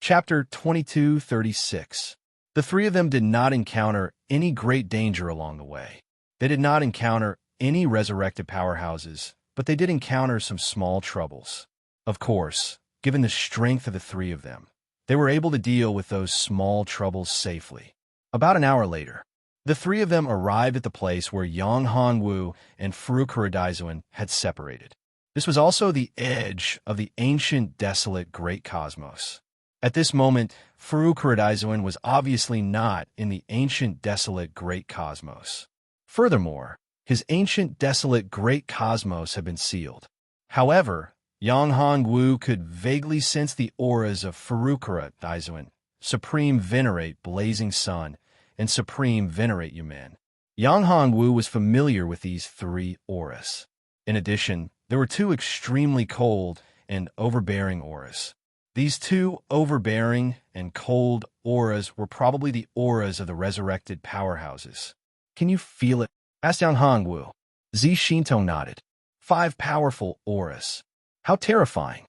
Chapter 2236. The three of them did not encounter any great danger along the way. They did not encounter any resurrected powerhouses, but they did encounter some small troubles. Of course, given the strength of the three of them, they were able to deal with those small troubles safely. About an hour later, the three of them arrived at the place where Yang Hongwu and Furukuradaizuen had separated. This was also the edge of the ancient, desolate Great Cosmos. At this moment, Furukuradaizuen was obviously not in the ancient, desolate Great Cosmos. Furthermore, his ancient, desolate Great Cosmos had been sealed. However, Yang Hongwu could vaguely sense the auras of Furukuradaizuen, Supreme Venerate Blazing Sun, and Supreme Venerate Yumen. Yang Hongwu was familiar with these three auras. In addition, there were two extremely cold and overbearing auras. These two overbearing and cold auras were probably the auras of the resurrected powerhouses. Can you feel it? Asked Yang Hongwu. Zi Shintong nodded. 5 powerful auras. How terrifying.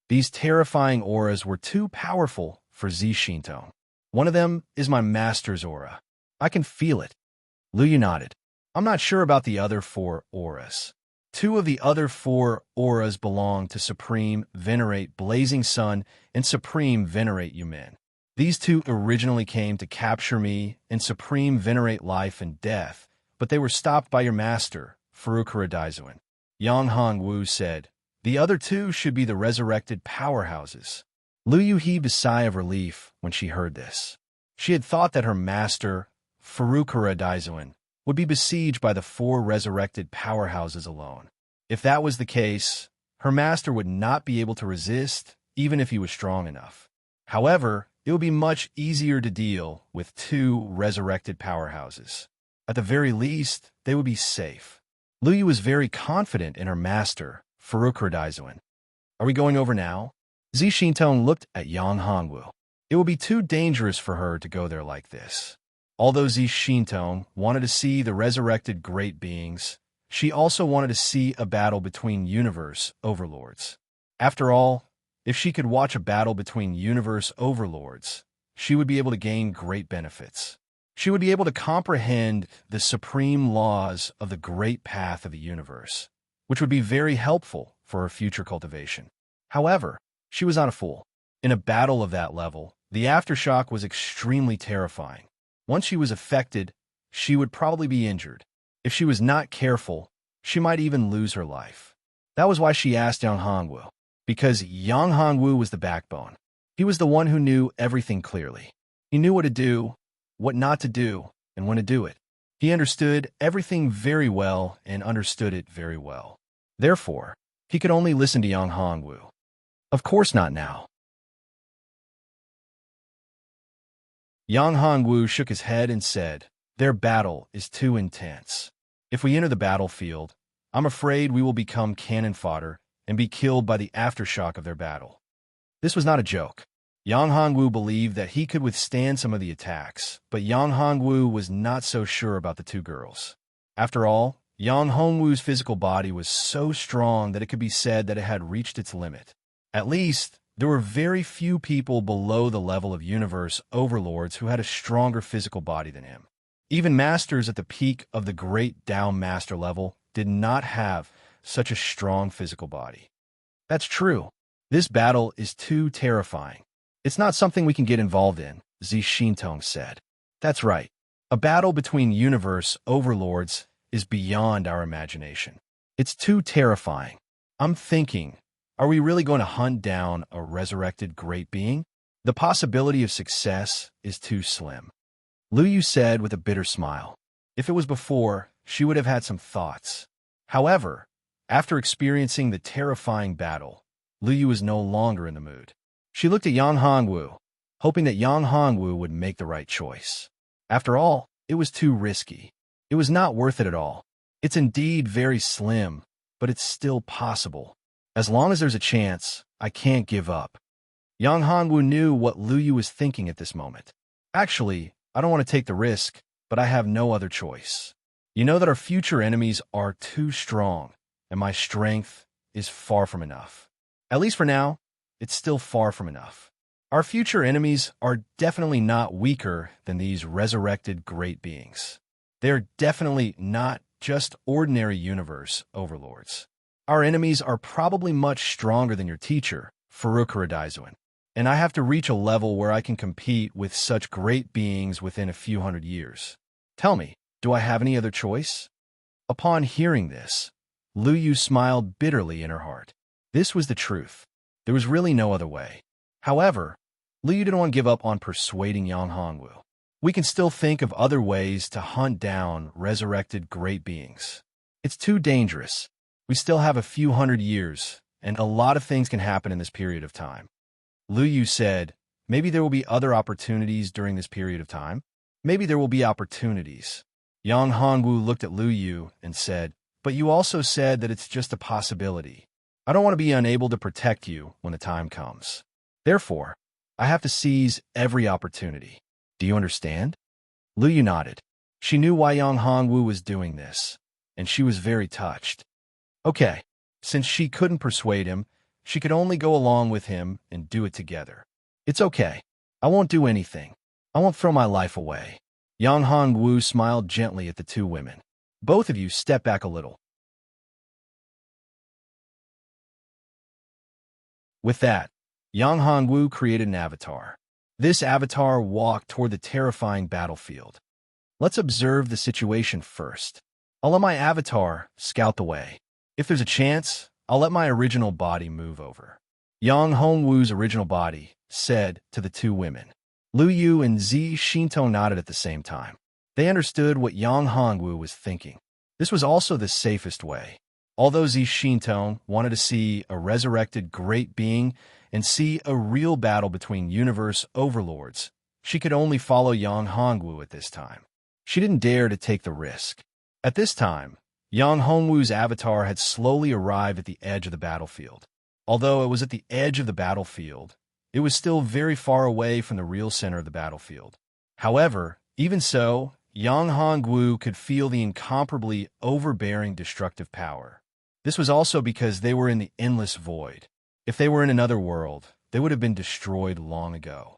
These terrifying auras were too powerful for Zi Shintong. One of them is my master's aura. I can feel it. Lu Yu nodded. I'm not sure about the other 4 auras. 2 of the other 4 auras belong to Supreme Venerate Blazing Sun and Supreme Venerate Yumen. These 2 originally came to capture me in Supreme Venerate Life and Death, but they were stopped by your master, Furukuradaizuen. Yang Hongwu said, the other 2 should be the resurrected powerhouses. Lu Yu heaved a sigh of relief when she heard this. She had thought that her master, Furukuradaizuen, would be besieged by the 4 resurrected powerhouses alone. If that was the case, her master would not be able to resist, even if he was strong enough. However, it would be much easier to deal with 2 resurrected powerhouses. At the very least, they would be safe. Lu Yu was very confident in her master, Furukuradaizuen. Are we going over now? Zi Shintong looked at Yang Hongwu. It would be too dangerous for her to go there like this. Although Zi Shintong wanted to see the resurrected great beings, she also wanted to see a battle between universe overlords. After all, if she could watch a battle between universe overlords, she would be able to gain great benefits. She would be able to comprehend the supreme laws of the great path of the universe, which would be very helpful for her future cultivation. However, she was not a fool. In a battle of that level, the aftershock was extremely terrifying. Once she was affected, she would probably be injured. If she was not careful, she might even lose her life. That was why she asked Yang Hongwu, because Yang Hongwu was the backbone. He was the one who knew everything clearly. He knew what to do, what not to do, and when to do it. He understood everything very well and understood it very well. Therefore, he could only listen to Yang Hongwu. Of course not now. Yang Hongwu shook his head and said, their battle is too intense. If we enter the battlefield, I'm afraid we will become cannon fodder and be killed by the aftershock of their battle. This was not a joke. Yang Hongwu believed that he could withstand some of the attacks, but Yang Hongwu was not so sure about the 2 girls. After all, Yang Hongwu's physical body was so strong that it could be said that it had reached its limit. At least, there were very few people below the level of universe overlords who had a stronger physical body than him. Even masters at the peak of the great Tao master level did not have such a strong physical body. That's true. This battle is too terrifying. It's not something we can get involved in, Zi Shintong said. That's right. A battle between universe overlords is beyond our imagination. It's too terrifying. I'm thinking, are we really going to hunt down a resurrected great being? The possibility of success is too slim. Lu Yu said with a bitter smile. If it was before, she would have had some thoughts. However, after experiencing the terrifying battle, Lu Yu was no longer in the mood. She looked at Yang Hongwu, hoping that Yang Hongwu would make the right choice. After all, it was too risky. It was not worth it at all. It's indeed very slim, but it's still possible. As long as there's a chance, I can't give up. Yang Hongwu knew what Lu Yu was thinking at this moment. Actually, I don't want to take the risk, but I have no other choice. You know that our future enemies are too strong, and my strength is far from enough. At least for now, it's still far from enough. Our future enemies are definitely not weaker than these resurrected great beings. They're definitely not just ordinary universe overlords. Our enemies are probably much stronger than your teacher, Furukuradaisuin, and I have to reach a level where I can compete with such great beings within a few hundred years. Tell me, do I have any other choice? Upon hearing this, Lu Yu smiled bitterly in her heart. This was the truth. There was really no other way. However, Lu Yu didn't want to give up on persuading Yang Hongwu. We can still think of other ways to hunt down resurrected great beings. It's too dangerous. We still have a few hundred years, and a lot of things can happen in this period of time. Lu Yu said, maybe there will be other opportunities during this period of time. Maybe there will be opportunities. Yang Hongwu looked at Lu Yu and said, but you also said that it's just a possibility. I don't want to be unable to protect you when the time comes. Therefore, I have to seize every opportunity. Do you understand? Lu Yu nodded. She knew why Yang Hongwu was doing this, and she was very touched. Okay, since she couldn't persuade him, she could only go along with him and do it together. It's okay. I won't do anything. I won't throw my life away. Yang Hongwu smiled gently at the two women. Both of you step back a little. With that, Yang Hongwu created an avatar. This avatar walked toward the terrifying battlefield. Let's observe the situation first. I'll let my avatar scout the way. If there's a chance, I'll let my original body move over. Yang Hongwu's original body said to the two women. Lu Yu and Zi Shinto nodded at the same time. They understood what Yang Hongwu was thinking. This was also the safest way. Although Zi Shinto wanted to see a resurrected great being and see a real battle between universe overlords, she could only follow Yang Hongwu at this time. She didn't dare to take the risk. At this time, Yang Hongwu's avatar had slowly arrived at the edge of the battlefield. Although it was at the edge of the battlefield, it was still very far away from the real center of the battlefield. However, even so, Yang Hongwu could feel the incomparably overbearing destructive power. This was also because they were in the endless void. If they were in another world, they would have been destroyed long ago.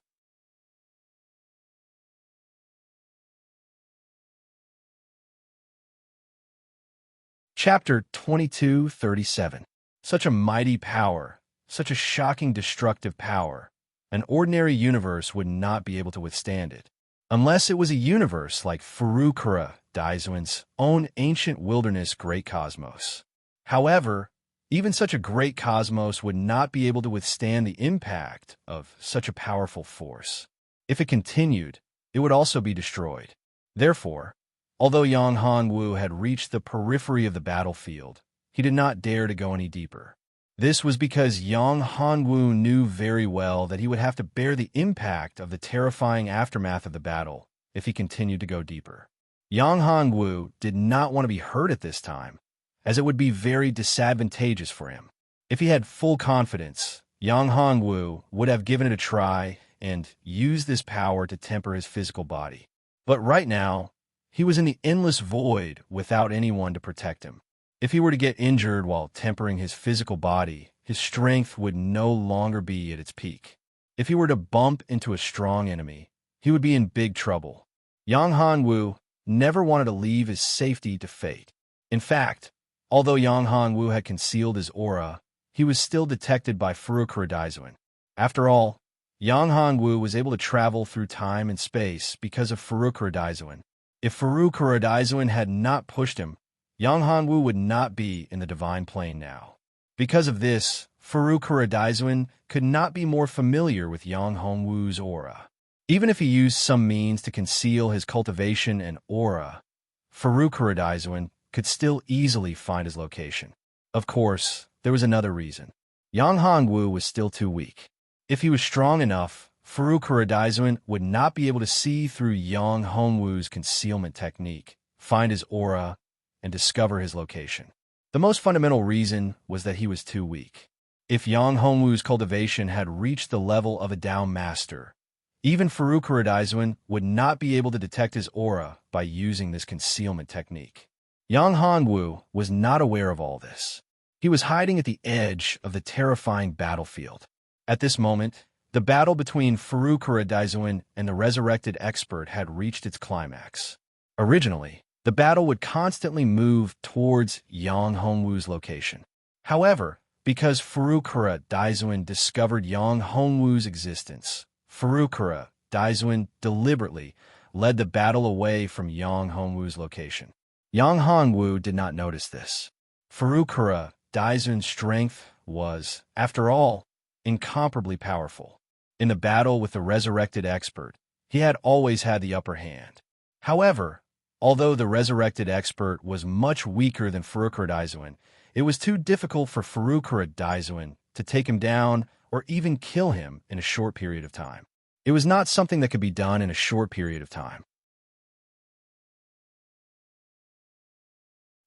Chapter 2237. Such a mighty power, such a shocking destructive power, an ordinary universe would not be able to withstand it. Unless it was a universe like Furukuradaisuin's own ancient wilderness great cosmos. However, even such a great cosmos would not be able to withstand the impact of such a powerful force. If it continued, it would also be destroyed. Therefore, although Yang Hongwu had reached the periphery of the battlefield, he did not dare to go any deeper. This was because Yang Hongwu knew very well that he would have to bear the impact of the terrifying aftermath of the battle if he continued to go deeper. Yang Hongwu did not want to be hurt at this time, as it would be very disadvantageous for him. If he had full confidence, Yang Hongwu would have given it a try and used this power to temper his physical body. But right now, he was in the endless void without anyone to protect him. If he were to get injured while tempering his physical body, his strength would no longer be at its peak. If he were to bump into a strong enemy, he would be in big trouble. Yang Hongwu never wanted to leave his safety to fate. In fact, although Yang Hongwu had concealed his aura, he was still detected by Furukuradaisuin. After all, Yang Hongwu was able to travel through time and space because of Furukuradaisuin. If Furukuradaisuin had not pushed him, Yang Hongwu would not be in the divine plane now. Because of this, Furukuradaisuin could not be more familiar with Yang Hongwu's aura. Even if he used some means to conceal his cultivation and aura, Furukuradaisuin could still easily find his location. Of course, there was another reason. Yang Hongwu was still too weak. If he was strong enough, Furukuradaisuin would not be able to see through Yang Hongwu's concealment technique, find his aura, and discover his location. The most fundamental reason was that he was too weak. If Yang Hongwu's cultivation had reached the level of a Dao master, even Furukuradaisuin would not be able to detect his aura by using this concealment technique. Yang Hongwu was not aware of all this. He was hiding at the edge of the terrifying battlefield. At this moment, The battle between Furukura Daizuin and the resurrected expert had reached its climax. Originally, the battle would constantly move towards Yang Hongwu's location. However, because Furukura Daizuin discovered Yang Hongwu's existence, Furukura Daizuin deliberately led the battle away from Yang Hongwu's location. Yang Hongwu did not notice this. Furukura Daizuin's strength was, after all, incomparably powerful. In the battle with the resurrected expert, he had always had the upper hand. However, although the resurrected expert was much weaker than Furukura Daizuin, it was too difficult for Furukura Daizuin to take him down or even kill him in a short period of time. It was not something that could be done in a short period of time.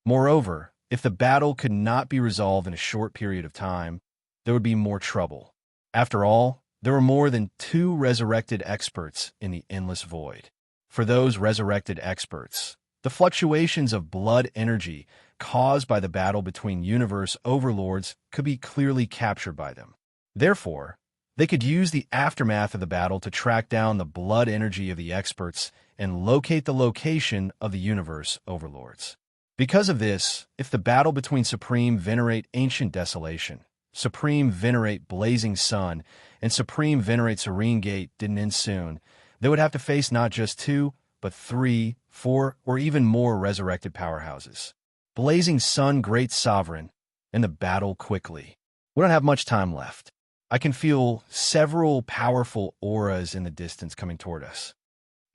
Moreover, if the battle could not be resolved in a short period of time, there would be more trouble. After all, there were more than 2 resurrected experts in the endless void. For those resurrected experts, the fluctuations of blood energy caused by the battle between universe overlords could be clearly captured by them. Therefore, they could use the aftermath of the battle to track down the blood energy of the experts and locate the location of the universe overlords. Because of this, if the battle between Supreme Venerate Ancient Desolation, Supreme Venerate Blazing Sun, and Supreme Venerate Serene Gate didn't end soon, they would have to face not just 2, but 3, 4, or even more resurrected powerhouses. Blazing Sun, Great Sovereign, and the battle quickly. We don't have much time left. I can feel several powerful auras in the distance coming toward us.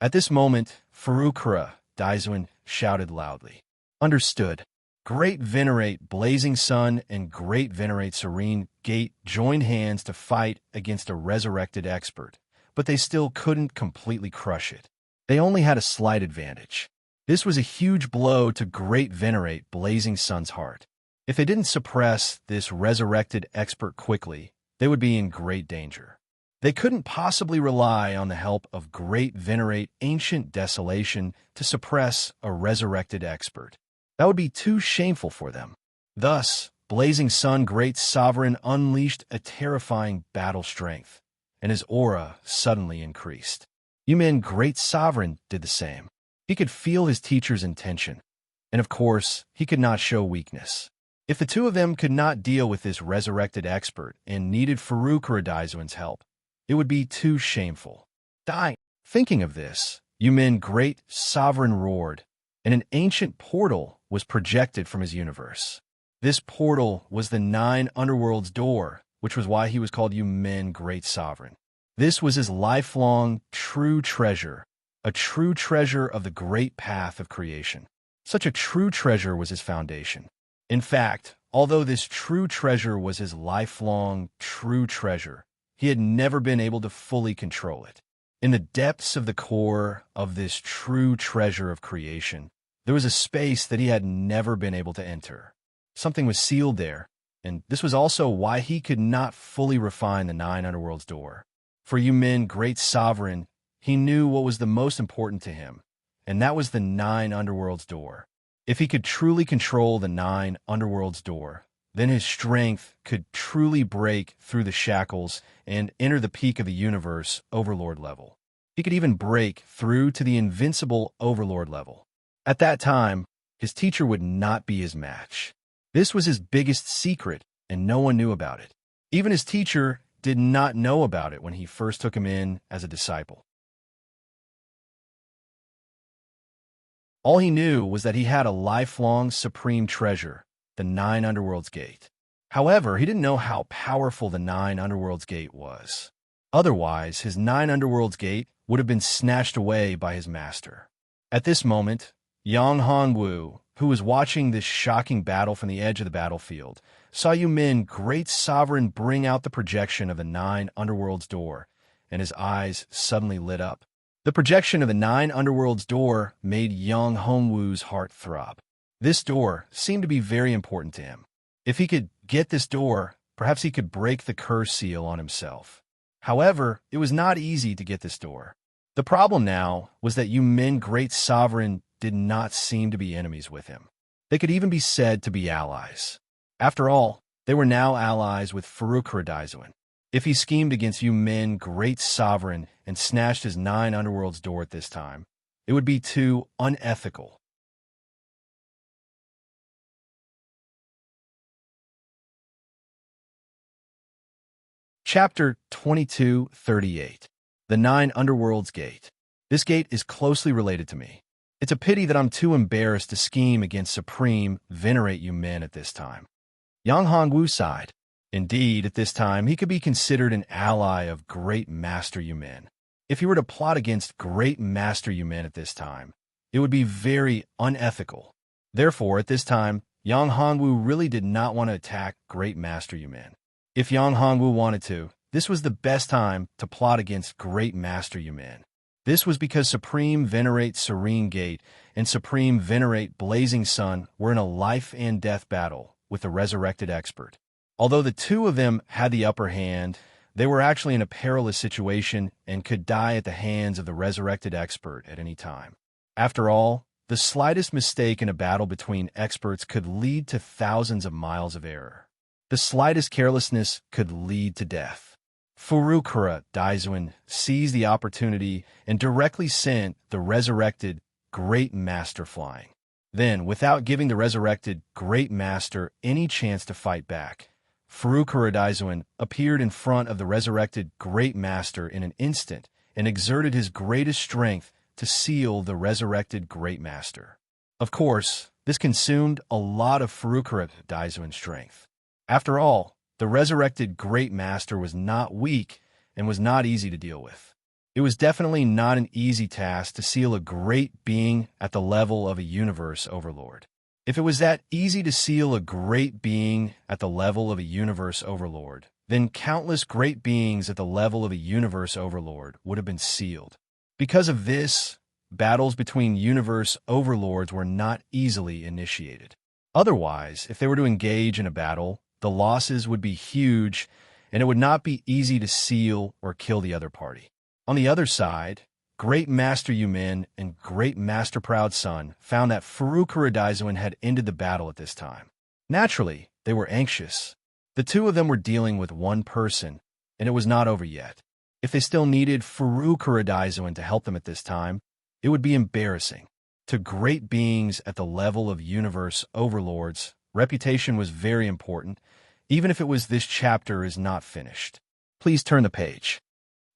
At this moment, Furukura Daizuin shouted loudly. Understood. Great Venerate Blazing Sun and Great Venerate Serene Gate joined hands to fight against a resurrected expert, but they still couldn't completely crush it. They only had a slight advantage. This was a huge blow to Great Venerate Blazing Sun's heart. If they didn't suppress this resurrected expert quickly, they would be in great danger. They couldn't possibly rely on the help of Great Venerate Ancient Desolation to suppress a resurrected expert. That would be too shameful for them. Thus, Blazing Sun Great Sovereign unleashed a terrifying battle strength, and his aura suddenly increased. Yumin Great Sovereign did the same. He could feel his teacher's intention, and of course, he could not show weakness. If the two of them could not deal with this resurrected expert and needed Furukura Daizuin's help, it would be too shameful. Dying. Thinking of this, Yumin Great Sovereign roared, and an ancient portal was projected from his universe. This portal was the 9 Underworlds door, which was why he was called Yumin Great Sovereign. This was his lifelong true treasure, a true treasure of the great path of creation. Such a true treasure was his foundation. In fact, although this true treasure was his lifelong true treasure, he had never been able to fully control it. In the depths of the core of this true treasure of creation, there was a space that he had never been able to enter. Something was sealed there, and this was also why he could not fully refine the 9 Underworlds door. For Yumin Great Sovereign, he knew what was the most important to him, and that was the 9 Underworlds door. If he could truly control the 9 Underworlds door, then his strength could truly break through the shackles and enter the peak of the universe overlord level. He could even break through to the invincible overlord level. At that time, his teacher would not be his match. This was his biggest secret, and no one knew about it. Even his teacher did not know about it when he first took him in as a disciple. All he knew was that he had a lifelong supreme treasure, the 9 Underworlds Gate. However, he didn't know how powerful the 9 Underworlds Gate was. Otherwise, his 9 Underworlds Gate would have been snatched away by his master. At this moment, Yang Hongwu, who was watching this shocking battle from the edge of the battlefield, saw Yumin Great Sovereign bring out the projection of the 9 Underworlds door, and his eyes suddenly lit up. The projection of the 9 Underworlds door made Yang Hongwu's heart throb. This door seemed to be very important to him. If he could get this door, perhaps he could break the curse seal on himself. However, it was not easy to get this door. The problem now was that Yumin Great Sovereign did not seem to be enemies with him. They could even be said to be allies. After all, they were now allies with Furukura Daizuin. If he schemed against you men, great sovereign, and snatched his 9 underworlds door at this time, it would be too unethical. Chapter 22:38. The 9 Underworlds Gate. This gate is closely related to me. It's a pity that I'm too embarrassed to scheme against Supreme Venerate you men at this time. Yang Hongwu sighed. Indeed, at this time, he could be considered an ally of Great Master you men. If he were to plot against Great Master you men at this time, it would be very unethical. Therefore, at this time, Yang Hongwu really did not want to attack Great Master you men. If Yang Hongwu wanted to, this was the best time to plot against Great Master you men. This was because Supreme Venerate Serene Gate and Supreme Venerate Blazing Sun were in a life and death battle with the resurrected expert. Although the two of them had the upper hand, they were actually in a perilous situation and could die at the hands of the resurrected expert at any time. After all, the slightest mistake in a battle between experts could lead to thousands of miles of error. The slightest carelessness could lead to death. Furukura Daizuin seized the opportunity and directly sent the resurrected Great Master flying. Then, without giving the resurrected Great Master any chance to fight back, Furukura Daizuin appeared in front of the resurrected Great Master in an instant and exerted his greatest strength to seal the resurrected Great Master. Of course, this consumed a lot of Furukura Daizuin's strength. After all, the resurrected Great Master was not weak and was not easy to deal with. It was definitely not an easy task to seal a great being at the level of a universe overlord. If it was that easy to seal a great being at the level of a universe overlord, then countless great beings at the level of a universe overlord would have been sealed. Because of this, battles between universe overlords were not easily initiated. Otherwise, if they were to engage in a battle, the losses would be huge, and it would not be easy to seal or kill the other party. On the other side, Great Master Yumin and Great Master Proud Sun found that Furukura Daizuin had ended the battle at this time. Naturally, they were anxious. The two of them were dealing with one person, and it was not over yet. If they still needed Furukura Daizuin to help them at this time, it would be embarrassing. To great beings at the level of universe overlords, reputation was very important, even if it was this chapter is not finished. Please turn the page.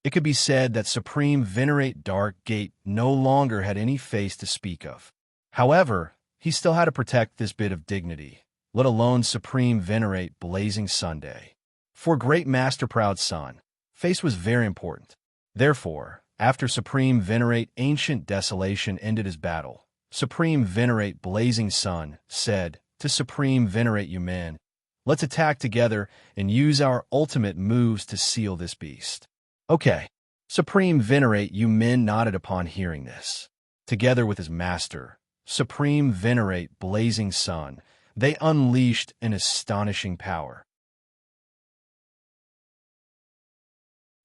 It could be said that Supreme Venerate Dark Gate no longer had any face to speak of. However, he still had to protect this bit of dignity, let alone Supreme Venerate Blazing Sunday. For Great Master Proud Sun, face was very important. Therefore, after Supreme Venerate Ancient Desolation ended his battle, Supreme Venerate Blazing Sun said to Supreme Venerate Yumin, "Let's attack together and use our ultimate moves to seal this beast." Okay. Supreme Venerate Yumin nodded upon hearing this. Together with his master, Supreme Venerate Blazing Sun, they unleashed an astonishing power.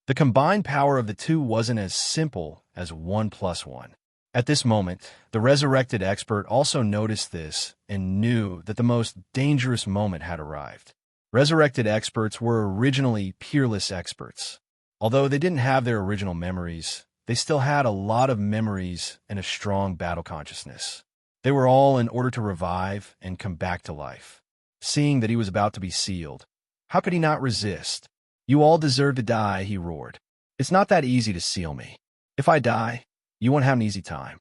The combined power of the two wasn't as simple as 1 + 1. At this moment, the resurrected expert also noticed this and knew that the most dangerous moment had arrived. Resurrected experts were originally peerless experts. Although they didn't have their original memories, they still had a lot of memories and a strong battle consciousness. They were all in order to revive and come back to life. Seeing that he was about to be sealed, how could he not resist? "You all deserve to die," he roared. "It's not that easy to seal me. If I die, you won't have an easy time."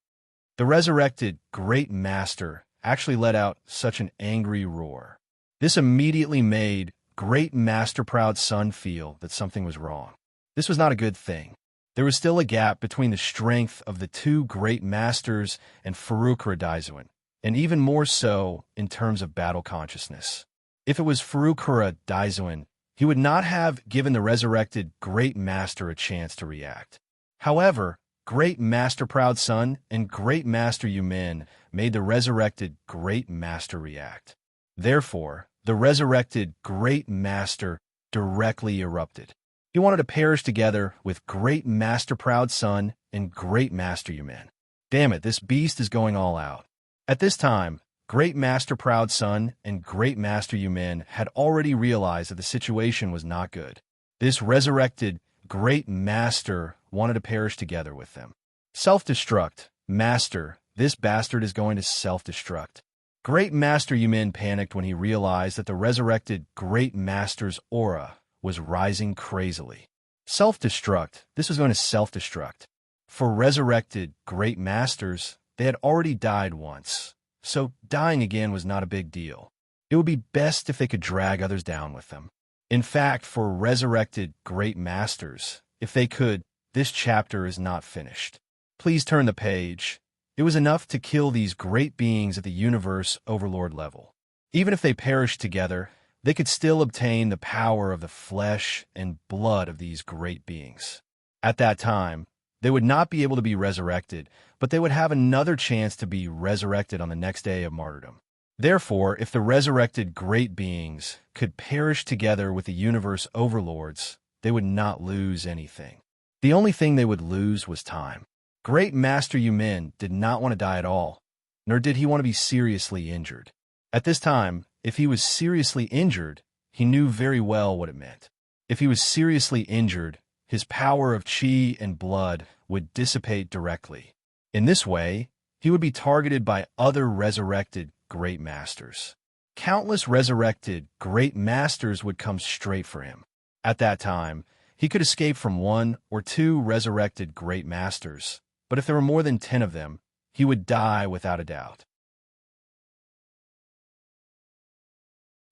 The resurrected Great Master actually let out such an angry roar. This immediately made Great Master Proud Sun feel that something was wrong. This was not a good thing. There was still a gap between the strength of the two great masters and Furukura Daizuin, and even more so in terms of battle consciousness. If it was Furukura Daizuin, he would not have given the resurrected Great Master a chance to react. However, Great Master Proud Sun and Great Master Yumin made the resurrected Great Master react. Therefore, the resurrected Great Master directly erupted. He wanted to perish together with Great Master Proud Sun and Great Master Yumin. Damn it, this beast is going all out. At this time, Great Master Proud Sun and Great Master Yumin had already realized that the situation was not good. This resurrected great master wanted to perish together with them. Self-destruct. Master, this bastard is going to self-destruct. Great Master Yumin panicked when he realized that the resurrected Great Master's aura was rising crazily. Self-destruct, this was going to self-destruct. For resurrected Great Masters, they had already died once, so dying again was not a big deal. It would be best if they could drag others down with them. In fact, for resurrected Great Masters, if they could, this chapter is not finished. Please turn the page. It was enough to kill these great beings at the universe overlord level. Even if they perished together, they could still obtain the power of the flesh and blood of these great beings. At that time, they would not be able to be resurrected, but they would have another chance to be resurrected on the next day of martyrdom. Therefore, if the resurrected great beings could perish together with the universe overlords, they would not lose anything. The only thing they would lose was time. Great Master Yumin did not want to die at all, nor did he want to be seriously injured. At this time, if he was seriously injured, he knew very well what it meant. If he was seriously injured, his power of chi and blood would dissipate directly. In this way, he would be targeted by other resurrected great masters. Countless resurrected great masters would come straight for him. At that time, he could escape from 1 or 2 resurrected great masters, but if there were more than 10 of them, he would die without a doubt.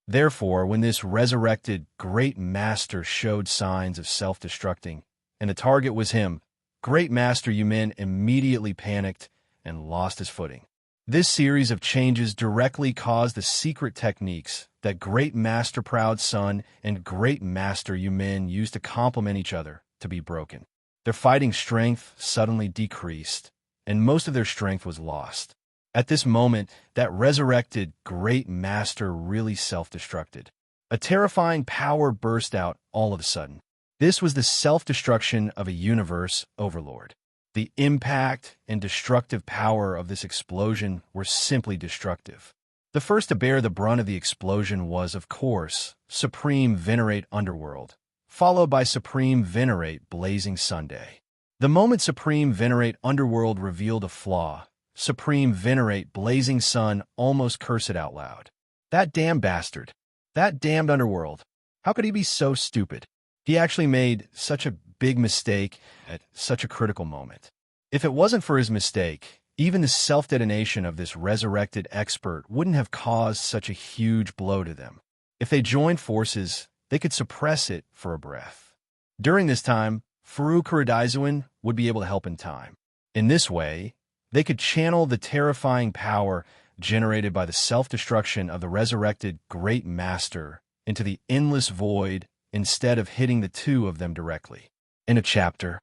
Therefore, when this resurrected great master showed signs of self-destructing, and the target was him, Great Master Yumin immediately panicked and lost his footing. This series of changes directly caused the secret techniques that Great Master Proud Sun and Great Master Yumin used to complement each other to be broken. Their fighting strength suddenly decreased, and most of their strength was lost. At this moment, that resurrected Great Master really self-destructed. A terrifying power burst out all of a sudden. This was the self-destruction of a universe overlord. The impact and destructive power of this explosion were simply destructive. The first to bear the brunt of the explosion was, of course, Supreme Venerate Underworld, followed by Supreme Venerate Blazing Sunday. The moment Supreme Venerate Underworld revealed a flaw, Supreme Venerate Blazing Sun almost cursed it out loud. That damn bastard. That damned Underworld. How could he be so stupid? He actually made such a big mistake at such a critical moment. If it wasn't for his mistake, even the self-detonation of this resurrected expert wouldn't have caused such a huge blow to them. If they joined forces, they could suppress it for a breath. During this time, Farouk Kuradaizuan would be able to help in time. In this way, they could channel the terrifying power generated by the self-destruction of the resurrected Great Master into the endless void instead of hitting the two of them directly. In a chapter,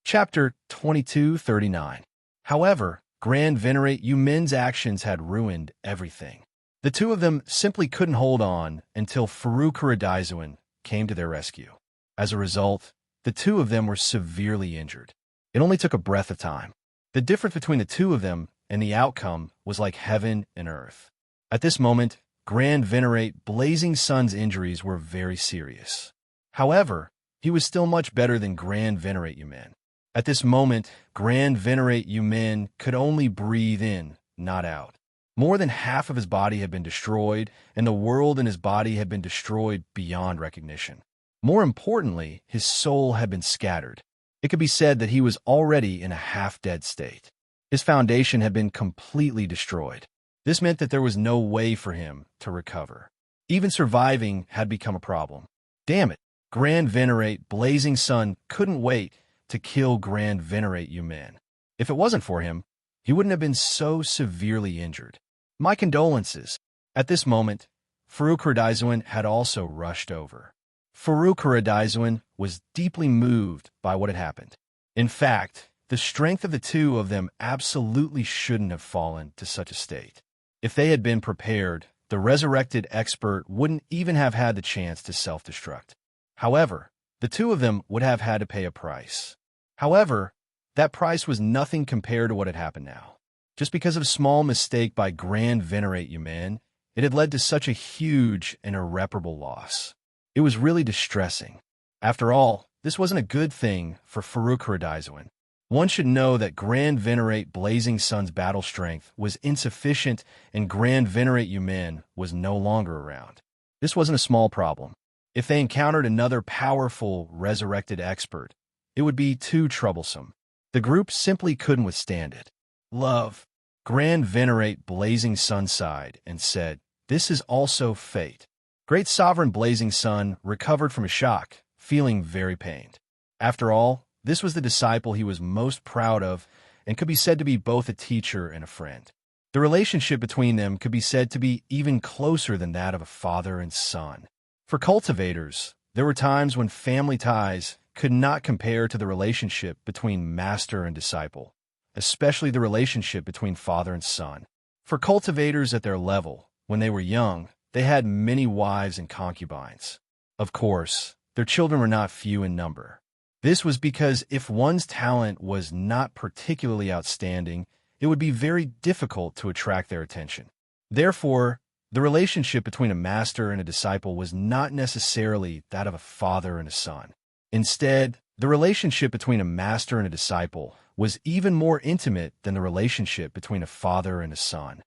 Chapter 2239. However, Grand Venerate Yumin's actions had ruined everything. The two of them simply couldn't hold on until Farouk Kuradaizuan came to their rescue. As a result, the two of them were severely injured. It only took a breath of time. The difference between the two of them and the outcome was like heaven and earth. At this moment, Grand Venerate Blazing Sun's injuries were very serious. However, he was still much better than Grand Venerate Yumin. At this moment, Grand Venerate Yumin could only breathe in, not out. More than half of his body had been destroyed, and the world in his body had been destroyed beyond recognition. More importantly, his soul had been scattered. It could be said that he was already in a half-dead state. His foundation had been completely destroyed. This meant that there was no way for him to recover. Even surviving had become a problem. Damn it, Grand Venerate Blazing Sun couldn't wait to kill Grand Venerate Yumin. If it wasn't for him, he wouldn't have been so severely injured. My condolences. At this moment, Farouk Kuradaizuan had also rushed over. Farouk Kuradaizuan was deeply moved by what had happened. In fact, the strength of the two of them absolutely shouldn't have fallen to such a state. If they had been prepared, the resurrected expert wouldn't even have had the chance to self-destruct. However, the two of them would have had to pay a price. However, that price was nothing compared to what had happened now. Just because of a small mistake by Grand Venerate Yumen, it had led to such a huge and irreparable loss. It was really distressing. After all, this wasn't a good thing for Farukhradizuin. One should know that Grand Venerate Blazing Sun's battle strength was insufficient and Grand Venerate Yumen was no longer around. This wasn't a small problem. If they encountered another powerful, resurrected expert, it would be too troublesome. The group simply couldn't withstand it. Love. Grand Venerate Blazing Sun sighed and said, "This is also fate." Great Sovereign Blazing Sun recovered from a shock, feeling very pained. After all, this was the disciple he was most proud of and could be said to be both a teacher and a friend. The relationship between them could be said to be even closer than that of a father and son. For cultivators, there were times when family ties could not compare to the relationship between master and disciple, especially the relationship between father and son. For cultivators at their level, when they were young, they had many wives and concubines. Of course, their children were not few in number. This was because if one's talent was not particularly outstanding, it would be very difficult to attract their attention. Therefore, the relationship between a master and a disciple was not necessarily that of a father and a son. Instead, the relationship between a master and a disciple was even more intimate than the relationship between a father and a son.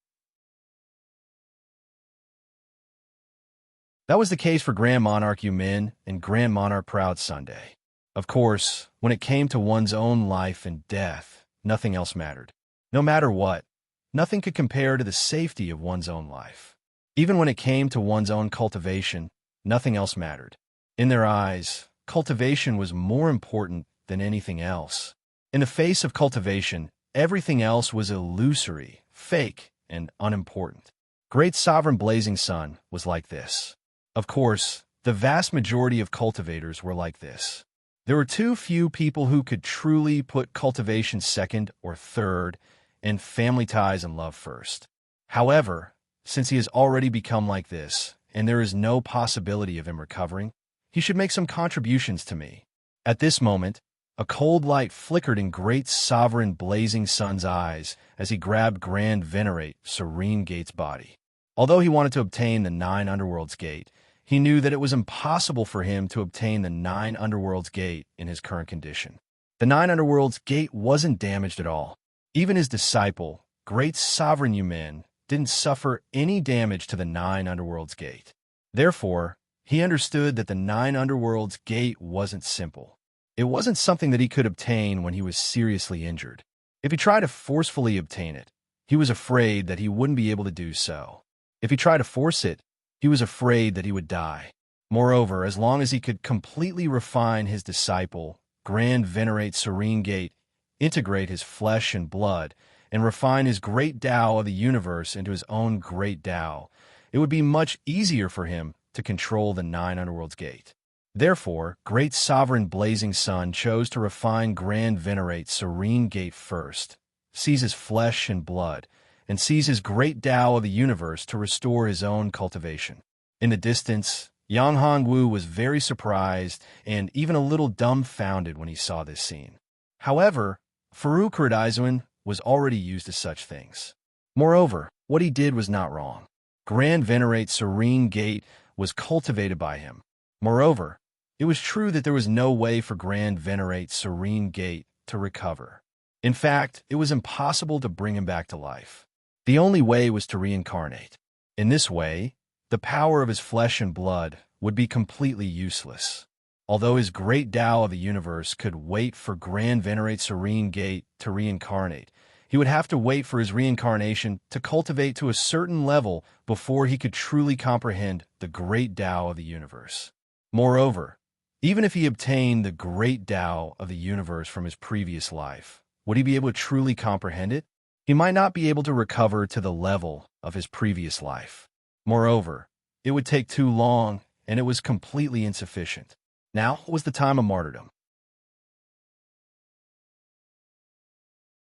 That was the case for Grand Monarch Yumin and Grand Monarch Proud Sunday. Of course, when it came to one's own life and death, nothing else mattered. No matter what, nothing could compare to the safety of one's own life. Even when it came to one's own cultivation, nothing else mattered. In their eyes, cultivation was more important than anything else. In the face of cultivation, everything else was illusory, fake, and unimportant. Great Sovereign Blazing Sun was like this. Of course, the vast majority of cultivators were like this. There were too few people who could truly put cultivation second or third, and family ties and love first. However, since he has already become like this, and there is no possibility of him recovering, he should make some contributions to me. At this moment, a cold light flickered in Great Sovereign Blazing Sun's eyes as he grabbed Grand Venerate Serene Gate's body. Although he wanted to obtain the 9 Underworlds Gate, he knew that it was impossible for him to obtain the 9 Underworlds Gate in his current condition. The 9 Underworlds Gate wasn't damaged at all. Even his disciple, Great Sovereign Yumin, didn't suffer any damage to the 9 Underworlds Gate. Therefore, he understood that the 9 Underworlds Gate wasn't simple. It wasn't something that he could obtain when he was seriously injured. If he tried to forcefully obtain it, he was afraid that he wouldn't be able to do so. If he tried to force it, he was afraid that he would die. Moreover, as long as he could completely refine his disciple, Grand Venerate Serene Gate, integrate his flesh and blood, and refine his great Tao of the universe into his own great Tao, it would be much easier for him to control the 9 Underworlds Gate. Therefore, Great Sovereign Blazing Sun chose to refine Grand Venerate Serene Gate first, seize his flesh and blood, and seize his great Tao of the universe to restore his own cultivation. In the distance, Yang Hongwu was very surprised and even a little dumbfounded when he saw this scene. However, Farukhradizuin was already used to such things. Moreover, what he did was not wrong. Grand Venerate Serene Gate was cultivated by him. Moreover, it was true that there was no way for Grand Venerate Serene Gate to recover. In fact, it was impossible to bring him back to life. The only way was to reincarnate. In this way, the power of his flesh and blood would be completely useless. Although his great Tao of the universe could wait for Grand Venerate Serene Gate to reincarnate, he would have to wait for his reincarnation to cultivate to a certain level before he could truly comprehend the great Tao of the universe. Moreover, even if he obtained the great Tao of the universe from his previous life, would he be able to truly comprehend it? He might not be able to recover to the level of his previous life. Moreover, it would take too long, and it was completely insufficient. Now was the time of martyrdom.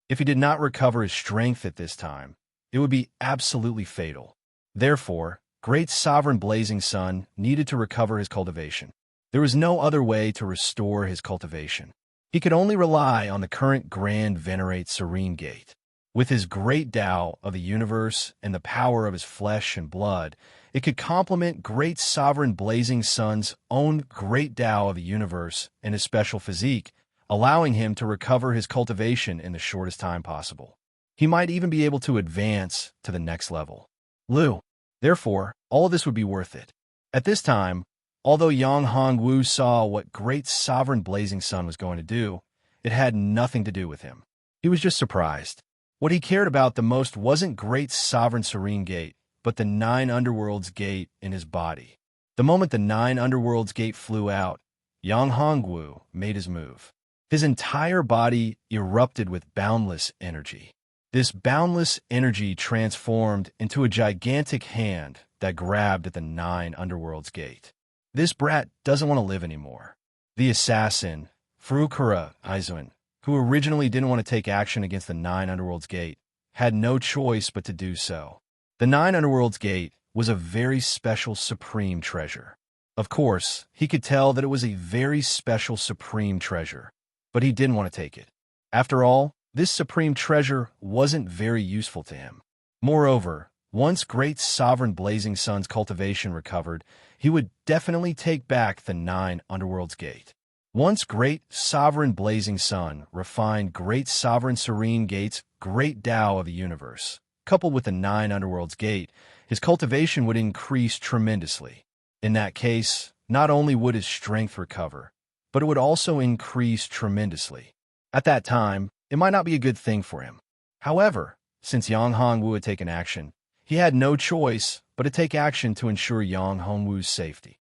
If he did not recover his strength at this time, it would be absolutely fatal. Therefore, Great Sovereign Blazing Sun needed to recover his cultivation. There was no other way to restore his cultivation. He could only rely on the current Grand Venerate Serene Gate. With his great Tao of the universe and the power of his flesh and blood, it could complement great sovereign blazing sun's own great Tao of the universe and his special physique, allowing him to recover his cultivation in the shortest time possible. He might even be able to advance to the next level. Lu. Therefore, all of this would be worth it. At this time, although Yang Hongwu saw what great sovereign blazing sun was going to do, it had nothing to do with him. He was just surprised. What he cared about the most wasn't great sovereign serene gate, but the 9 underworlds gate in his body. The moment the 9 underworlds gate flew out, Yang Hongwu made his move. His entire body erupted with boundless energy. This boundless energy transformed into a gigantic hand that grabbed at the 9 underworlds gate. This brat doesn't want to live anymore. The assassin, Furukura Aizuan, who originally didn't want to take action against the 9 underworlds gate, had no choice but to do so. The 9 underworlds gate was a very special supreme treasure. Of course, he could tell that it was a very special supreme treasure, but he didn't want to take it. After all, this supreme treasure wasn't very useful to him. Moreover, once great sovereign blazing sun's cultivation recovered, he would definitely take back the 9 underworlds gate. Once great sovereign blazing sun refined great sovereign serene gate's great Tao of the universe, coupled with the 9 underworlds gate, his cultivation would increase tremendously. In that case, not only would his strength recover, but it would also increase tremendously. At that time, it might not be a good thing for him. However, since Yang Hongwu had taken action, he had no choice but to take action to ensure Yang Hongwu's safety.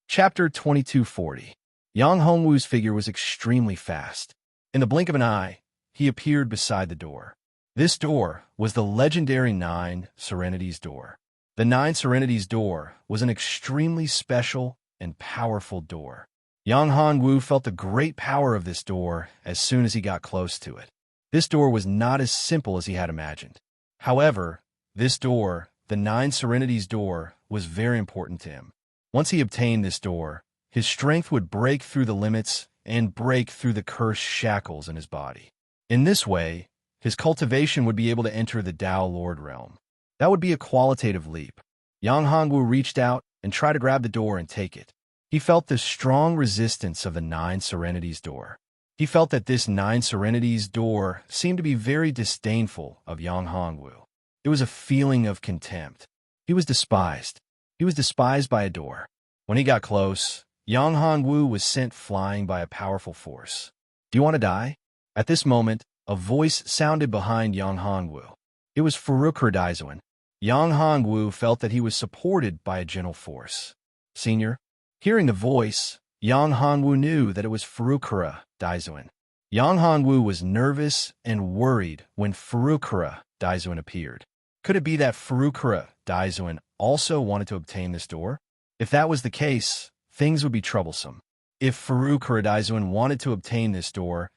Chapter 2240. Yang Hongwu's figure was extremely fast. In the blink of an eye, he appeared beside the door. This door was the legendary 9 Serenities door. The 9 Serenities door was an extremely special and powerful door. Yang Hongwu felt the great power of this door as soon as he got close to it. This door was not as simple as he had imagined. However, this door, the 9 Serenities door, was very important to him. Once he obtained this door, his strength would break through the limits and break through the cursed shackles in his body. In this way, his cultivation would be able to enter the Tao Lord realm. That would be a qualitative leap. Yang Hongwu reached out and tried to grab the door and take it. He felt the strong resistance of the 9 Serenities door. He felt that this 9 Serenities door seemed to be very disdainful of Yang Hongwu. It was a feeling of contempt. He was despised. He was despised by a door. When he got close, Yang Hongwu was sent flying by a powerful force. Do you want to die? At this moment, a voice sounded behind Yang Hongwu. It was Furukura Aizuan. Yang Hongwu felt that he was supported by a gentle force. Senior? Hearing the voice, Yang Hongwu knew that it was Furukura Aizuan. Yang Hongwu was nervous and worried when Furukura Aizuan appeared. Could it be that Furukura Aizuan also wanted to obtain this door? If that was the case, things would be troublesome. If Furukura Aizuan wanted to obtain this door,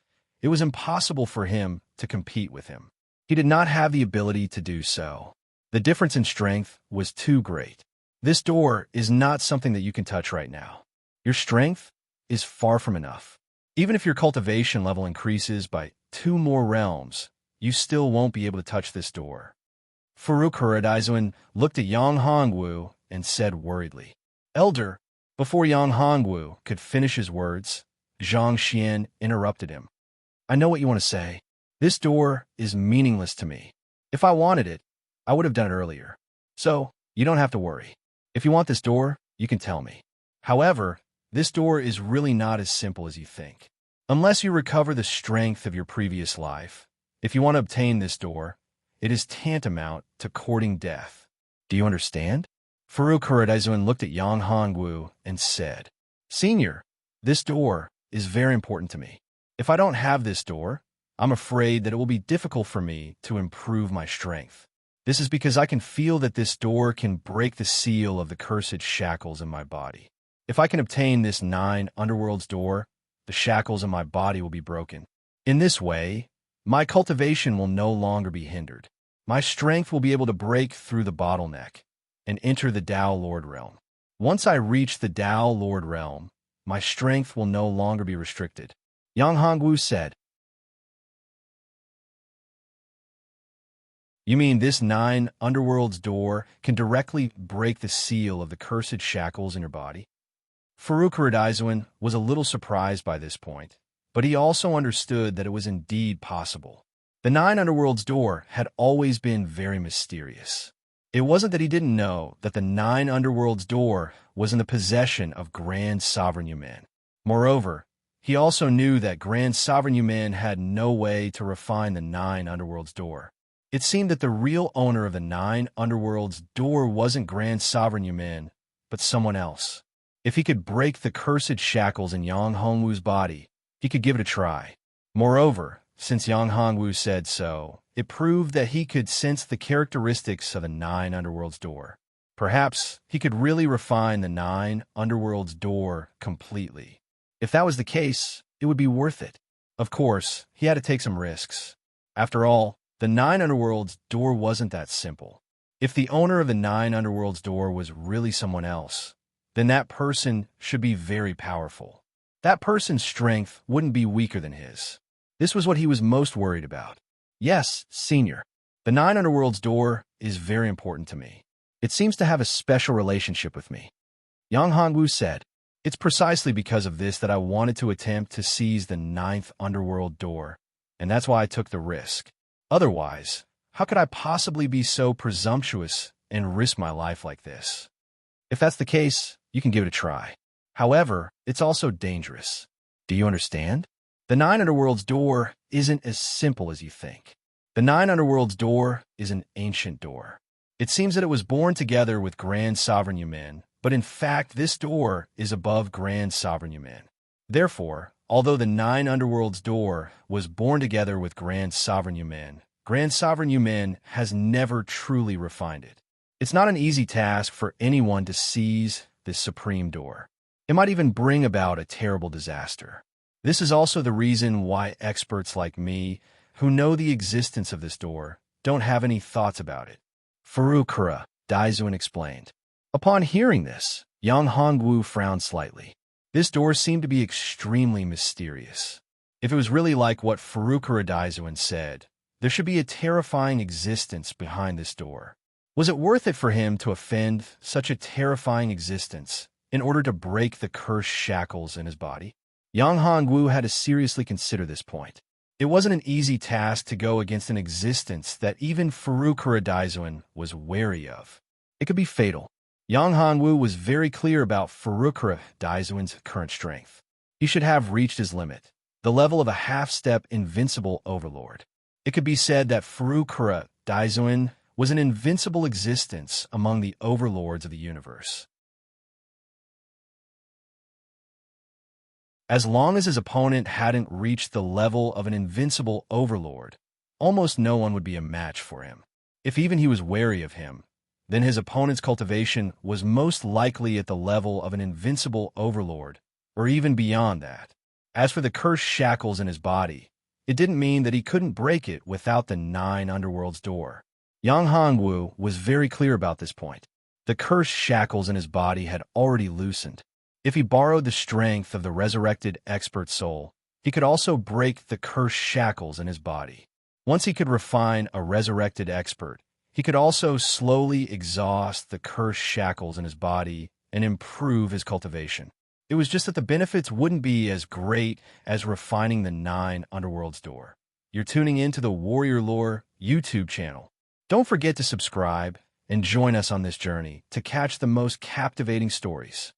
it was impossible for him to compete with him. He did not have the ability to do so. The difference in strength was too great. This door is not something that you can touch right now. Your strength is far from enough. Even if your cultivation level increases by 2 more realms, you still won't be able to touch this door. Furukura Aizuan looked at Yang Hongwu and said worriedly, Elder. Before Yang Hongwu could finish his words, Zhang Xian interrupted him. I know what you want to say. This door is meaningless to me. If I wanted it, I would have done it earlier. So, you don't have to worry. If you want this door, you can tell me. However, this door is really not as simple as you think. Unless you recover the strength of your previous life, if you want to obtain this door, it is tantamount to courting death. Do you understand? Furukura Aizuan looked at Yang Hongwu and said, Senior, this door is very important to me. If I don't have this door, I'm afraid that it will be difficult for me to improve my strength. This is because I can feel that this door can break the seal of the cursed shackles in my body. If I can obtain this 9 underworlds door, the shackles in my body will be broken. In this way, my cultivation will no longer be hindered. My strength will be able to break through the bottleneck and enter the Tao Lord realm. Once I reach the Tao Lord realm, my strength will no longer be restricted. Yang Hongwu said. You mean this 9 underworlds door can directly break the seal of the cursed shackles in your body? Farukh Daizuan was a little surprised by this point, but he also understood that it was indeed possible. The 9 underworlds door had always been very mysterious. It wasn't that he didn't know that the 9 underworlds door was in the possession of Grand Sovereign Yuman. Moreover, he also knew that Grand Sovereign Yuman had no way to refine the 9 underworlds door. It seemed that the real owner of the 9 underworlds door wasn't Grand Sovereign Yuman, but someone else. If he could break the cursed shackles in Yang Hongwu's body, he could give it a try. Moreover, since Yang Hongwu said so, it proved that he could sense the characteristics of the 9 underworlds door. Perhaps he could really refine the 9 underworlds door completely. If that was the case, it would be worth it. Of course, he had to take some risks. After all, the 9 underworlds door wasn't that simple. If the owner of the 9 underworlds door was really someone else, then that person should be very powerful. That person's strength wouldn't be weaker than his. This was what he was most worried about. Yes, Senior. The 9 underworlds door is very important to me. It seems to have a special relationship with me. Yang Hongwu said, It's precisely because of this that I wanted to attempt to seize the 9th underworld door, and that's why I took the risk. Otherwise, how could I possibly be so presumptuous and risk my life like this? If that's the case, you can give it a try. However, it's also dangerous. Do you understand? The 9 underworlds door isn't as simple as you think. The 9 underworlds door is an ancient door. It seems that it was born together with Grand Sovereign Yuman, but in fact this door is above Grand Sovereign Yuman. Therefore, although the 9 underworlds door was born together with Grand Sovereign Yuman has never truly refined it. It's not an easy task for anyone to seize this supreme door. It might even bring about a terrible disaster. This is also the reason why experts like me, who know the existence of this door, don't have any thoughts about it. Farukh Daizuan explained. Upon hearing this, Yang Hongwu frowned slightly. This door seemed to be extremely mysterious. If it was really like what Farukh Daizuan said, there should be a terrifying existence behind this door. Was it worth it for him to offend such a terrifying existence in order to break the cursed shackles in his body? Yang Hongwu had to seriously consider this point. It wasn't an easy task to go against an existence that even Farukh Daizuan was wary of. It could be fatal. Yang Hongwu was very clear about Farukh Daizuan's current strength. He should have reached his limit, the level of a half-step invincible overlord. It could be said that Farukh Daizuan was an invincible existence among the overlords of the universe. As long as his opponent hadn't reached the level of an invincible overlord, almost no one would be a match for him. If even he was wary of him, then his opponent's cultivation was most likely at the level of an invincible overlord, or even beyond that. As for the cursed shackles in his body, it didn't mean that he couldn't break it without the 9 underworlds door. Yang Hongwu was very clear about this point. The cursed shackles in his body had already loosened. If he borrowed the strength of the resurrected expert soul, he could also break the cursed shackles in his body. Once he could refine a resurrected expert, he could also slowly exhaust the cursed shackles in his body and improve his cultivation. It was just that the benefits wouldn't be as great as refining the 9 underworlds door. You're tuning in to the Warrior Lore YouTube channel. Don't forget to subscribe and join us on this journey to catch the most captivating stories.